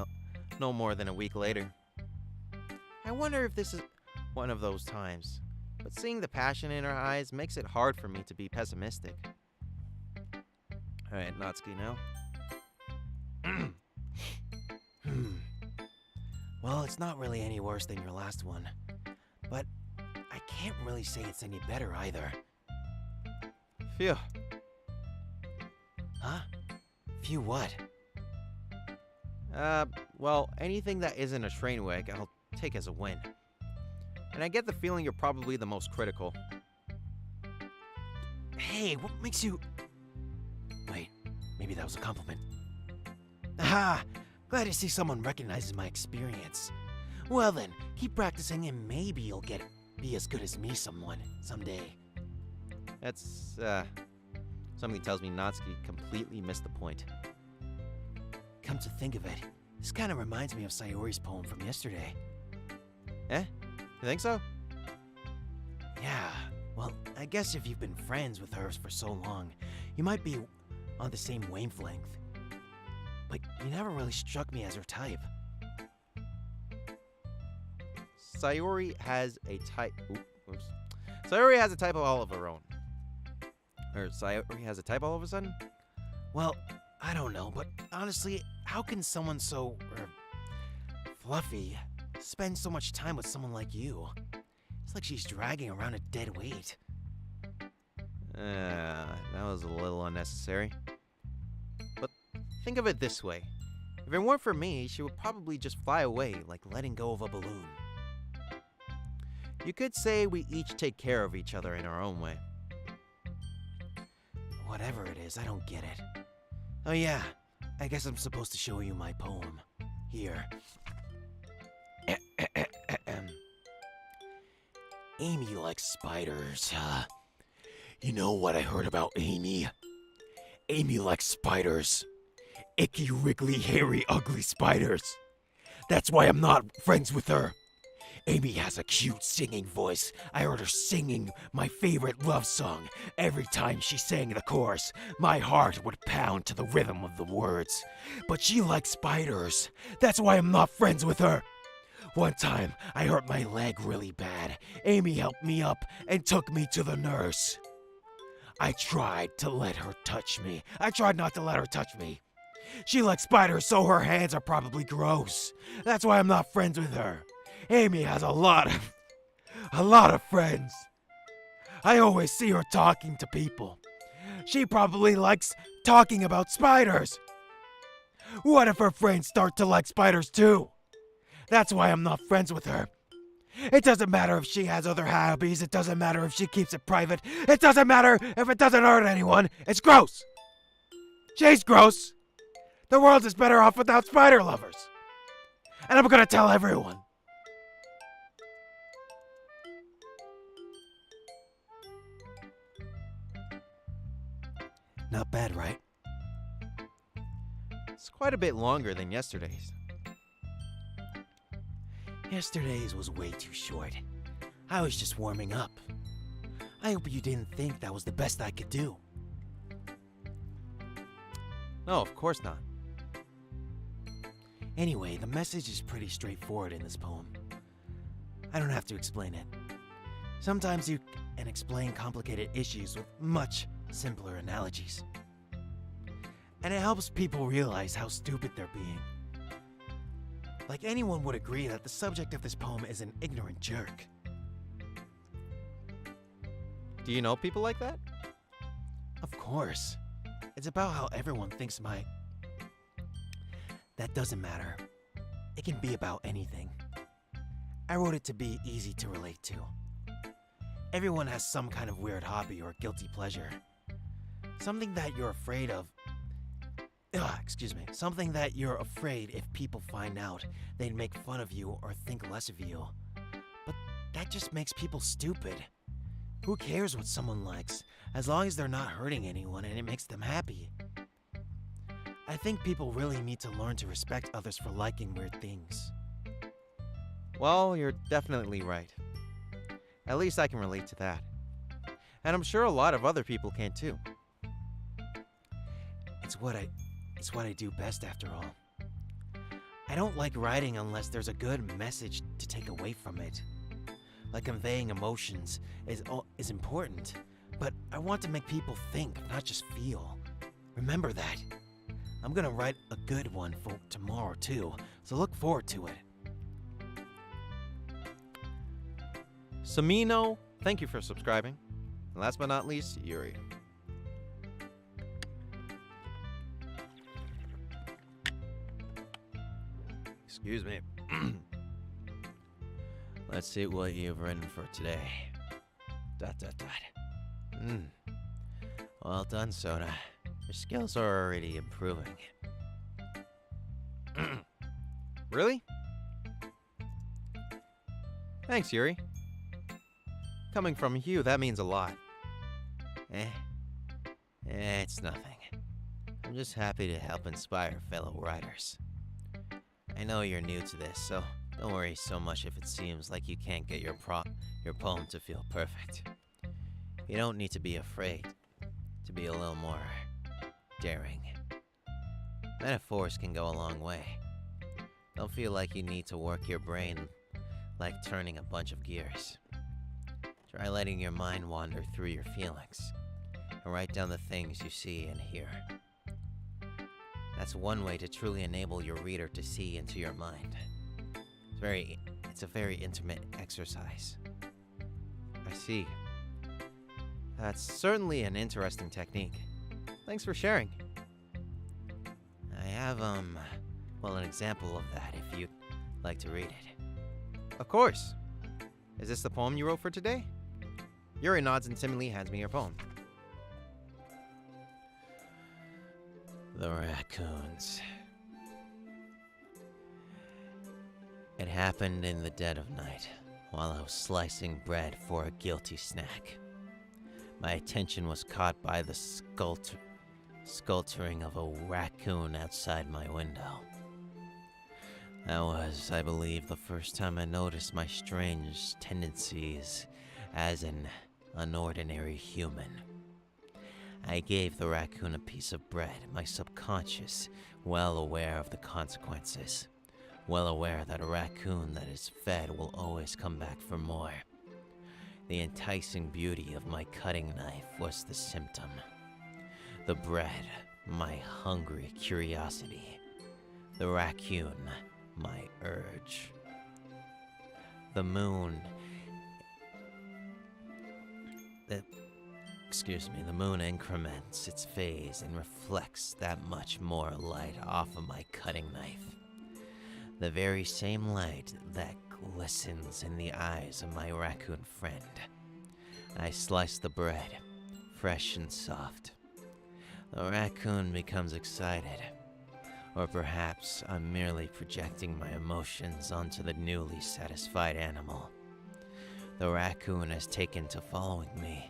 no more than a week later. I wonder if this is one of those times, but seeing the passion in her eyes makes it hard for me to be pessimistic. Alright, Natsuki now. Well, it's not really any worse than your last one, but I can't really say it's any better either. Phew. Huh? Phew what? Well, anything that isn't a train wreck, I'll take as a win. And I get the feeling you're probably the most critical. Hey, what makes you... Wait, maybe that was a compliment. Aha! Glad to see someone recognizes my experience. Well then, keep practicing and maybe you'll be as good as me someday. That's, something tells me Natsuki completely missed the point. Come to think of it, this kind of reminds me of Sayori's poem from yesterday. Eh? You think so? Yeah, well, I guess if you've been friends with her for so long, you might be on the same wavelength. But you never really struck me as her type. Sayori has a type. Oops. Sayori has a type all of her own. Or Sayori has a type all of a sudden? Well, I don't know, but honestly, how can someone so fluffy spend so much time with someone like you? It's like she's dragging around a dead weight. That was a little unnecessary. But think of it this way. If it weren't for me, she would probably just fly away, like letting go of a balloon. You could say we each take care of each other in our own way. Whatever it is, I don't get it. Oh yeah, I guess I'm supposed to show you my poem. Here. Amy likes spiders. You know what I heard about Amy? Amy likes spiders. Icky, wriggly, hairy, ugly spiders. That's why I'm not friends with her. Amy has a cute singing voice. I heard her singing my favorite love song. Every time she sang the chorus, my heart would pound to the rhythm of the words. But she likes spiders. That's why I'm not friends with her. One time, I hurt my leg really bad. Amy helped me up and took me to the nurse. I tried to let her touch me. I tried not to let her touch me. She likes spiders, so her hands are probably gross. That's why I'm not friends with her. Amy has a lot of friends. I always see her talking to people. She probably likes talking about spiders. What if her friends start to like spiders too? That's why I'm not friends with her. It doesn't matter if she has other hobbies. It doesn't matter if she keeps it private. It doesn't matter if it doesn't hurt anyone. It's gross. She's gross. The world is better off without spider lovers. And I'm gonna tell everyone. Not bad, right? It's quite a bit longer than yesterday's. Yesterday's was way too short. I was just warming up. I hope you didn't think that was the best I could do. No, of course not. Anyway, the message is pretty straightforward in this poem. I don't have to explain it. Sometimes you can explain complicated issues with much simpler analogies. And it helps people realize how stupid they're being. Like anyone would agree that the subject of this poem is an ignorant jerk. Do you know people like that? Of course. It's about how everyone thinks That doesn't matter. It can be about anything. I wrote it to be easy to relate to. Everyone has some kind of weird hobby or guilty pleasure. Something that you're afraid of. Something that you're afraid if people find out, they'd make fun of you or think less of you. But that just makes people stupid. Who cares what someone likes, as long as they're not hurting anyone and it makes them happy? I think people really need to learn to respect others for liking weird things. Well, you're definitely right. At least I can relate to that. And I'm sure a lot of other people can too. It's what I do best after all. I don't like writing unless there's a good message to take away from it. Like conveying emotions is important, but I want to make people think, not just feel. Remember that. I'm gonna write a good one for tomorrow too, so look forward to it. Samino, thank you for subscribing. And last but not least, Yuri. Excuse me. Let's see what you've written for today. ... Well done, Soda. Your skills are already improving. Really? Thanks, Yuri. Coming from you, that means a lot. It's nothing. I'm just happy to help inspire fellow writers. I know you're new to this, so don't worry so much if it seems like you can't get your poem to feel perfect. You don't need to be afraid to be a little more daring. Metaphors can go a long way. Don't feel like you need to work your brain like turning a bunch of gears. Try letting your mind wander through your feelings and write down the things you see and hear. That's one way to truly enable your reader to see into your mind. It's a very intimate exercise. I see. That's certainly an interesting technique. Thanks for sharing. I have, an example of that if you'd like to read it. Of course. Is this the poem you wrote for today? Yuri nods and timidly hands me your poem. The raccoons. It happened in the dead of night, while I was slicing bread for a guilty snack. My attention was caught by the skulking of a raccoon outside my window. That was, I believe, the first time I noticed my strange tendencies as an unordinary human. I gave the raccoon a piece of bread, my subconscious, well aware of the consequences. Well aware that a raccoon that is fed will always come back for more. The enticing beauty of my cutting knife was the symptom. The bread, my hungry curiosity. The raccoon, my urge. The moon... the moon increments its phase and reflects that much more light off of my cutting knife. The very same light that glistens in the eyes of my raccoon friend. I slice the bread, fresh and soft. The raccoon becomes excited. Or perhaps I'm merely projecting my emotions onto the newly satisfied animal. The raccoon has taken to following me.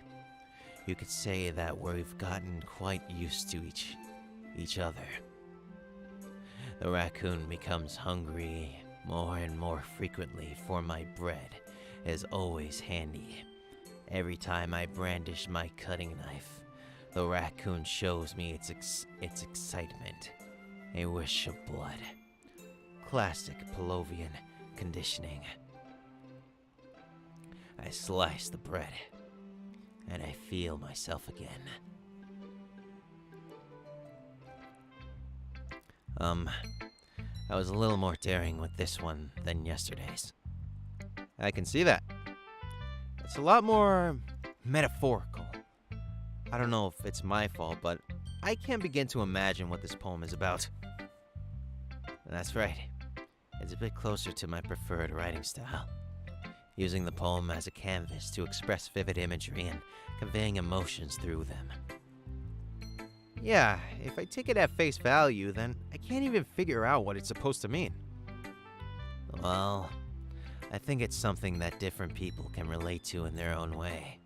You could say that we've gotten quite used to each other. The raccoon becomes hungry more and more frequently, for my bread is always handy. Every time I brandish my cutting knife, the raccoon shows me its excitement. A wish of blood. Classic Pavlovian conditioning. I slice the bread, and I feel myself again. I was a little more daring with this one than yesterday's. I can see that. It's a lot more metaphorical. I don't know if it's my fault, but I can't begin to imagine what this poem is about. That's right. It's a bit closer to my preferred writing style. Using the poem as a canvas to express vivid imagery and conveying emotions through them. Yeah, if I take it at face value, then I can't even figure out what it's supposed to mean. Well, I think it's something that different people can relate to in their own way.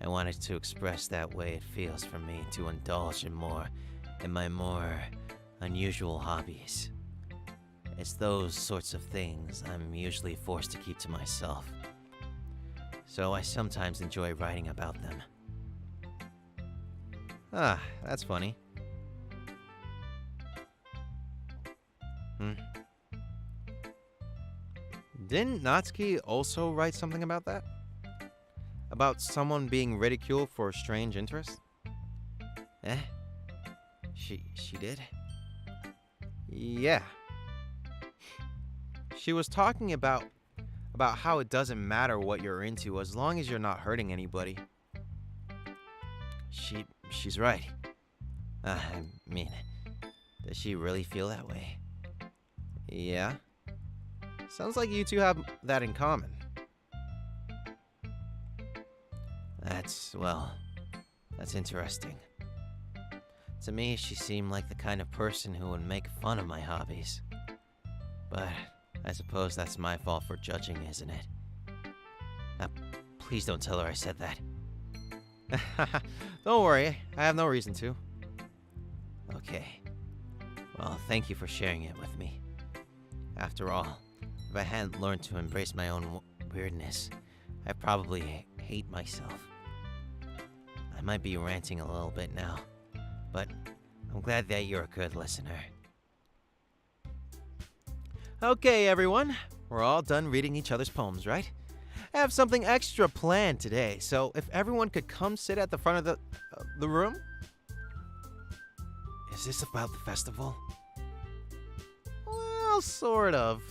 I wanted to express that way it feels for me to indulge in my more unusual hobbies. It's those sorts of things I'm usually forced to keep to myself. So I sometimes enjoy writing about them. Ah, that's funny. Didn't Natsuki also write something about that? About someone being ridiculed for a strange interest? Eh? She did? Yeah. She was talking about how it doesn't matter what you're into as long as you're not hurting anybody. She's right. I mean, does she really feel that way? Yeah. Sounds like you two have that in common. That's interesting. To me, she seemed like the kind of person who would make fun of my hobbies. But I suppose that's my fault for judging, isn't it? Now, please don't tell her I said that. Don't worry, I have no reason to. Okay. Well, thank you for sharing it with me. After all, if I hadn't learned to embrace my own weirdness, I'd probably hate myself. I might be ranting a little bit now, but I'm glad that you're a good listener. Okay, everyone. We're all done reading each other's poems, right? I have something extra planned today, so if everyone could come sit at the front of the room? Is this about the festival? Well, sort of.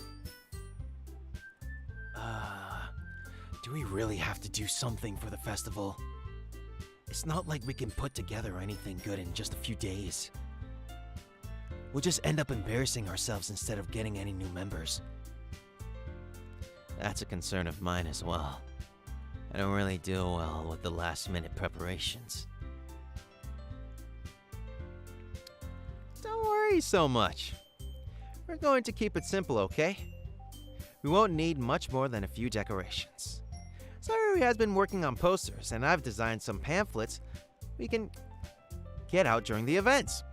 Do we really have to do something for the festival? It's not like we can put together anything good in just a few days. We'll just end up embarrassing ourselves instead of getting any new members. That's a concern of mine as well. I don't really do well with the last-minute preparations. Don't worry so much. We're going to keep it simple, okay? We won't need much more than a few decorations. Sayori has been working on posters, and I've designed some pamphlets we can get out during the events.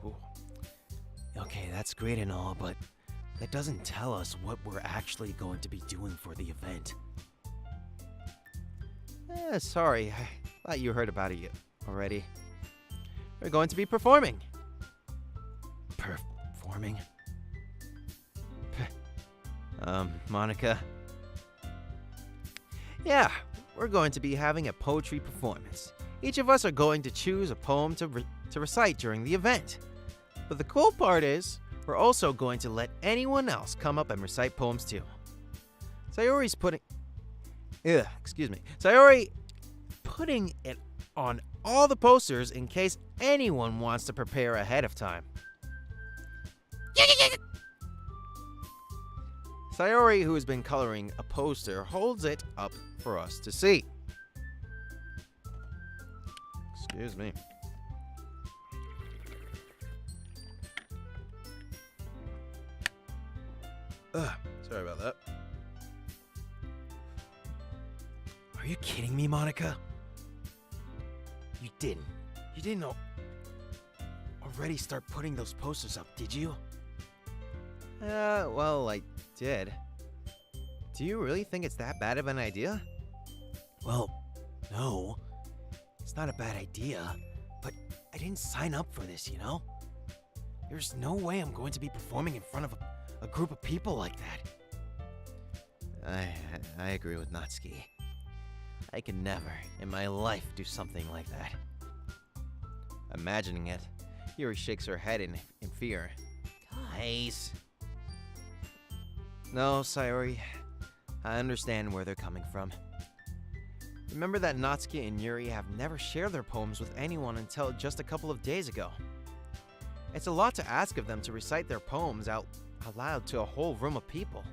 Ooh. Okay, that's great and all, but that doesn't tell us what we're actually going to be doing for the event. Sorry, I thought you heard about it already. We're going to be performing. Performing? Monica? Yeah, we're going to be having a poetry performance. Each of us are going to choose a poem to recite during the event. But the cool part is, we're also going to let anyone else come up and recite poems too. Sayori putting it on all the posters in case anyone wants to prepare ahead of time. Sayori, who has been coloring a poster, holds it up for us to see. Excuse me. Sorry about that. Are you kidding me, Monica? You didn't already start putting those posters up, did you? Well, I did. Do you really think it's that bad of an idea? Well, no. It's not a bad idea, but I didn't sign up for this, you know? There's no way I'm going to be performing in front of a group of people like that. I agree with Natsuki. I could never in my life do something like that. Imagining it, Yuri shakes her head in fear. Guys. No, Sayori. I understand where they're coming from. Remember that Natsuki and Yuri have never shared their poems with anyone until just a couple of days ago. It's a lot to ask of them to recite their poems out loud to a whole room of people.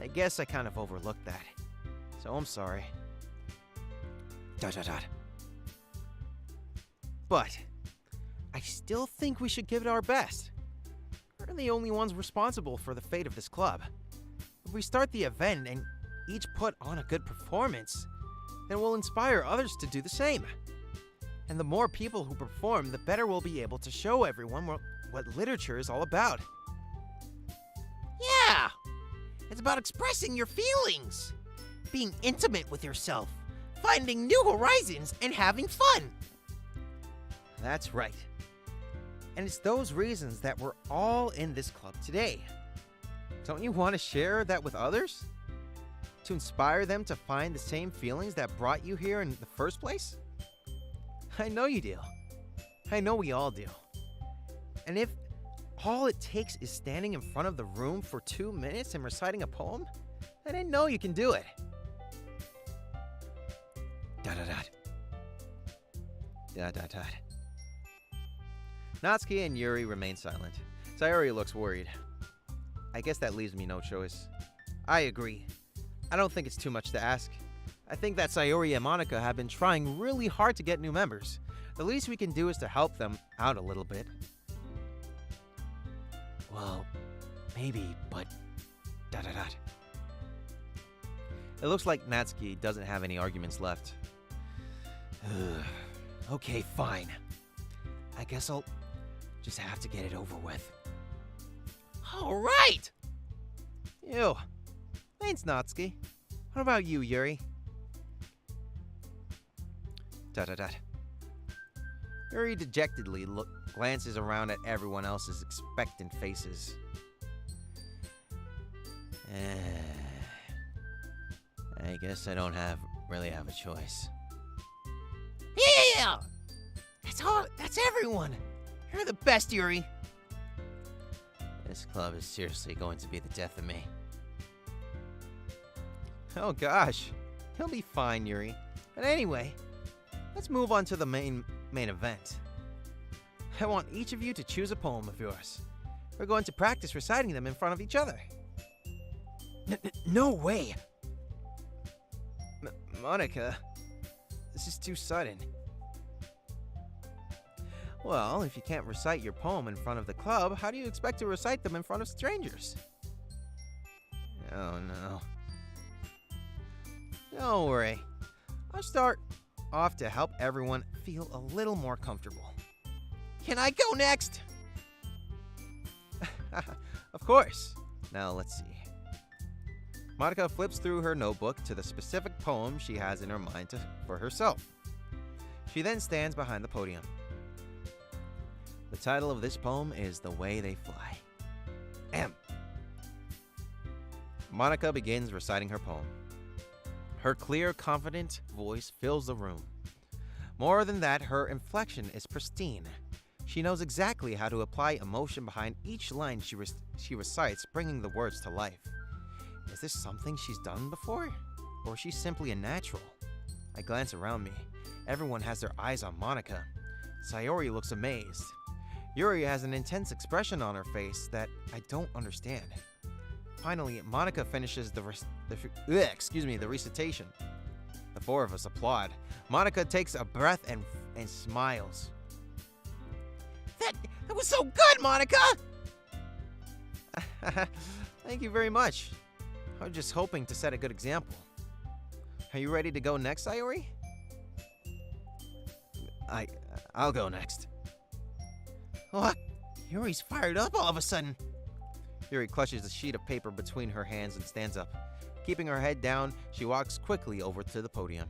I guess I kind of overlooked that. So I'm sorry. ... But I still think we should give it our best. We're the only ones responsible for the fate of this club. If we start the event and each put on a good performance, then we'll inspire others to do the same. And the more people who perform, the better we'll be able to show everyone what literature is all about. Yeah! It's about expressing your feelings, being intimate with yourself, finding new horizons, and having fun. That's right. And it's those reasons that we're all in this club today. Don't you want to share that with others? To inspire them to find the same feelings that brought you here in the first place? I know you do. I know we all do. And if all it takes is standing in front of the room for 2 minutes and reciting a poem, then I know you can do it. ... Natsuki and Yuri remain silent. Sayori looks worried. I guess that leaves me no choice. I agree. I don't think it's too much to ask. I think that Sayori and Monica have been trying really hard to get new members. The least we can do is to help them out a little bit. Well, maybe, but... It looks like Natsuki doesn't have any arguments left. Okay, fine. I guess I'll just have to get it over with. All right! Ew. Thanks, Natsuki. What about you, Yuri? ... Yuri dejectedly glances around at everyone else's expectant faces. I guess I don't really have a choice. Yeah! That's everyone. You're the best, Yuri. This club is seriously going to be the death of me. Oh gosh, he'll be fine, Yuri. But anyway, let's move on to the main event. I want each of you to choose a poem of yours. We're going to practice reciting them in front of each other. No way! Monica, this is too sudden. Well, if you can't recite your poem in front of the club, how do you expect to recite them in front of strangers? Oh no. Don't worry. I'll start off to help everyone feel a little more comfortable. Can I go next? Of course. Now let's see. Monica flips through her notebook to the specific poem she has in her mind for herself. She then stands behind the podium. The title of this poem is The Way They Fly. M. Monica begins reciting her poem. Her clear, confident voice fills the room. More than that, her inflection is pristine. She knows exactly how to apply emotion behind each line she recites, bringing the words to life. Is this something she's done before? Or is she simply a natural? I glance around me. Everyone has their eyes on Monica. Sayori looks amazed. Yuri has an intense expression on her face that I don't understand. Finally, Monica finishes the recitation. The four of us applaud. Monica takes a breath and smiles. That was so good, Monica! Thank you very much. I was just hoping to set a good example. Are you ready to go next, Sayori? I'll go next. What? Yuri's fired up all of a sudden. Yuri clutches a sheet of paper between her hands and stands up. Keeping her head down, she walks quickly over to the podium.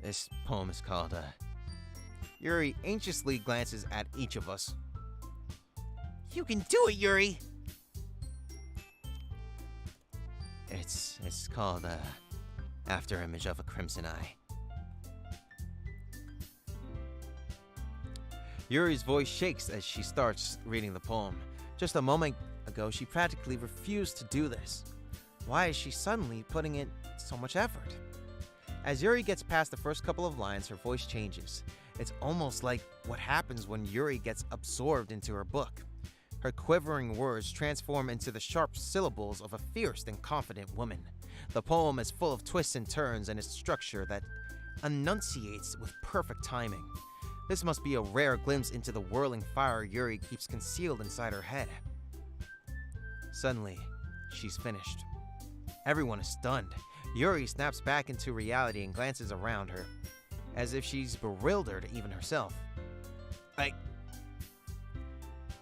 This poem is called, Yuri anxiously glances at each of us. You can do it, Yuri! It's called, After Image of a Crimson Eye. Yuri's voice shakes as she starts reading the poem. Just a moment ago, she practically refused to do this. Why is she suddenly putting in so much effort? As Yuri gets past the first couple of lines, her voice changes. It's almost like what happens when Yuri gets absorbed into her book. Her quivering words transform into the sharp syllables of a fierce and confident woman. The poem is full of twists and turns and its structure that enunciates with perfect timing. This must be a rare glimpse into the whirling fire Yuri keeps concealed inside her head. Suddenly, she's finished. Everyone is stunned. Yuri snaps back into reality and glances around her, as if she's bewildered even herself.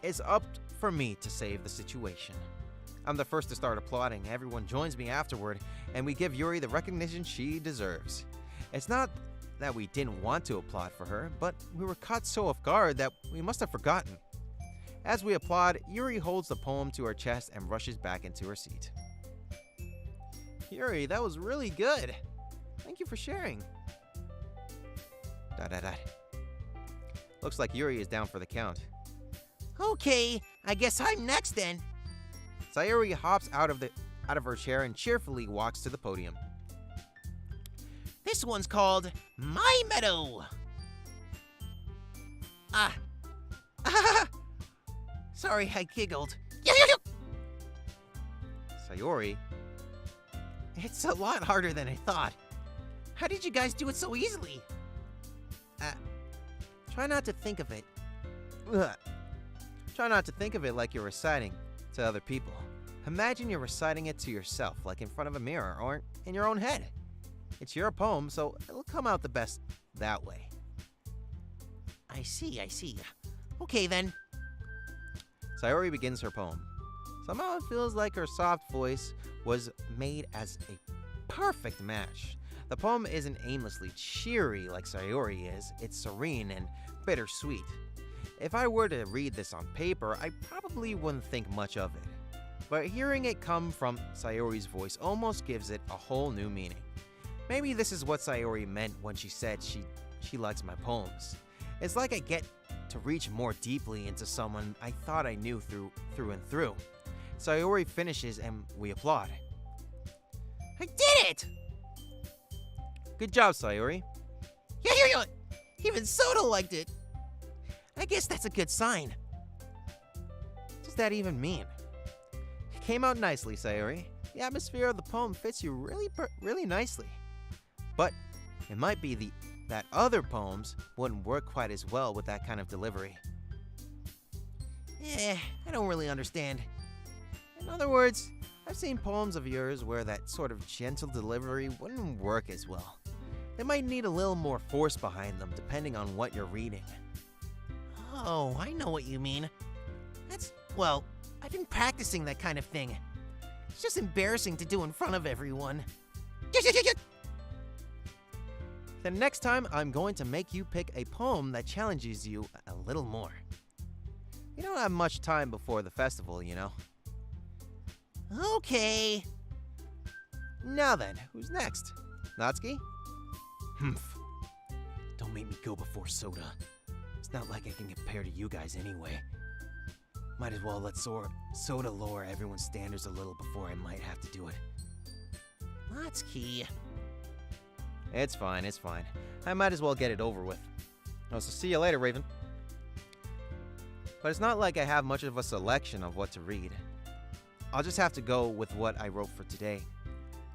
It's up for me to save the situation. I'm the first to start applauding. Everyone joins me afterward, and we give Yuri the recognition she deserves. It's not that we didn't want to applaud for her, but we were caught so off guard that we must have forgotten. As we applaud, Yuri holds the poem to her chest and rushes back into her seat. Yuri, that was really good. Thank you for sharing. ... Looks like Yuri is down for the count. Okay, I guess I'm next then. Sayori hops out of her chair and cheerfully walks to the podium. This one's called My Meadow. Sorry, I giggled. Sayori, It's a lot harder than I thought. How did you guys do it so easily? try not to think of it. Try not to think of it like you're reciting to other people. Imagine you're reciting it to yourself, like in front of a mirror or in your own head. It's your poem, so it'll come out the best that way. I see. Okay then. Sayori begins her poem. Somehow it feels like her soft voice was made as a perfect match. The poem isn't aimlessly cheery like Sayori is. It's serene and bittersweet. If I were to read this on paper, I probably wouldn't think much of it. But hearing it come from Sayori's voice almost gives it a whole new meaning. Maybe this is what Sayori meant when she said she likes my poems. It's like I get to reach more deeply into someone I thought I knew through and through. Sayori finishes and we applaud. I did it! Good job, Sayori. Yeah. Even Soda liked it. I guess that's a good sign. What does that even mean? It came out nicely, Sayori. The atmosphere of the poem fits you really nicely. But it might be that other poems wouldn't work quite as well with that kind of delivery. I don't really understand. In other words, I've seen poems of yours where that sort of gentle delivery wouldn't work as well. They might need a little more force behind them depending on what you're reading. Oh, I know what you mean. Well, I've been practicing that kind of thing. It's just embarrassing to do in front of everyone. Then next time, I'm going to make you pick a poem that challenges you a little more. We don't have much time before the festival, you know. Okay. Now then, who's next? Natsuki? Humph. Don't make me go before Soda. It's not like I can compare to you guys anyway. Might as well let Soda lower everyone's standards a little before I might have to do it. Natsuki. It's fine. I might as well get it over with. So see you later, Raven. But it's not like I have much of a selection of what to read. I'll just have to go with what I wrote for today.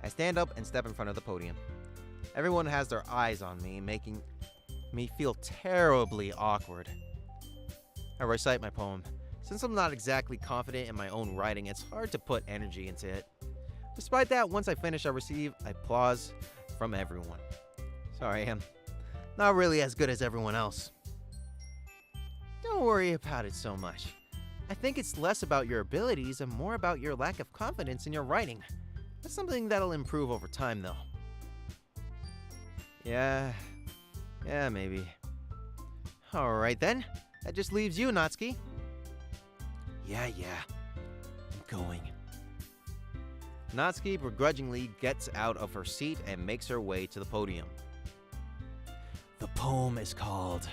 I stand up and step in front of the podium. Everyone has their eyes on me, making me feel terribly awkward. I recite my poem. Since I'm not exactly confident in my own writing, it's hard to put energy into it. Despite that, once I finish, I receive applause from everyone. Sorry, I'm not really as good as everyone else. Don't worry about it so much. I think it's less about your abilities and more about your lack of confidence in your writing. That's something that'll improve over time, though. Yeah, maybe. Alright then, that just leaves you, Natsuki. Yeah, I'm going. Natsuki begrudgingly gets out of her seat and makes her way to the podium. The poem is called...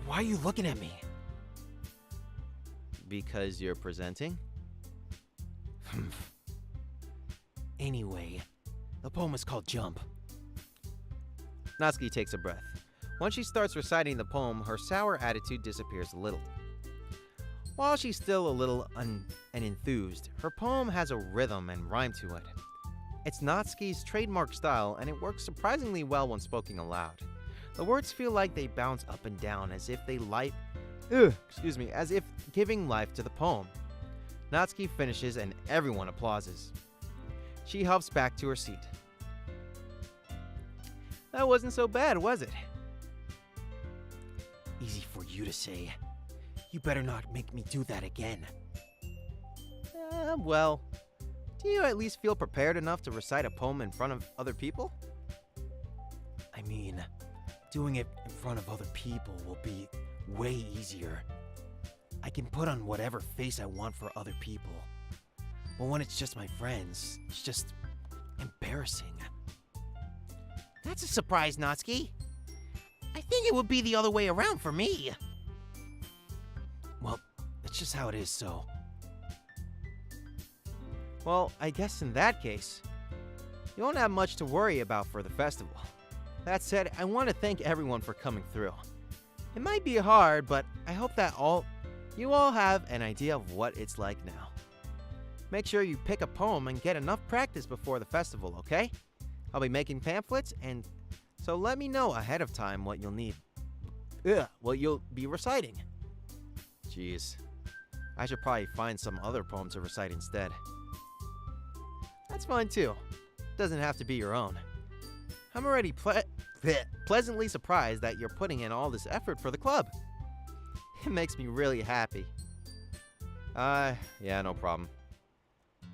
Why are you looking at me? Because you're presenting? Anyway, the poem is called Jump. Natsuki takes a breath. Once she starts reciting the poem, her sour attitude disappears a little. While she's still a little enthused, her poem has a rhythm and rhyme to it. It's Natsuki's trademark style, and it works surprisingly well when spoken aloud. The words feel like they bounce up and down as if as if giving life to the poem. Natsuki finishes and everyone applauses. She hops back to her seat. That wasn't so bad, was it? Easy for you to say. You better not make me do that again. Well, do you at least feel prepared enough to recite a poem in front of other people? I mean, doing it in front of other people will be way easier. I can put on whatever face I want for other people. But when it's just my friends, it's just embarrassing. That's a surprise, Natsuki. I think it would be the other way around for me. Well, it's just how it is, so... Well, I guess in that case, you won't have much to worry about for the festival. That said, I want to thank everyone for coming through. It might be hard, but I hope that you all have an idea of what it's like now. Make sure you pick a poem and get enough practice before the festival, okay? I'll be making pamphlets, and so let me know ahead of time what you'll need. What you'll be reciting. Jeez, I should probably find some other poem to recite instead. That's fine too. Doesn't have to be your own. I'm already pleasantly surprised that you're putting in all this effort for the club. It makes me really happy. Yeah, no problem.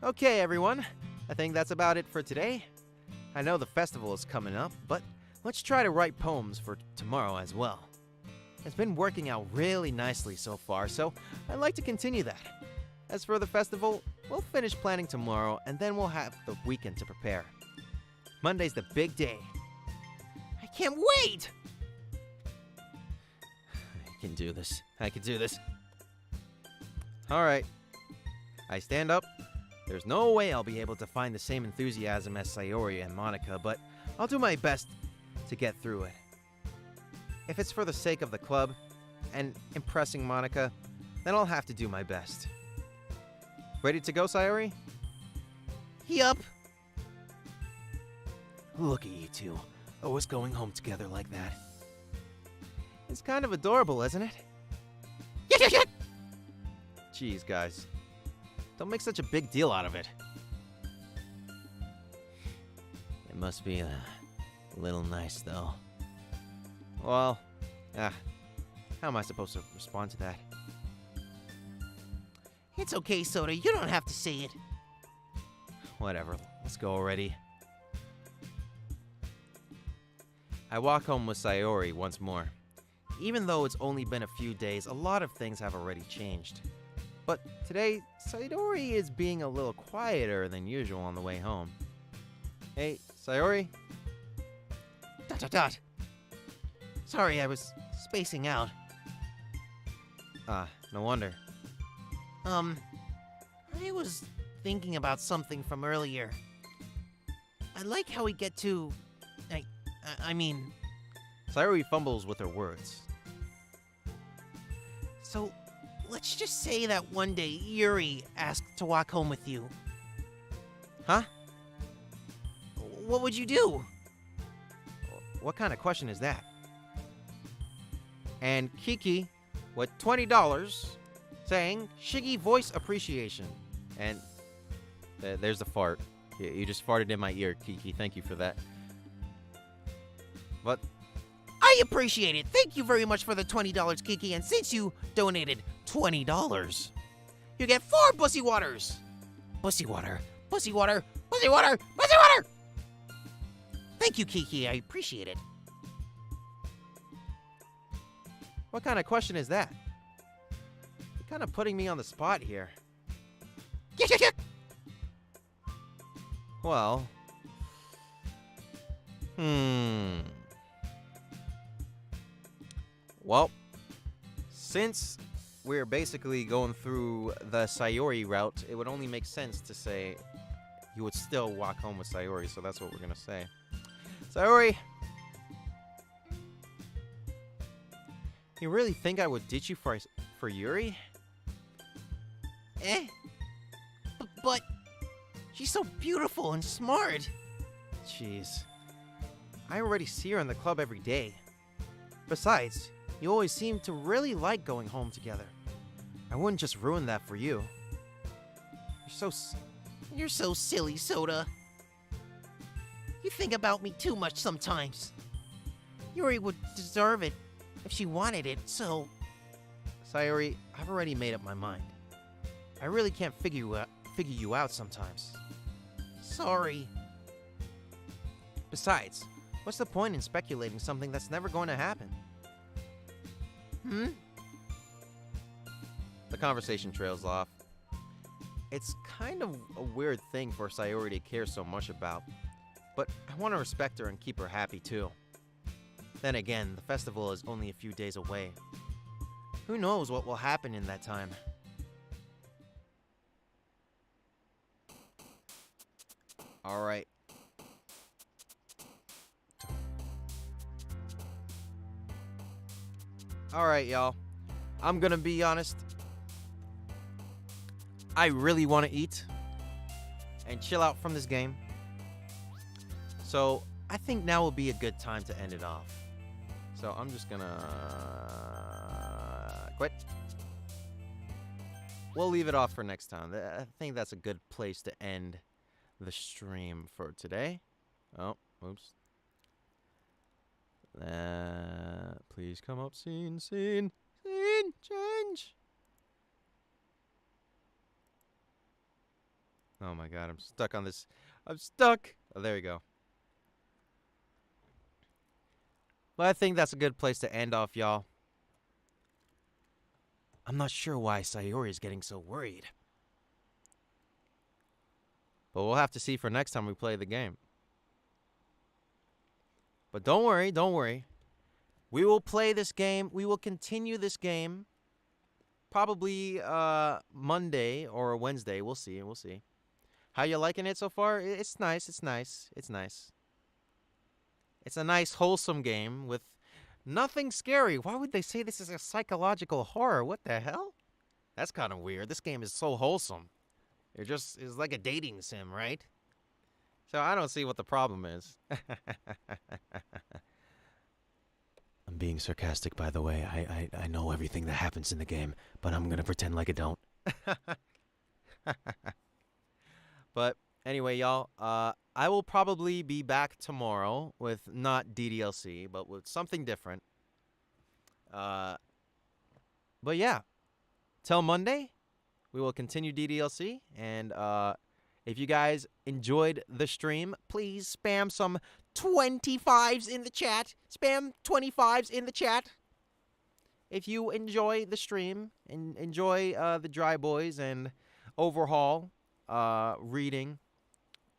Okay, everyone. I think that's about it for today. I know the festival is coming up, but let's try to write poems for tomorrow as well. It's been working out really nicely so far, so I'd like to continue that. As for the festival, we'll finish planning tomorrow, and then we'll have the weekend to prepare. Monday's the big day. I can't wait! I can do this. I can do this. Alright. I stand up. There's no way I'll be able to find the same enthusiasm as Sayori and Monica, but I'll do my best to get through it. If it's for the sake of the club and impressing Monica, then I'll have to do my best. Ready to go, Sayori? Yup. Look at you two, always going home together like that. It's kind of adorable, isn't it? Yet. Jeez, guys. Don't make such a big deal out of it. It must be a little nice, though. Well, how am I supposed to respond to that? It's okay, Soda. You don't have to say it. Whatever, let's go already. I walk home with Sayori once more. Even though it's only been a few days, a lot of things have already changed. But today, Sayori is being a little quieter than usual on the way home. Hey, Sayori? Dot. Sorry, I was spacing out. No wonder. I was thinking about something from earlier. I like how we get to... I mean... Sayori fumbles with her words. So, let's just say that one day Yuri asked to walk home with you. Huh? What would you do? What kind of question is that? And Kiki, with $20, saying Shiggy voice appreciation. And there's the fart. You just farted in my ear, Kiki. Thank you for that. But I appreciate it. Thank you very much for the $20, Kiki. And since you donated $20, you get 4 Bussy Waters. Bussy Water. Bussy Water. Bussy Water. Bussy Water! Thank you, Kiki. I appreciate it. what kind of question is that? You're kind of putting me on the spot here. Yeah. Well... Well, since we're basically going through the Sayori route, it would only make sense to say you would still walk home with Sayori, so that's what we're gonna say. Sayori! You really think I would ditch you for Yuri? But she's so beautiful and smart. Jeez. I already see her in the club every day. Besides, you always seem to really like going home together. I wouldn't just ruin that for you. You're so silly, Soda. You think about me too much sometimes. Yuri would deserve it if she wanted it, so... Sayori, I've already made up my mind. I really can't figure you out sometimes. Sorry. Besides, what's the point in speculating something that's never going to happen? The conversation trails off. It's kind of a weird thing for Sayori to care so much about, but I want to respect her and keep her happy too. Then again, the festival is only a few days away. Who knows what will happen in that time? Alright. Alright, y'all. I'm gonna be honest. I really want to eat and chill out from this game. So, I think now will be a good time to end it off. So, I'm just gonna quit. We'll leave it off for next time. I think that's a good place to end the stream for today. Oh, oops. Please come up, scene, change. Oh my god, I'm stuck on this. I'm stuck. Oh, there we go. Well, I think that's a good place to end off, y'all. I'm not sure why Sayori is getting so worried. But we'll have to see for next time we play the game. But don't worry, don't worry. We will play this game. We will continue this game. Probably Monday or Wednesday. We'll see. We'll see. How you liking it so far? It's nice. It's nice. It's nice. It's a nice, wholesome game with nothing scary. Why would they say this is a psychological horror? What the hell? That's kind of weird. This game is so wholesome. It's like a dating sim, right? So I don't see what the problem is. I'm being sarcastic, by the way. I know everything that happens in the game, but I'm gonna pretend like I don't. But anyway, y'all, I will probably be back tomorrow with not DDLC, but with something different. But yeah, till Monday, we will continue DDLC. And if you guys enjoyed the stream, please spam some 25s in the chat. Spam 25s in the chat. If you enjoy the stream and enjoy the Dry Boys and Overhaul reading,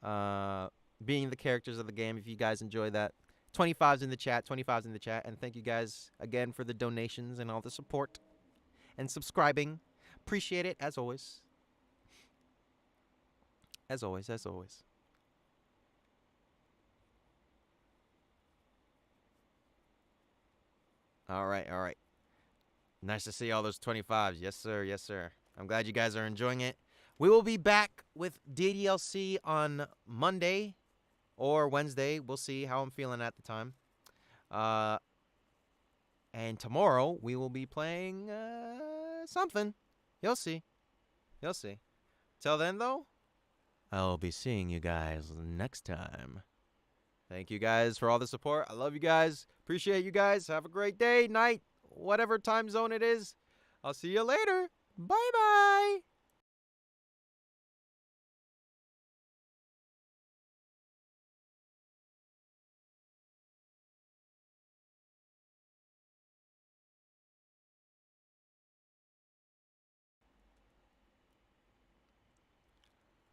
being the characters of the game, if you guys enjoy that, 25s in the chat, 25s in the chat. And thank you guys again for the donations and all the support and subscribing. Appreciate it, as always. As always, as always. All right, all right. Nice to see all those 25s. Yes, sir, yes, sir. I'm glad you guys are enjoying it. We will be back with DDLC on Monday or Wednesday. We'll see how I'm feeling at the time. And tomorrow we will be playing something. You'll see. You'll see. Till then, though, I'll be seeing you guys next time. Thank you guys for all the support. I love you guys. Appreciate you guys. Have a great day, night, whatever time zone it is. I'll see you later. Bye-bye.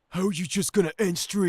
How are you just gonna end stream?